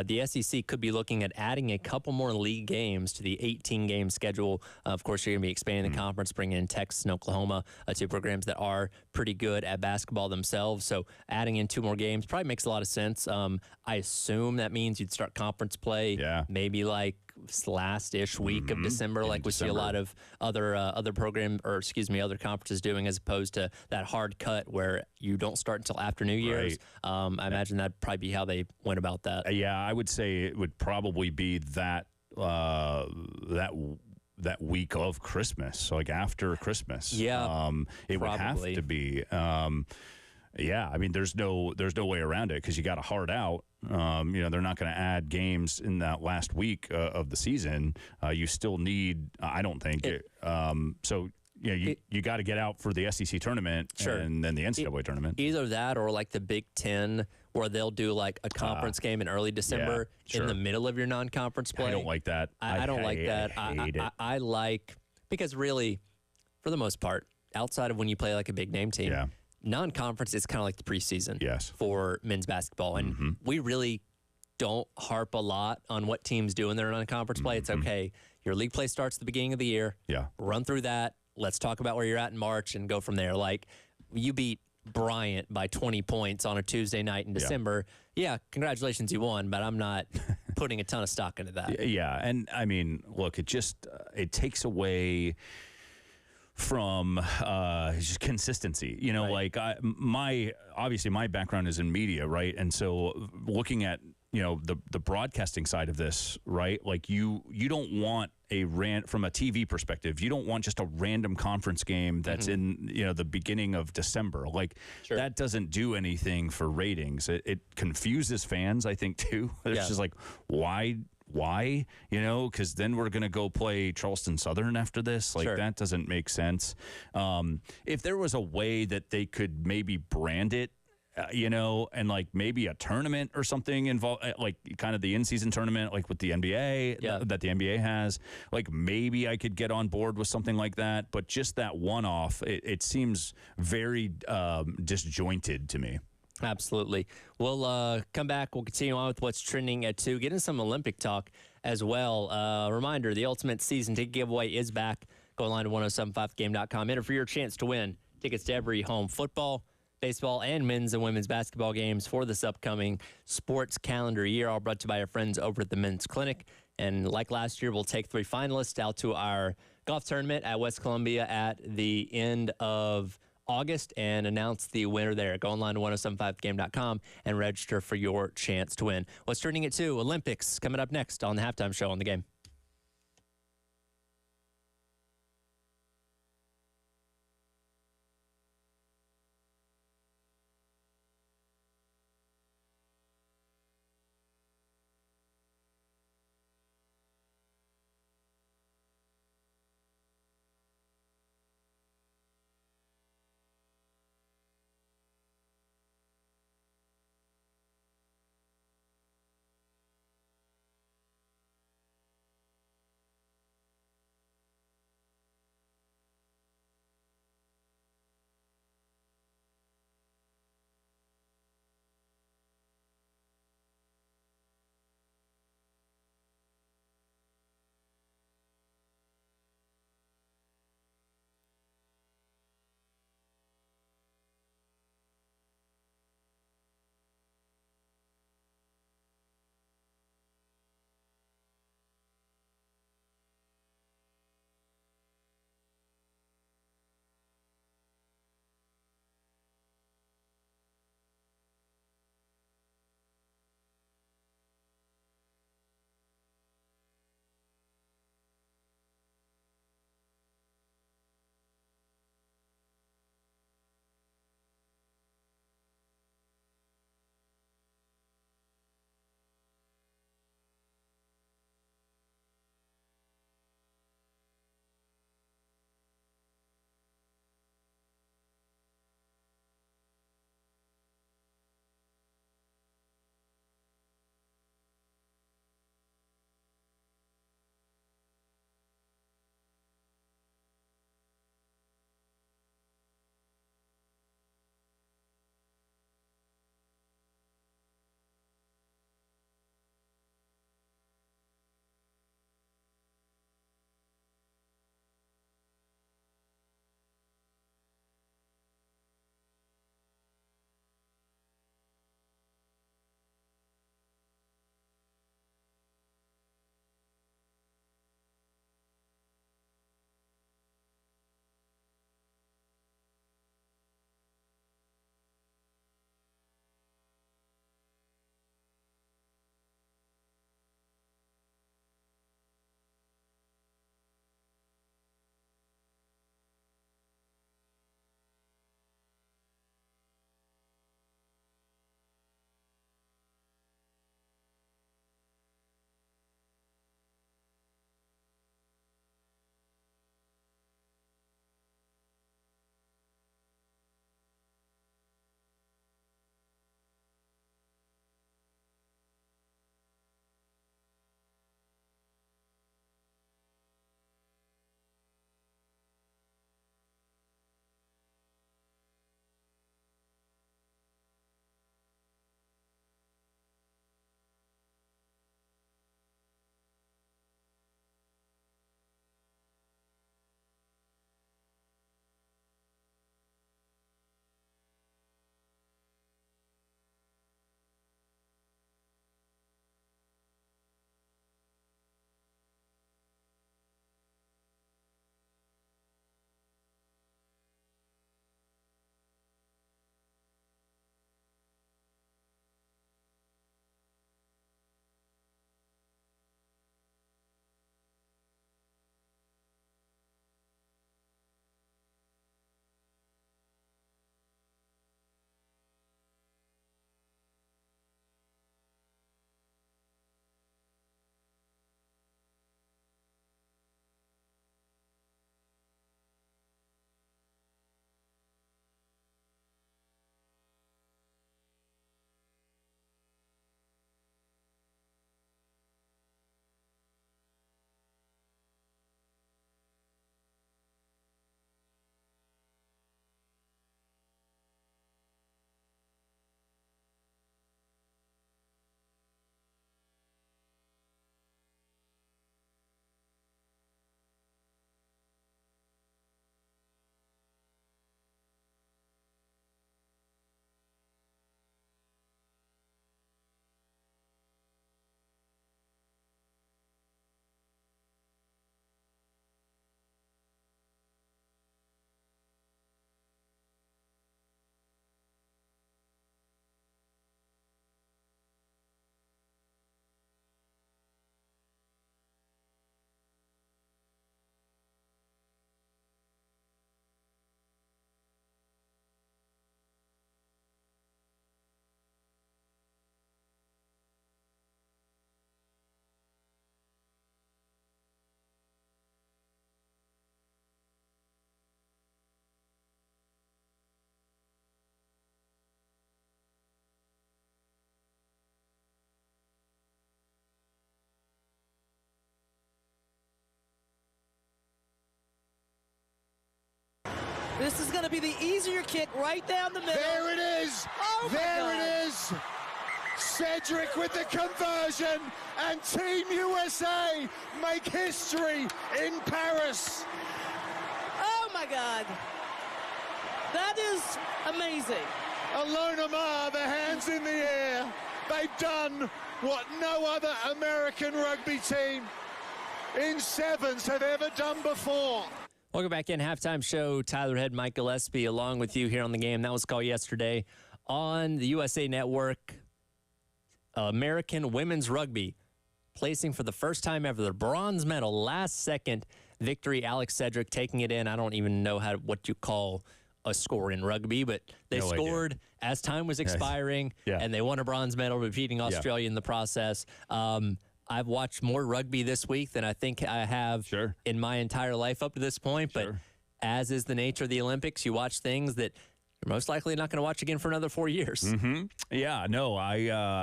the SEC could be looking at adding a couple more league games to the 18-game schedule. Of course, you're going to be expanding the conference, bringing in Texas and Oklahoma, two programs that are pretty good at basketball themselves. So adding in 2 more games probably makes a lot of sense. I assume that means you'd start conference play maybe like last-ish week of December, like we see a lot of other other conferences doing, as opposed to that hard cut where you don't start until after New Year's. I imagine that'd probably be how they went about that. Yeah, I would say it would probably be that week of Christmas, like after Christmas. Yeah, it would have to be. I mean, there's no way around it because you got to hard out. They're not going to add games in that last week of the season. You still need, I don't think. You got to get out for the SEC tournament and then the NCAA tournament. Either that or like the Big Ten, where they'll do like a conference game in early December in the middle of your non-conference play. I don't like that. I don't like that. I like, because really, for the most part, outside of when you play like a big name team, non-conference is kind of like the preseason for men's basketball. And we really don't harp a lot on what teams do in their non-conference play. It's okay. Your league play starts at the beginning of the year. Run through that. Let's talk about where you're at in March and go from there. Like, you beat Bryant by 20 points on a Tuesday night in December. Yeah, congratulations, you won, but I'm not putting a ton of stock into that. Yeah, and I mean, look, it just it takes away from just consistency, like obviously my background is in media, right? And so looking at, the broadcasting side of this, right? Like you don't want from a TV perspective, you don't want just a random conference game that's in, the beginning of December. Like that doesn't do anything for ratings. It confuses fans, I think, too. It's just like, why? Because then we're going to go play Charleston Southern after this. Like, that doesn't make sense. If there was a way that they could maybe brand it, and like maybe a tournament or something involved, like kind of the in-season tournament, like with the NBA that the NBA has, like maybe I could get on board with something like that. But just that one-off, it seems very disjointed to me. Absolutely. We'll come back. We'll continue on with what's trending at 2. Get in some Olympic talk as well. Reminder, the Ultimate Season Ticket Giveaway is back. Go online to 1075thegame.com. Enter for your chance to win tickets to every home football, baseball, and men's and women's basketball games for this upcoming sports calendar year. All brought to you by our friends over at the Men's Clinic. And like last year, we'll take 3 finalists out to our golf tournament at West Columbia at the end of August and announce the winner there. Go online to 1075thegame.com and register for your chance to win. What's turning it to Olympics coming up next on the halftime show on the Game. This is going to be the easier kick right down the middle. There it is. Oh, there it is. Cedric with the conversion, and Team USA make history in Paris. Oh, my God. That is amazing. Ilona Maher, the hands in the air. They've done what no other American rugby team in sevens have ever done before. Welcome back in. Halftime show. Tyler Head, Mike Gillespie, along with you here on the game. That was called yesterday on the USA Network. American women's rugby placing for the first time ever the bronze medal, last second victory. Alex Cedric taking it in. I don't even know what you call a score in rugby, but they scored as time was expiring, and they won a bronze medal, defeating Australia in the process. I've watched more rugby this week than I think I have in my entire life up to this point, but as is the nature of the Olympics, you watch things that you're most likely not going to watch again for another 4 years. Mm-hmm. Yeah, no, I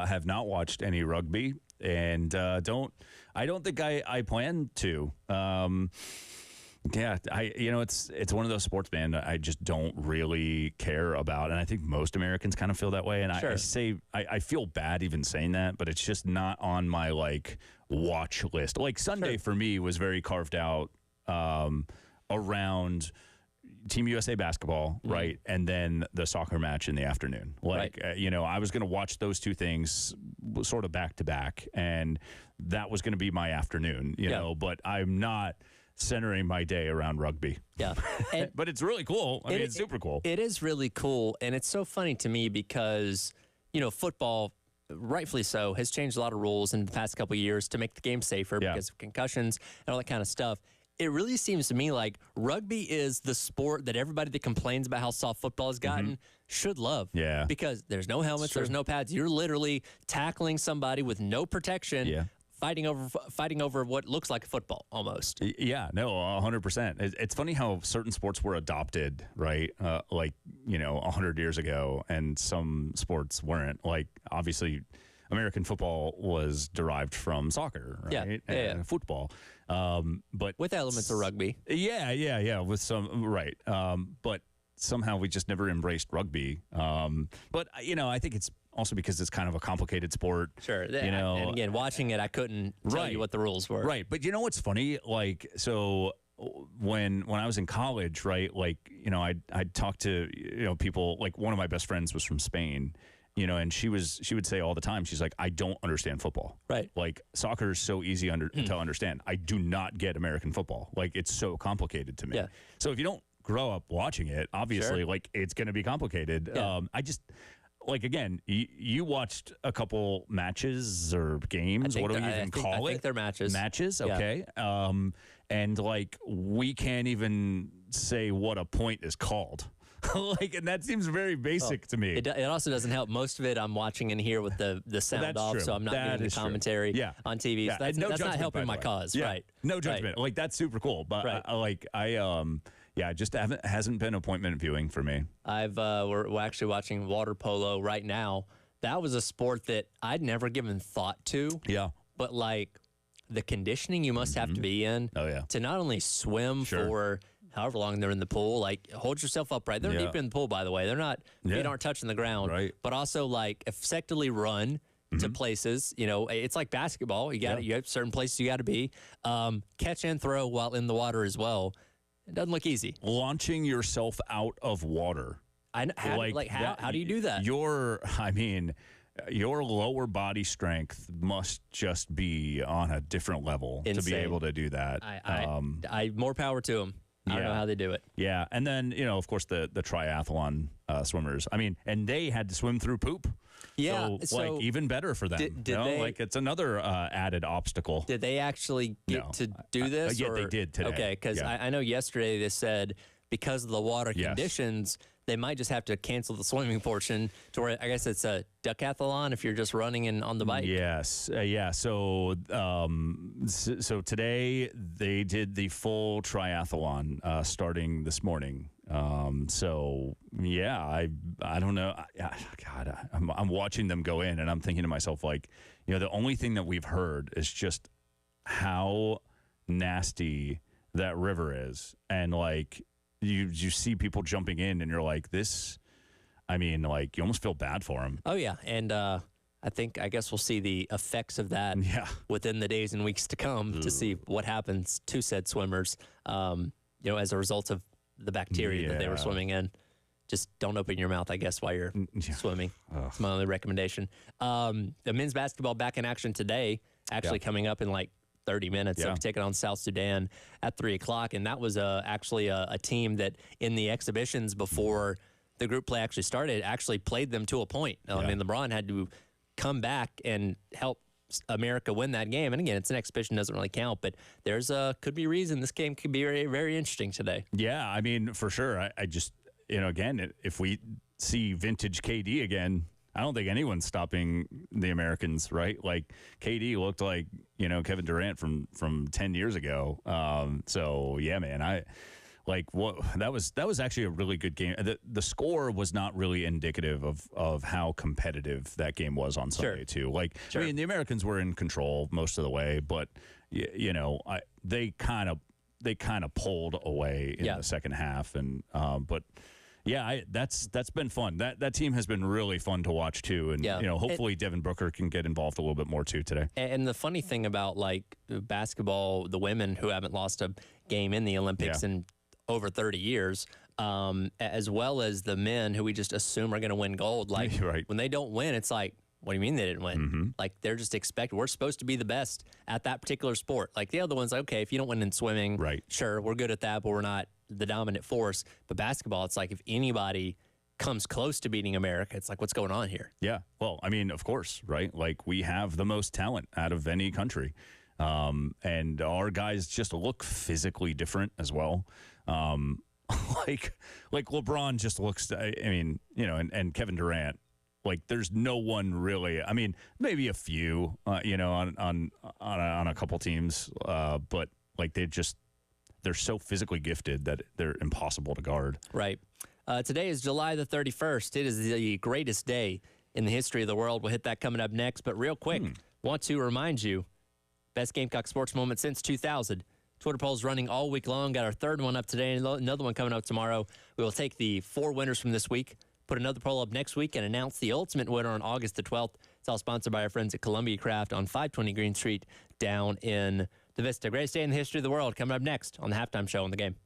have not watched any rugby, and I don't think I plan to. Yeah, it's one of those sports, man, I just don't really care about, and I think most Americans kind of feel that way. And I feel bad even saying that, but it's just not on my watch list. Like Sunday for me was very carved out around Team USA basketball, right, and then the soccer match in the afternoon. I was going to watch those two things sort of back to back, and that was going to be my afternoon. You know, but I'm not centering my day around rugby. Yeah. But it's really cool. I mean, it's super cool. It is really cool. And it's so funny to me because, football, rightfully so, has changed a lot of rules in the past couple of years to make the game safer because of concussions and all that kind of stuff. It really seems to me like rugby is the sport that everybody that complains about how soft football has gotten should love. Yeah. Because there's no helmets, there's no pads. You're literally tackling somebody with no protection. Yeah. Fighting over what looks like football almost. Yeah, no, 100%. It's funny how certain sports were adopted, right? 100 years ago, and some sports weren't. Like, obviously, American football was derived from soccer, right? And football. But with elements of rugby. Yeah, with some, right. But somehow we just never embraced rugby. But, I think it's also because it's kind of a complicated sport. Sure. And again, watching it, I couldn't tell you what the rules were. Right. But you know what's funny? So when I was in college, right, I'd talk to, people, one of my best friends was from Spain, and she would say all the time, she's like, I don't understand football. Right. Like, soccer is so easy to understand. I do not get American football. Like, it's so complicated to me. Yeah. So if you don't grow up watching it, obviously, it's going to be complicated. Yeah. Again, you watched a couple matches or games. What do we even call it? I think they're matches. Matches, okay. Yeah. And we can't even say what a point is called. And that seems very basic to me. It also doesn't help. Most of it I'm watching in here with the sound off, so I'm not getting the commentary on TV. Yeah. So that's not helping my cause, right? No judgment. Right. That's super cool. But it just hasn't been appointment viewing for me. We're actually watching water polo right now. That was a sport that I'd never given thought to. Yeah. But the conditioning you must have to be in to not only swim for however long they're in the pool, hold yourself upright. They're deep in the pool, by the way. They're not, feet aren't touching the ground. Right. But also effectively run to places. It's like basketball. You have certain places you got to be. Catch and throw while in the water as well. It doesn't look easy. Launching yourself out of water. How do you do that? Your lower body strength must just be on a different level to be able to do that. I more power to them. I don't know how they do it. Yeah, and then of course the triathlon swimmers. And they had to swim through poop. Yeah, so even better for them. Did they, it's another added obstacle. Did they actually get to do this? Yeah, they did today. Okay, because I know yesterday they said because of the water conditions, they might just have to cancel the swimming portion to where I guess it's a decathlon if you're just running on the bike. Yes. So today they did the full triathlon starting this morning. I don't know. God, I'm watching them go in and I'm thinking to myself, the only thing that we've heard is just how nasty that river is. And you see people jumping in, and you're like, this. I mean, like, you almost feel bad for them. Oh yeah, and I guess we'll see the effects of that within the days and weeks to come to see what happens to said swimmers. As a result of the bacteria that they were swimming in. Just don't open your mouth, I guess, while you're swimming. That's my only recommendation. The men's basketball back in action today, actually coming up in like 30 minutes. They'll be taking on South Sudan at 3 o'clock. And that was actually a team that in the exhibitions before the group play actually started, actually played them to a point. I mean, LeBron had to come back and help America win that game. And again, it's an exhibition, doesn't really count, but there's could be a reason this game could be very, very interesting today. Yeah, I mean, for sure. I just, again, if we see vintage KD again, I don't think anyone's stopping the Americans, right? Like, KD looked like, Kevin Durant from 10 years ago. So, yeah, man, that was actually a really good game. The score was not really indicative of how competitive that game was on Sunday too. Like, I mean, the Americans were in control most of the way, but they kind of pulled away in the second half, and but. Yeah, that's been fun. That team has been really fun to watch too, and hopefully Devin Booker can get involved a little bit more too today. And the funny thing about like basketball, the women who haven't lost a game in the Olympics in over 30 years, as well as the men who we just assume are going to win gold. Like when they don't win, it's like, what do you mean they didn't win? Mm-hmm. Like they're just expected. We're supposed to be the best at that particular sport. Like the other ones, okay, if you don't win in swimming, sure, we're good at that, but we're not the dominant force. But basketball, it's like if anybody comes close to beating America, it's like, what's going on here? Yeah. Well, I mean, of course, right? Like we have the most talent out of any country. And our guys just look physically different as well. Like LeBron just looks, I mean, and Kevin Durant, like there's no one really, I mean, maybe a few, on a couple teams, but like they're so physically gifted that they're impossible to guard. Right. Today is July the 31st. It is the greatest day in the history of the world. We'll hit that coming up next. But real quick, want to remind you, best Gamecock sports moment since 2000. Twitter polls running all week long. Got our third one up today, and another one coming up tomorrow. We will take the 4 winners from this week, put another poll up next week, and announce the ultimate winner on August the 12th. It's all sponsored by our friends at Columbia Craft on 520 Green Street down in the Vista. Greatest day in the history of the world coming up next on the Halftime Show on the Game.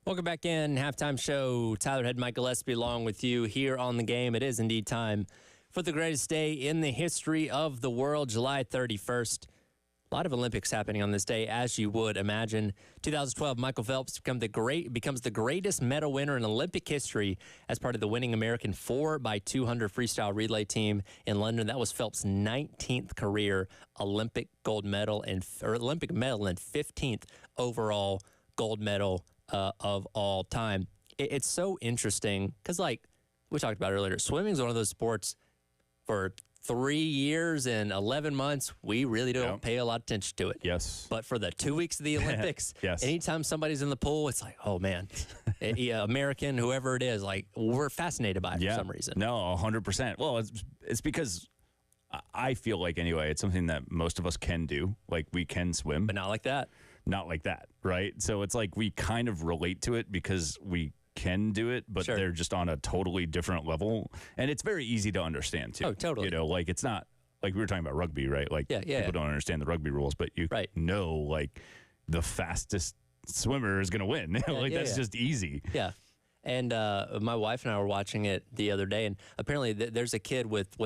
Welcome back in. Halftime show. Tyler Head, Mike Gillespie along with you here on The Game. It is indeed time for the greatest day in the history of the world, July 31st. A lot of Olympics happening on this day, as you would imagine. 2012, Michael Phelps becomes the greatest medal winner in Olympic history as part of the winning American 4x200 freestyle relay team in London. That was Phelps' 19th career Olympic medal and 15th overall gold medal of all time. It's so interesting because, like we talked about earlier, swimming is one of those sports for 3 years and 11 months, we really don't pay a lot of attention to it. Yes. But for the 2 weeks of the Olympics, yes. Anytime somebody's in the pool, it's like, oh, man, American, whoever it is, like, we're fascinated by it for some reason. No, 100%. Well, it's because I feel like, anyway, it's something that most of us can do. Like, we can swim. But not like that. Not like that, right? So it's like we kind of relate to it because we can do it, but they're just on a totally different level. And it's very easy to understand, too. Oh, totally. You know, like, it's not like we were talking about rugby, right? Like, people don't understand the rugby rules, but you know, like, the fastest swimmer is going to win. That's just easy. Yeah. And my wife and I were watching it the other day, and apparently there's a kid with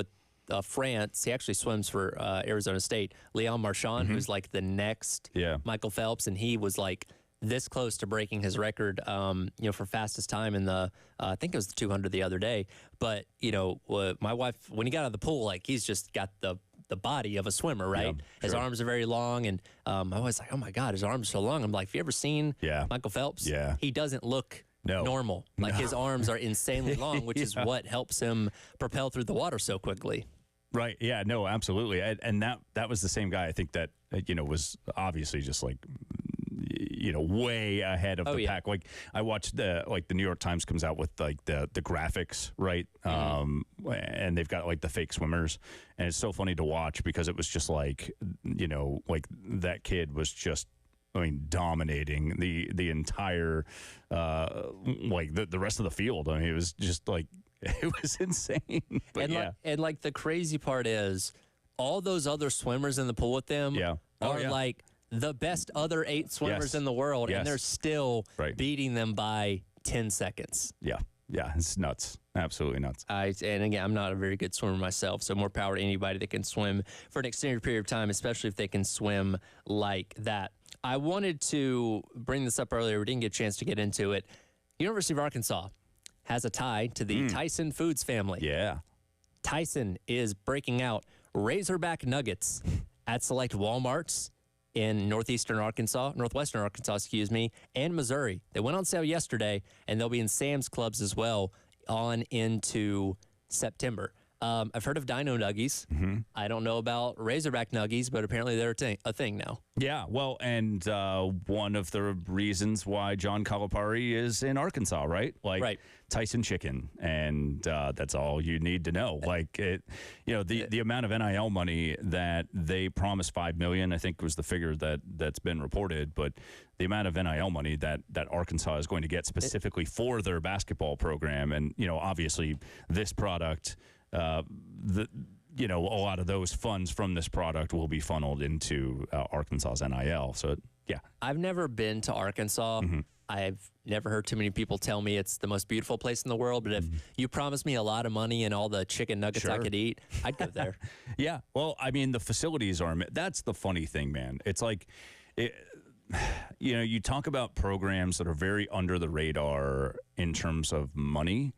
France. He actually swims for Arizona State, Leon Marchand, who's like the next Michael Phelps, and he was like this close to breaking his record, for fastest time in the, I think it was the 200 the other day. But, my wife, when he got out of the pool, like, he's just got the body of a swimmer, right? Yeah, his arms are very long, and I was like, oh my God, his arms are so long. I'm like, have you ever seen Michael Phelps? Yeah. He doesn't look normal. Like, his arms are insanely long, which is what helps him propel through the water so quickly. Right. Yeah, no, absolutely. And that was the same guy, I think, that, was obviously just like, way ahead of the pack. Like, I watched the New York Times comes out with like the graphics, right? And they've got like the fake swimmers, and it's so funny to watch because it was just like, like that kid was just, dominating the entire, like the rest of the field. I mean, it was just like, it was insane. But and like the crazy part is all those other swimmers in the pool with them are like the best other 8 swimmers in the world, and they're still beating them by 10 seconds. Yeah, it's nuts. Absolutely nuts. And again, I'm not a very good swimmer myself, so more power to anybody that can swim for an extended period of time, especially if they can swim like that. I wanted to bring this up earlier. We didn't get a chance to get into it. University of Arkansas has a tie to the Tyson Foods family. Yeah. Tyson is breaking out Razorback nuggets at select Walmarts in northwestern Arkansas, and Missouri. They went on sale yesterday, and they'll be in Sam's Clubs as well on into September. I've heard of Dino Nuggies. I don't know about Razorback Nuggies, but apparently they're a thing now. Yeah, well, and one of the reasons why John Calipari is in Arkansas, right? Like Tyson Chicken, and that's all you need to know. Like, the amount of NIL money that they promised, $5 million, I think was the figure that's been reported, but the amount of NIL money that Arkansas is going to get specifically for their basketball program, and obviously this product. A lot of those funds from this product will be funneled into Arkansas's NIL. So, yeah. I've never been to Arkansas. I've never heard too many people tell me it's the most beautiful place in the world. But if you promised me a lot of money and all the chicken nuggets I could eat, I'd go there. Yeah. Well, the facilities are, that's the funny thing, man. It's like, you talk about programs that are very under the radar in terms of money,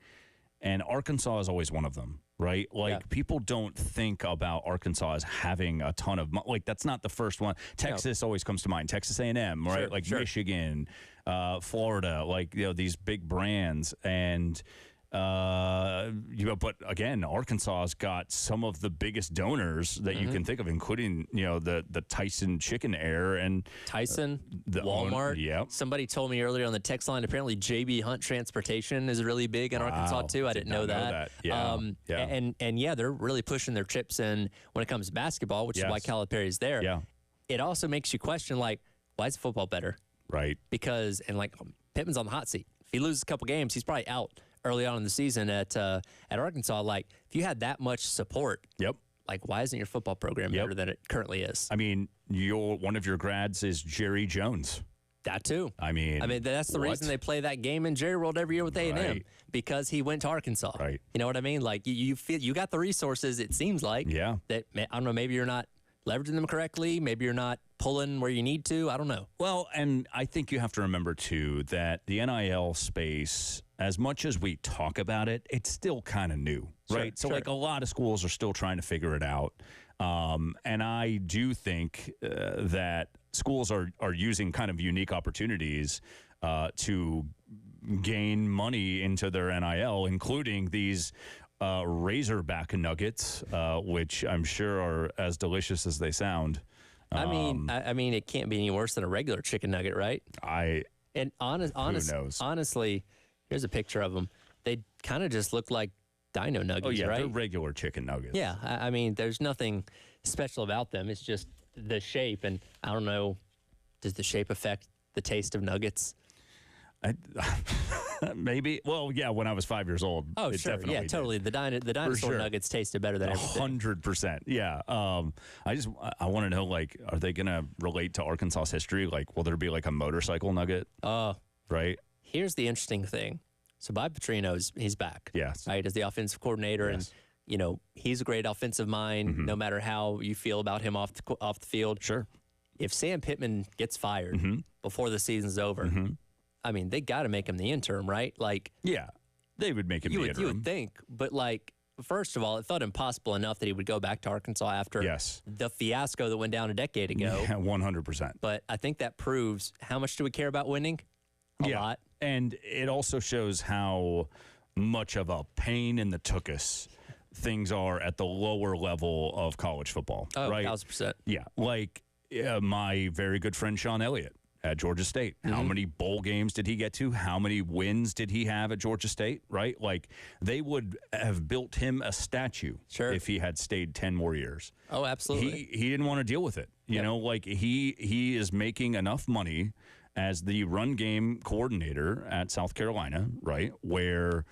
and Arkansas is always one of them. Right? Like, people don't think about Arkansas as having a ton of money. Like, that's not the first one. Texas always comes to mind. Texas A&M, right? Michigan, Florida, like, these big brands. And, but again, Arkansas's got some of the biggest donors that you can think of, including, the Tyson Chicken Air and Tyson, Walmart. Somebody told me earlier on the text line, apparently JB Hunt Transportation is really big in Arkansas too. I didn't know that. Yeah. And they're really pushing their chips in when it comes to basketball, which is why Calipari is there. Yeah. It also makes you question, like, why is football better? Right. Because, Pittman's on the hot seat. If he loses a couple games, he's probably out early on in the season at Arkansas. Like, if you had that much support, like, why isn't your football program better than it currently is? One of your grads is Jerry Jones, That too. I mean, that's the what? reason they play that game in Jerry World every year with A&M, Right. because he went to Arkansas. Right. You know what I mean? Like you feel you got the resources. It seems like. Yeah. That I don't know. Maybe you're not leveraging them correctly. Maybe you're not pulling where you need to. I don't know. Well, and I think you have to remember too that the NIL space, as much as we talk about it, it's still kind of new, right? So like a lot of schools are still trying to figure it out. And I do think that schools are using kind of unique opportunities to gain money into their NIL, including these Razorback nuggets, which I'm sure are as delicious as they sound. I mean, it can't be any worse than a regular chicken nugget, right? Honestly, here's a picture of them. They kind of just look like dino nuggets, oh, yeah, right? They're regular chicken nuggets. Yeah, I mean, there's nothing special about them. It's just the shape, and I don't know, does the shape affect the taste of nuggets? Maybe. Well, yeah, when I was 5 years old. Oh, sure. Yeah, totally. The dinosaur nuggets tasted better than everything. 100%. Yeah. I want to know, like, are they going to relate to Arkansas's history? Like, will there be like a motorcycle nugget? Right? Here's the interesting thing. So Bob Petrino, he's back. Yes. Right, as the offensive coordinator. Yes. And, he's a great offensive mind, no matter how you feel about him off the field. Sure. If Sam Pittman gets fired before the season's over, I mean, they got to make him the interim, right? Like, yeah, they would make him the interim. You would think, but like, first of all, it felt impossible enough that he would go back to Arkansas after the fiasco that went down a decade ago. Yeah, 100%. But I think that proves how much do we care about winning? A lot. And it also shows how much of a pain in the tuchus things are at the lower level of college football. Oh, right? 1,000%. Yeah, like my very good friend Sean Elliott at Georgia State. How many bowl games did he get to? How many wins did he have at Georgia State? Right? Like, they would have built him a statue if he had stayed 10 more years. Oh, absolutely. He didn't want to deal with it. You know, like he is making enough money as the run game coordinator at South Carolina, right? Where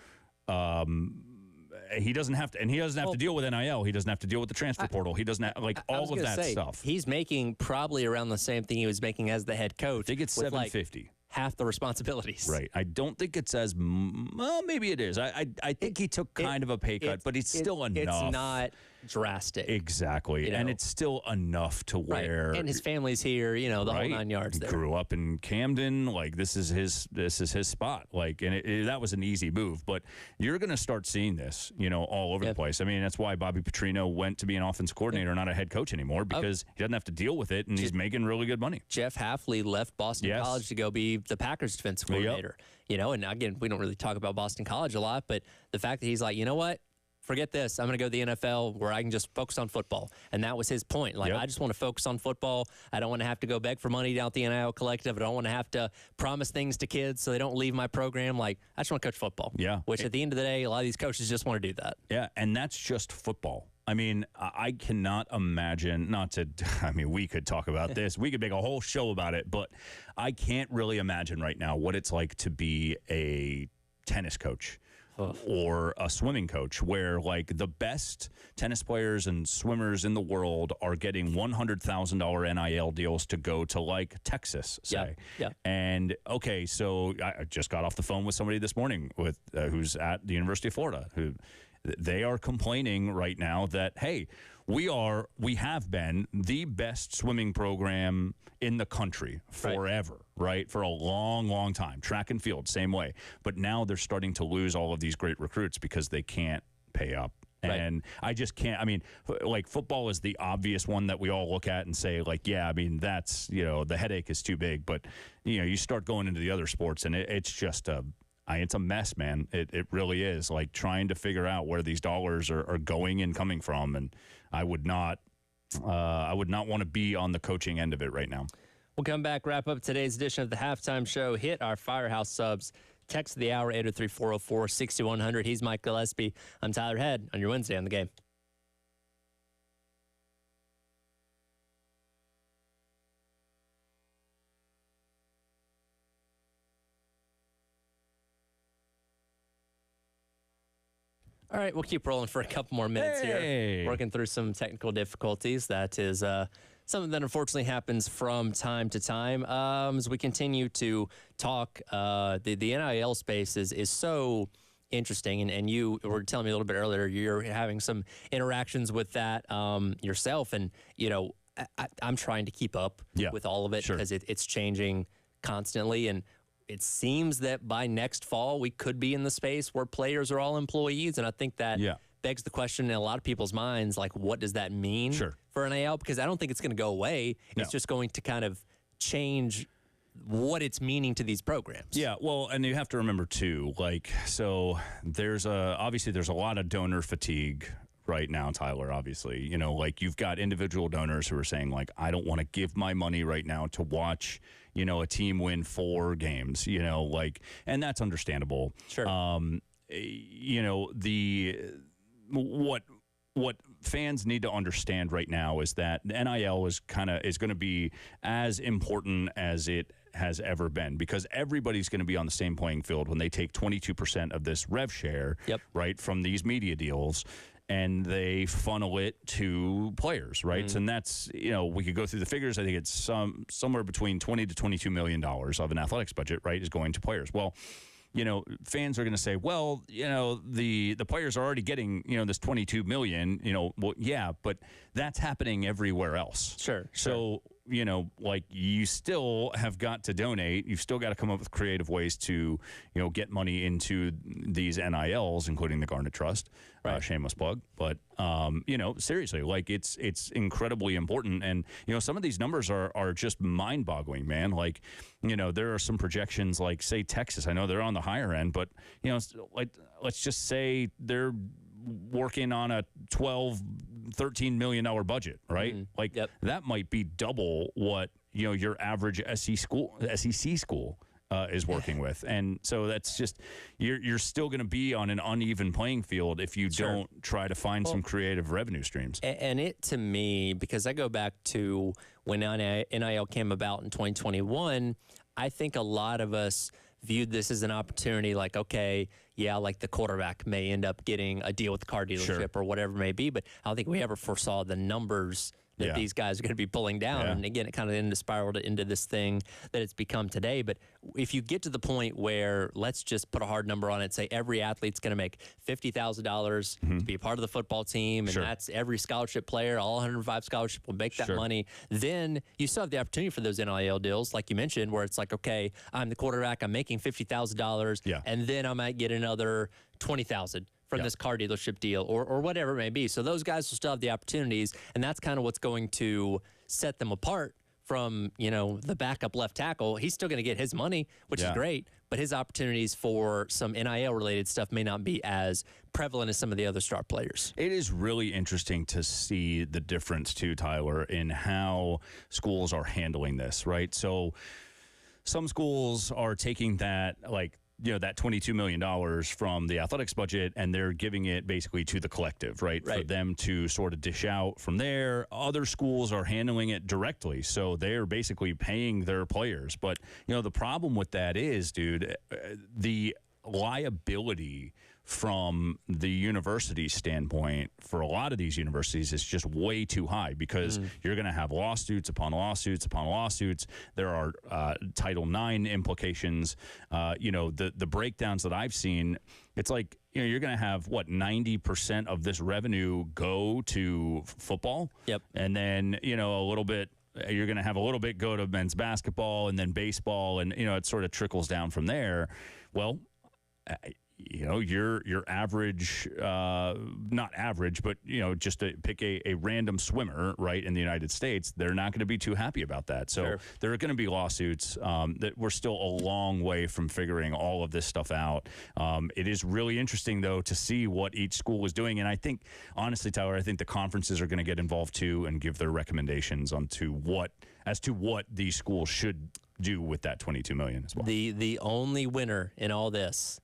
he doesn't have to, and he doesn't have to deal with NIL. He doesn't have to deal with the transfer portal. He doesn't have, all of that stuff. He's making probably around the same thing he was making as the head coach. I think it's $750. Half the responsibilities. Right. I don't think it's as, well, maybe it is. I think he took kind of a pay cut, but it's still enough. It's not drastic. Exactly. And it's still enough to where. And his family's here, the whole 9 yards there. Grew up in Camden. Like, this is his spot. Like, and that was an easy move. But you're going to start seeing this, all over the place. I mean, that's why Bobby Petrino went to be an offense coordinator, not a head coach anymore, because he doesn't have to deal with it, and he's making really good money. Jeff Hafley left Boston College to go be the Packers defensive coordinator. And again, we don't really talk about Boston College a lot, but the fact that he's like, you know what? Forget this. I'm going to go to the NFL where I can just focus on football. And that was his point. Like, I just want to focus on football. I don't want to have to go beg for money down at the NIL Collective. I don't want to have to promise things to kids so they don't leave my program. Like, I just want to coach football. Yeah. Which at the end of the day, a lot of these coaches just want to do that. Yeah, and that's just football. I mean, I cannot imagine, we could talk about this. We could make a whole show about it, but I can't really imagine right now what it's like to be a tennis coach. Or a swimming coach, where like the best tennis players and swimmers in the world are getting $100,000 NIL deals to go to like Texas, say. Yeah. And okay, so I just got off the phone with somebody this morning with who's at the University of Florida, who they are complaining right now that, hey, we have been the best swimming program in the country forever, right? For a long, long time. Track and field, same way. But now they're starting to lose all of these great recruits because they can't pay up. And I just can't. I mean, like, football is the obvious one that we all look at and say, like, yeah, I mean, that's, the headache is too big. But, you start going into the other sports and it's just it's a mess, man. It really is. Like, trying to figure out where these dollars are going and coming from. And I would not want to be on the coaching end of it right now. We'll come back, wrap up today's edition of the Halftime Show, hit our Firehouse subs. Text of the hour, 803-404-6100. He's Mike Gillespie. I'm Tyler Head on your Wednesday on the Game. All right, we'll keep rolling for a couple more minutes here. Working through some technical difficulties. That is something that unfortunately happens from time to time. As we continue to talk, the NIL space is so interesting, and you were telling me a little bit earlier you're having some interactions with that yourself, and I'm trying to keep up with all of it because it's changing constantly, and it seems that by next fall we could be in the space where players are all employees, and I think that begs the question in a lot of people's minds, like, what does that mean for NIL? Because I don't think it's going to go away. It's just going to kind of change what it's meaning to these programs. Yeah, well, and you have to remember too, like, so obviously there's a lot of donor fatigue right now, Tyler, obviously. Like, you've got individual donors who are saying, like, I don't want to give my money right now to watch, a team win 4 games, and that's understandable. Sure. What fans need to understand right now is that the NIL is going to be as important as it has ever been, because everybody's going to be on the same playing field when they take 22% of this rev share, right, from these media deals, and they funnel it to players, right? And that's, we could go through the figures. I think it's somewhere between $20 to $22 million of an athletics budget, right, is going to players. Well, fans are going to say, well, the players are already getting, this $22 million, well, yeah, but that's happening everywhere else. Sure. So, like, you still have got to donate. You've still got to come up with creative ways to, get money into these NILs, including the Garnet Trust. Shameless plug. But, seriously, like, it's incredibly important. And, some of these numbers are just mind-boggling, man. Like, there are some projections, like, say, Texas. I know they're on the higher end, but, like, let's just say they're working on a $13 million budget, right? Like, that might be double what, your average SEC school is working with. And so that's just, you're still going to be on an uneven playing field if you don't try to find some creative revenue streams. And it, to me, because I go back to when NIL came about in 2021, I think a lot of us viewed this as an opportunity, like, okay, like the quarterback may end up getting a deal with the car dealership or whatever it may be, but I don't think we ever foresaw the numbers that these guys are going to be pulling down. And again, it kind of spiraled into this thing that it's become today. But if you get to the point where, let's just put a hard number on it, say every athlete's going to make $50,000 to be a part of the football team, and that's every scholarship player, all 105 scholarships will make that money, then you still have the opportunity for those NIL deals, like you mentioned, where it's like, okay, I'm the quarterback, I'm making $50,000, and then I might get another $20,000 from this car dealership deal or whatever it may be. So those guys will still have the opportunities, and that's kind of what's going to set them apart from, the backup left tackle. He's still going to get his money, which is great, but his opportunities for some NIL-related stuff may not be as prevalent as some of the other star players. It is really interesting to see the difference, too, Tyler, in how schools are handling this, right? So some schools are taking that, like, that $22 million from the athletics budget, and they're giving it basically to the collective, right? For them to sort of dish out from there. Other schools are handling it directly, so they're basically paying their players. But, the problem with that is, dude, the liability from the university standpoint for a lot of these universities is just way too high, because you're going to have lawsuits upon lawsuits upon lawsuits. There are Title IX implications. The breakdowns that I've seen, it's like, you're going to have, 90% of this revenue go to football. And then, a little bit, you're going to have a little bit go to men's basketball, and then baseball, and, it sort of trickles down from there. Well, your average, not average, but, just to pick a random swimmer, right, in the United States, they're not going to be too happy about that. So there are going to be lawsuits. That we're still a long way from figuring all of this stuff out. It is really interesting, though, to see what each school is doing. And I think, honestly, Tyler, I think the conferences are going to get involved, too, and give their recommendations as to what these schools should do with that $22 million as well. The only winner in all this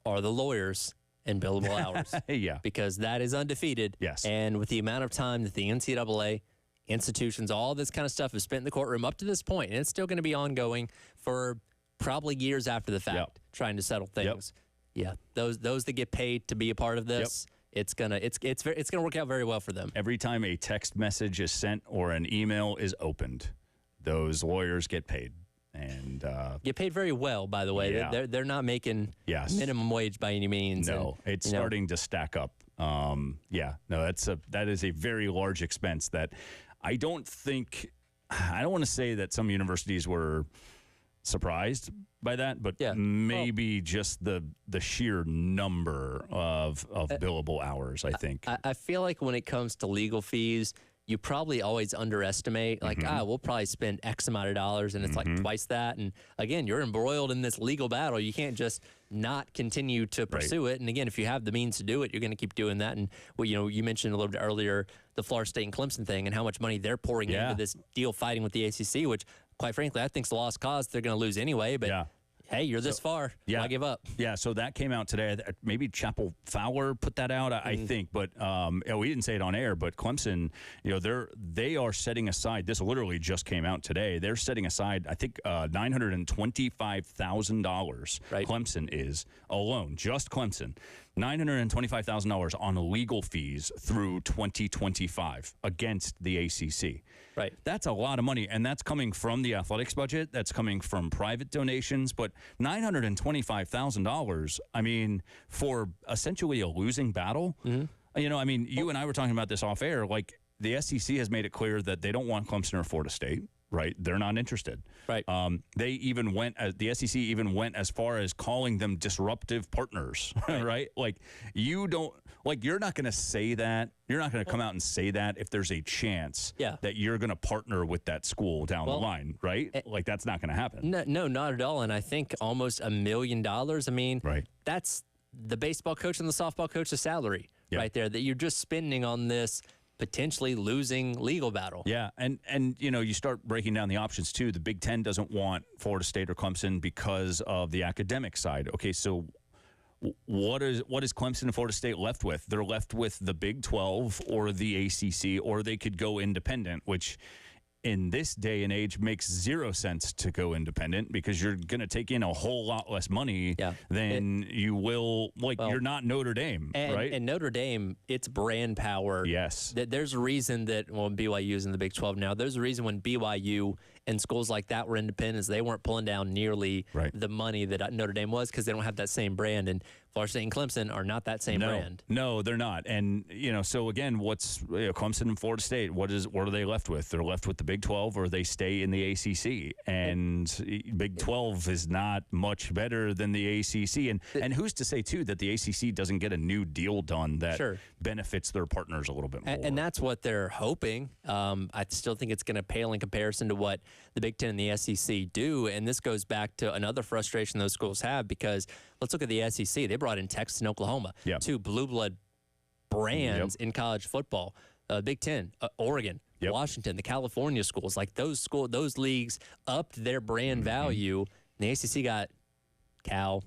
are the lawyers and billable hours. Because that is undefeated. Yes. And with the amount of time that the NCAA, institutions, all this kind of stuff is spent in the courtroom up to this point, and it's still going to be ongoing for probably years after the fact, trying to settle things. Those that get paid to be a part of this, it's gonna work out very well for them. Every time a text message is sent or an email is opened, those lawyers get paid. And get paid very well, by the way. Yeah. They're not making minimum wage by any means. No, and, it's starting to stack up. That is a very large expense that I don't want to say that some universities were surprised by that, but maybe just the sheer number of billable hours, I think. I feel like when it comes to legal fees, you probably always underestimate, like, we'll probably spend X amount of dollars, and it's like twice that. And again, you're embroiled in this legal battle. You can't just not continue to pursue it. And again, if you have the means to do it, you're going to keep doing that. And you mentioned a little bit earlier the Florida State and Clemson thing and how much money they're pouring into this deal fighting with the ACC, which, quite frankly, I think is a lost cause. They're going to lose anyway. But hey, you're this far. Why give up? Yeah, so that came out today. Maybe Chapel Fowler put that out, I think. But we didn't say it on air, but Clemson, they are setting aside, this literally just came out today, they're setting aside, I think, $925,000. Right. Clemson is alone, just Clemson. $925,000 on legal fees through 2025 against the ACC. Right. That's a lot of money, and that's coming from the athletics budget. That's coming from private donations. But $925,000, I mean, for essentially a losing battle, you and I were talking about this off air. Like, the SEC has made it clear that they don't want Clemson or Florida State. Right, they're not interested. Right. They even the SEC even went as far as calling them disruptive partners. Right. Like, you're not going to say that. You're not going to come out and say that if there's a chance that you're going to partner with that school down the line. Right. Like, that's not going to happen. No, not at all. And I think almost $1 million. I mean, that's the baseball coach and the softball coach's salary right there that you're just spending on this potentially losing legal battle. Yeah, and you start breaking down the options too. The Big Ten doesn't want Florida State or Clemson because of the academic side. Okay, so what is Clemson and Florida State left with? They're left with the Big 12 or the ACC, or they could go independent, which in this day and age makes zero sense to go independent because you're going to take in a whole lot less money than you will. You're not Notre Dame, right? And Notre Dame, it's brand power. Yes. There's a reason that, BYU is in the Big 12 now. There's a reason when BYU and schools like that were independents, they weren't pulling down nearly the money that Notre Dame was because they don't have that same brand. And Florida State and Clemson are not that same brand. No, they're not. And, so again, what's Clemson and Florida State, what are they left with? They're left with the Big 12 or they stay in the ACC. And Big 12 is not much better than the ACC. And who's to say, too, that the ACC doesn't get a new deal done that benefits their partners a little bit more? And that's what they're hoping. I still think it's going to pale in comparison to what the Big Ten and the SEC do. And this goes back to another frustration those schools have because let's look at the SEC. They brought in Texas and Oklahoma, two blue blood brands in college football. Big Ten, Oregon, Washington, the California schools, like those leagues upped their brand value. And the ACC got Cal,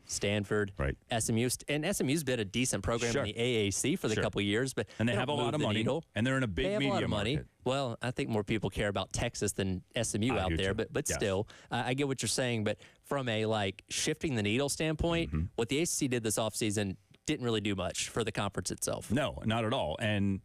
Stanford, SMU, and SMU's been a decent program in the AAC for the couple of years, but they have a lot of money, and they're in a big media market. Well, I think more people care about Texas than SMU out there, but still, I get what you're saying. But from a shifting the needle standpoint, what the ACC did this offseason didn't really do much for the conference itself. No, not at all. And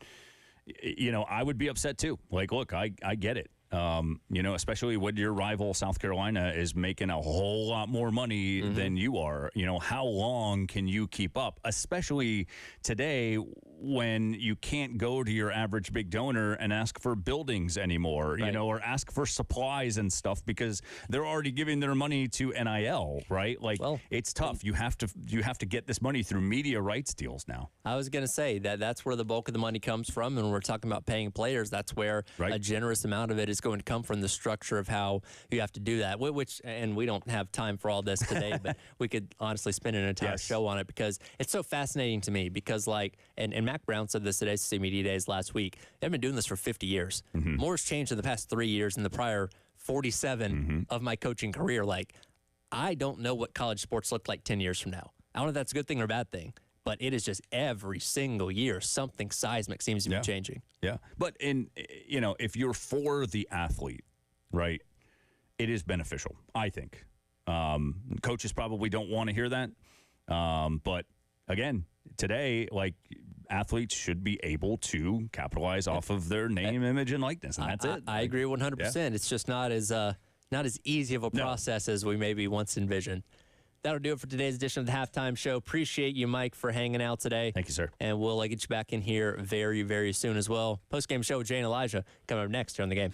I would be upset too. Look, I get it. Especially when your rival South Carolina is making a whole lot more money than you are. How long can you keep up? Especially today when you can't go to your average big donor and ask for buildings anymore, or ask for supplies and stuff because they're already giving their money to NIL, right? It's tough. You have to get this money through media rights deals now. I was going to say that's where the bulk of the money comes from. And when we're talking about paying players, that's where a generous amount of it is going to come from the structure of how you have to do that, and we don't have time for all this today, but we could honestly spend an entire show on it because it's so fascinating to me because and Mac Brown said this at SEC Media Days last week. They've been doing this for 50 years. More has changed in the past 3 years than the prior 47 of my coaching career. I don't know what college sports look like 10 years from now. I don't know if that's a good thing or a bad thing. But it is just every single year something seismic seems to be changing. Yeah. But if you're for the athlete, right, it is beneficial, I think. Coaches probably don't want to hear that. But again, today, like, athletes should be able to capitalize off of their name, image, and likeness, and that's it. I agree 100%. Yeah. It's just not as easy of a process as we maybe once envisioned. That'll do it for today's edition of the Halftime Show. Appreciate you, Mike, for hanging out today. Thank you, sir. And we'll get you back in here very, very soon as well. Post-game show with Jay and Elijah coming up next here on The Game.